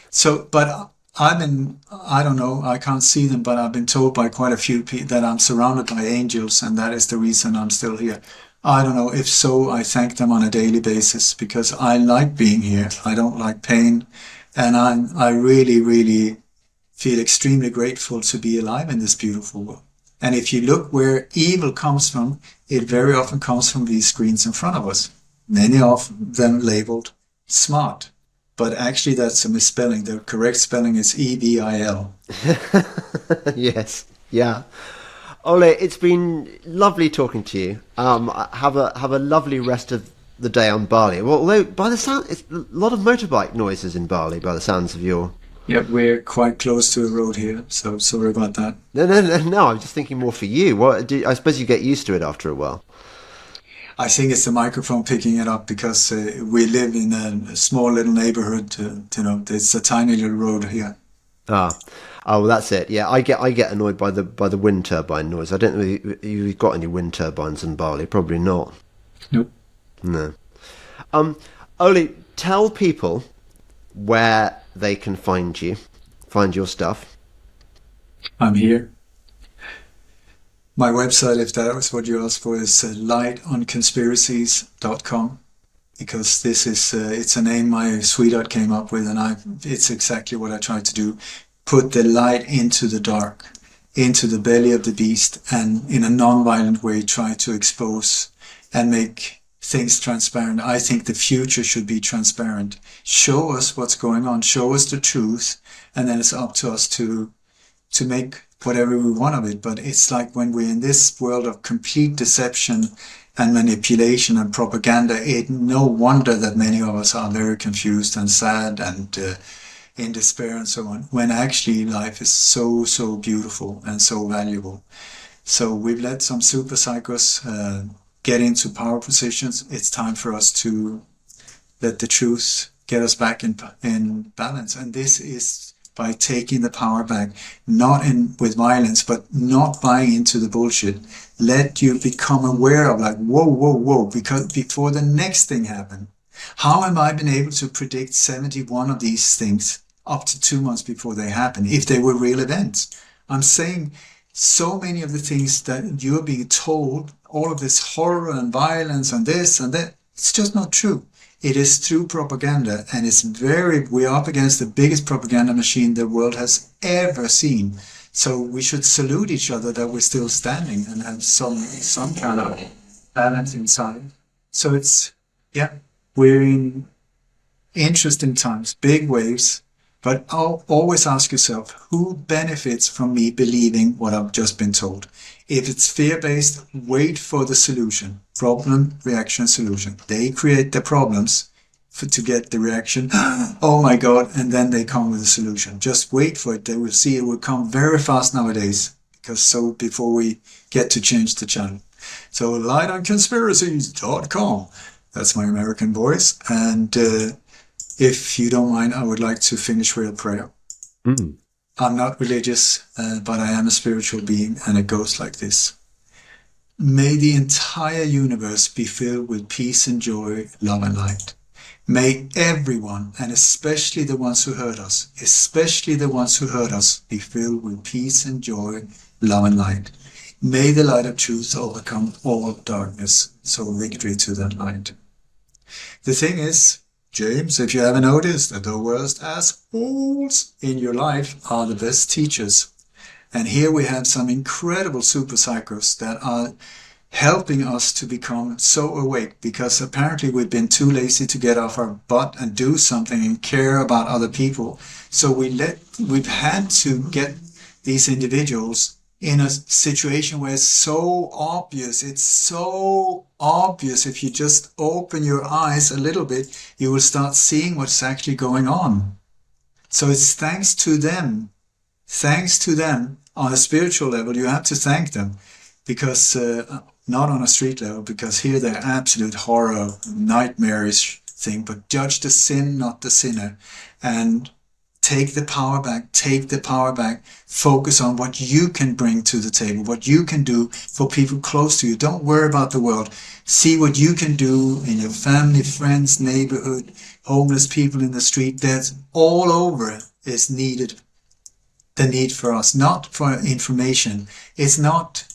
So, but I don't know, I can't see them, but I've been told by quite a few people that I'm surrounded by angels, and that is the reason I'm still here. I don't know. If so, I thank them on a daily basis, because I like being here. I don't like pain. And I really, really feel extremely grateful to be alive in this beautiful world. And if you look where evil comes from, it very often comes from these screens in front of us. Many of them labeled smart. But actually that's a misspelling. The correct spelling is EVIL. Yes. Yeah. Ole, it's been lovely talking to you. Have a lovely rest of the day on Bali. Well, although by the sound, it's a lot of motorbike noises in Bali by the sounds of your... Yeah, we're quite close to a road here, so sorry about that. No, I'm just thinking more for you. I suppose you get used to it after a while. I think it's the microphone picking it up, because we live in a small little neighborhood. It's a tiny little road here. Oh, well, that's it. Yeah, I get annoyed by the wind turbine noise. I don't know if you've got any wind turbines in Bali. Probably not. Nope. No. Ole, tell people where they can find you, find your stuff. I'm here. My website, if that was what you asked for, is lightonconspiracies.com, because this is it's a name my sweetheart came up with, and it's exactly what I try to do: put the light into the dark, into the belly of the beast, and in a non-violent way try to expose and make things transparent. I think the future should be transparent. Show us what's going on. Show us the truth, and then it's up to us to make whatever we want of it. But it's like when we're in this world of complete deception and manipulation and propaganda, it no wonder that many of us are very confused and sad and in despair and so on, when actually life is so, so beautiful and so valuable. So we've let some super psychos get into power positions. It's time for us to let the truth get us back in balance. And this is by taking the power back, not with violence, but not buying into the bullshit. Let you become aware of like, whoa, because before the next thing happened, how am I been able to predict 71 of these things up to 2 months before they happen, if they were real events? I'm saying so many of the things that you're being told, all of this horror and violence and this and that, it's just not true. It is through propaganda, and we're up against the biggest propaganda machine the world has ever seen. So we should salute each other that we're still standing and have some kind of balance inside. So we're in interesting times, big waves, but always ask yourself, who benefits from me believing what I've just been told? If it's fear-based, wait for the solution. Problem, reaction, solution. They create the problems to get the reaction. Oh my God. And then they come with a solution. Just wait for it. They will see it will come very fast nowadays, before we get to change the channel. So lightonconspiracies.com. That's my American voice. And if you don't mind, I would like to finish with a prayer. I'm not religious, but I am a spiritual being, and it goes like this. May the entire universe be filled with peace and joy, love and light. May everyone, and especially the ones who hurt us, be filled with peace and joy, love and light. May the light of truth overcome all darkness, so victory to that light. The thing is, James, if you haven't noticed, that the worst assholes in your life are the best teachers. And here we have some incredible super psychos that are helping us to become so awake, because apparently we've been too lazy to get off our butt and do something and care about other people. So we've had to get these individuals in a situation where it's so obvious. If you just open your eyes a little bit, you will start seeing what's actually going on. So it's thanks to them on a spiritual level. You have to thank them, because not on a street level, because here they're absolute horror, nightmarish thing, but judge the sin, not the sinner, and take the power back, focus on what you can bring to the table, what you can do for people close to you. Don't worry about the world. See what you can do in your family, friends, neighborhood, homeless people in the street. That's all over is needed. The need for us, not for information. It's not,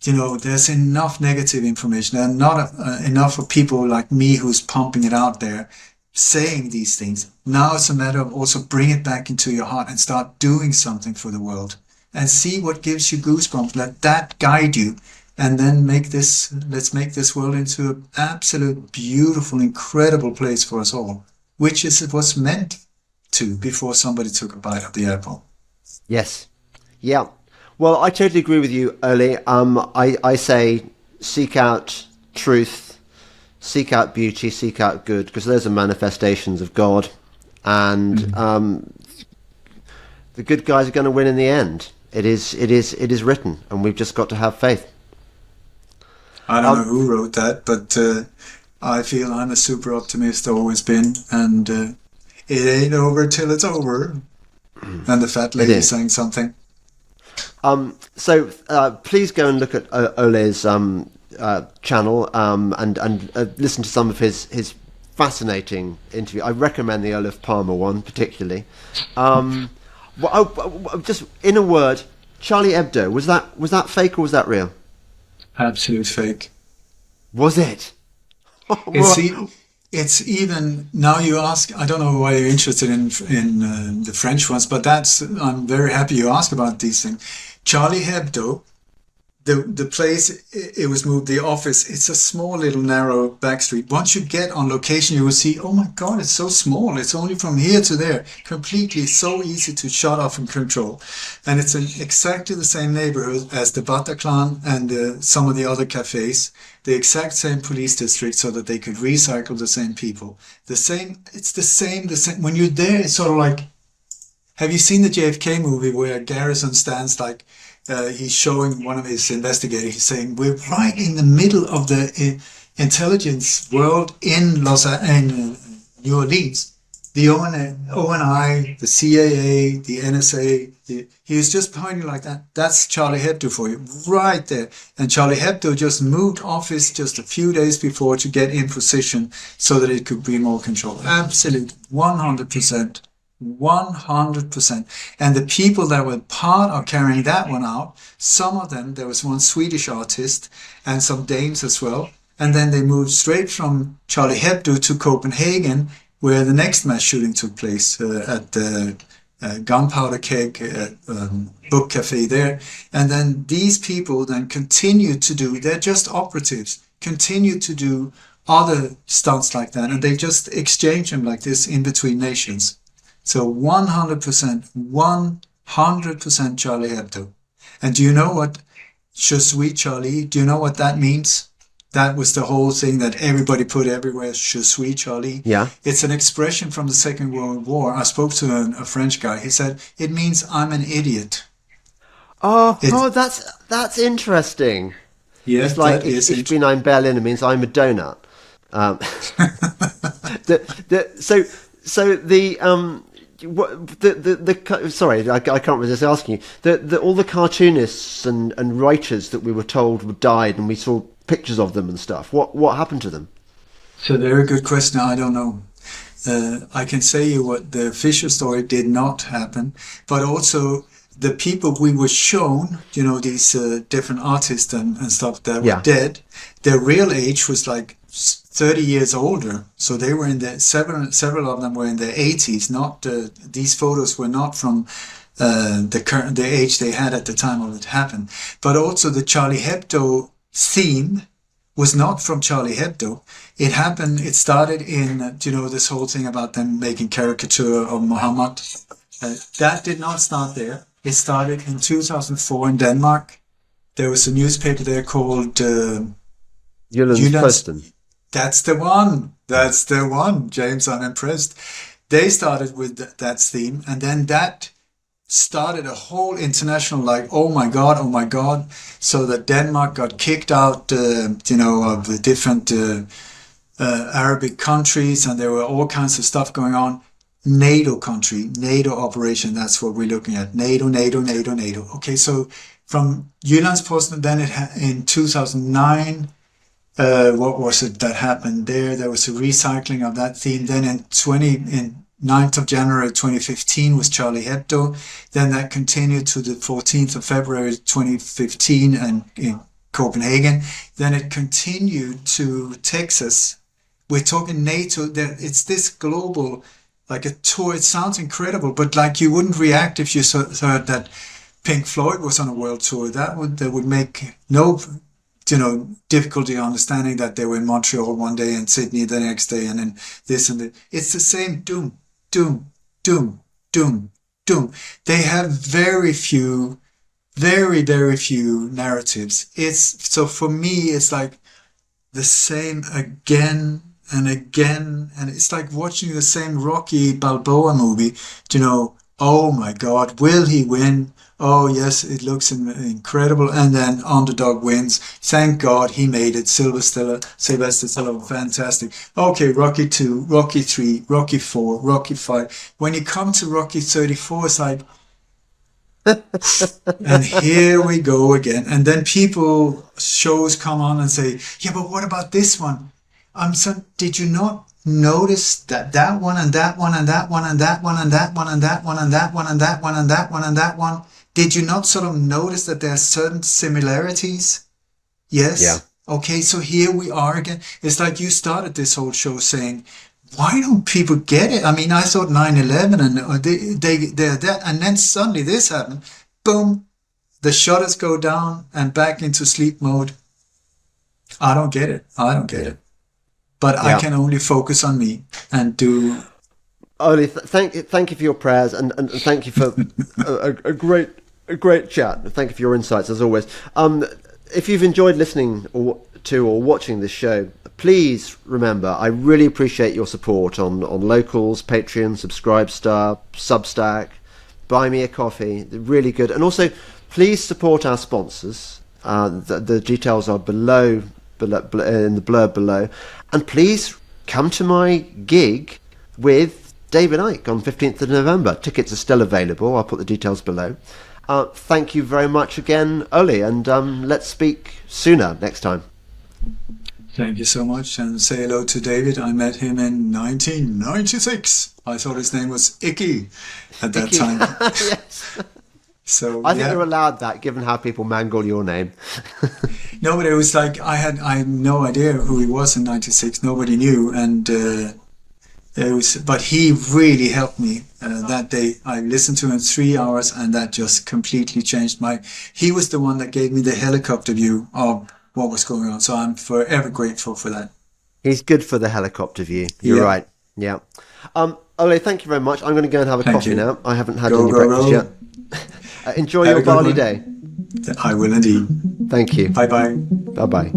there's enough negative information. There are not enough of people like me who's pumping it out there, saying these things. Now it's a matter of also bring it back into your heart and start doing something for the world, and see what gives you goosebumps. Let that guide you, and then let's make this world into an absolute beautiful, incredible place for us all, which is it was meant to before somebody took a bite of the apple. Yes. Yeah. Well, I totally agree with you, Ole. I say seek out truth, seek out beauty, seek out good, because those are manifestations of God, and the good guys are going to win in the end. It is written, and we've just got to have faith. I don't know who wrote that, but I feel I'm a super optimist, always been, and it ain't over till it's over. And the fat lady saying something. So please go and look at Ole's channel and listen to some of his fascinating interview. I recommend the Olaf Palmer one particularly. Just in a word, Charlie Hebdo, was that fake or was that real? Absolute fake. Was it? It's even now you ask. I don't know why you're interested in the French ones, but I'm very happy you ask about these things. Charlie Hebdo the place it was moved, the office, it's a small little narrow back street. Once you get on location, you will see, oh my God, it's so small. It's only from here to there. Completely so easy to shut off and control. And it's exactly the same neighborhood as the Bataclan and some of the other cafes. The exact same police district, so that they could recycle the same people. It's the same. When you're there, it's sort of like, have you seen the JFK movie where Garrison stands like, he's showing one of his investigators, he's saying, we're right in the middle of the intelligence world in New Orleans. The ONI, the CAA, the NSA, he was just pointing like that. That's Charlie Hebdo for you, right there. And Charlie Hebdo just moved office just a few days before to get in position so that it could be more controlled. Absolute, 100%. 100%. And the people that were part of carrying that one out, some of them, there was one Swedish artist and some Danes as well. And then they moved straight from Charlie Hebdo to Copenhagen, where the next mass shooting took place at the Gunpowder Keg book cafe there. And then these people then continued to do, they're just operatives, continued to do other stunts like that. And they just exchange them like this in between nations. So 100%, 100% Charlie Hebdo. And do you know what Je suis Charlie, do you know what that means? That was the whole thing that everybody put everywhere, Je suis Charlie. Yeah. It's an expression from the Second World War. I spoke to a French guy. He said, it means I'm an idiot. That's interesting. Yes, it's like ich bin ein Berliner means I'm a donut. Sorry, I can't resist asking you. All the cartoonists and writers that we were told died, and we saw pictures of them and stuff. What happened to them? So very good question. I don't know. I can say you what the official story did not happen, but also the people we were shown, these different artists and stuff that were dead, their real age was like 30 years older. So they were in several of them were in their 80s. Not these photos were not from the age they had at the time of it happened. But also the Charlie Hebdo theme was not from Charlie Hebdo. It started in, this whole thing about them making caricature of Muhammad. That did not start there. It started in 2004 in Denmark. There was a newspaper there called Jyllands-Posten. That's the one, James. I'm impressed. They started with that theme, and then that started a whole international, like, oh my God, so that Denmark got kicked out, of the different Arabic countries, and there were all kinds of stuff going on. NATO country, NATO operation, that's what we're looking at. NATO. Okay, so from Jyllands-Posten, then in 2009, what was it that happened there? There was a recycling of that theme. Then in 9th of January 2015 was Charlie Hebdo. Then that continued to the 14th of February 2015 and in Copenhagen. Then it continued to Texas. We're talking NATO. It's this global, like a tour. It sounds incredible, but like you wouldn't react if you heard that Pink Floyd was on a world tour. That would make no difficulty understanding that they were in Montreal one day and Sydney the next day, and then this and that. It's the same doom. They have very few narratives. So for me, it's like the same again and again, and it's like watching the same Rocky Balboa movie. Oh my God, will he win? Oh yes, it looks incredible, and then underdog wins. Thank God he made it. Sylvester Stallone, fantastic. Okay, Rocky 2, Rocky 3, Rocky 4, Rocky 5. When you come to Rocky 34, it's like, and here we go again. And then shows come on and say, yeah, but what about this one? Did you not notice that one and that one and that one and that one and that one and that one and that one and that one and that one and that one? Did you not sort of notice that there are certain similarities? Yes? Yeah. Okay, so here we are again. It's like you started this whole show saying, why don't people get it? I mean, I thought 9/11 and they're that, and then suddenly this happened. Boom. the shutters go down and back into sleep mode. I don't get it. But I can only focus on me and do. Oli, thank you for your prayers, and thank you for a great chat. Thank you for your insights as always. If you've enjoyed listening to or watching this show, please remember I really appreciate your support on Locals, Patreon, Subscribestar, Substack, Buy Me a Coffee. They're really good, and also please support our sponsors. The details are below in the blurb below, and please come to my gig with David Icke on 15th of November. Tickets are still available. I'll put the details below. Thank you very much again, Oli, and let's speak sooner next time. Thank you so much, and say hello to David. I met him in 1996. I thought his name was Icky at that time. Yes. So I think you're allowed that, given how people mangle your name. No, but it was like I had no idea who he was in '96. Nobody knew, and but he really helped me that day. I listened to him 3 hours, and that just completely changed He was the one that gave me the helicopter view of what was going on. So I'm forever grateful for that. He's good for the helicopter view. You're right. Yeah. Ole, thank you very much. I'm going to go and have a coffee now. I haven't had any breakfast yet. Enjoy your Bali day. I will indeed. Thank you. Bye-bye. Bye-bye.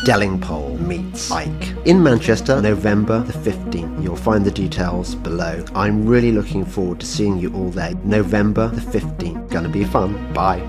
Delingpod meets Icke in Manchester, November the 15th. You'll find the details below. I'm really looking forward to seeing you all there. November the 15th. Gonna be fun. Bye.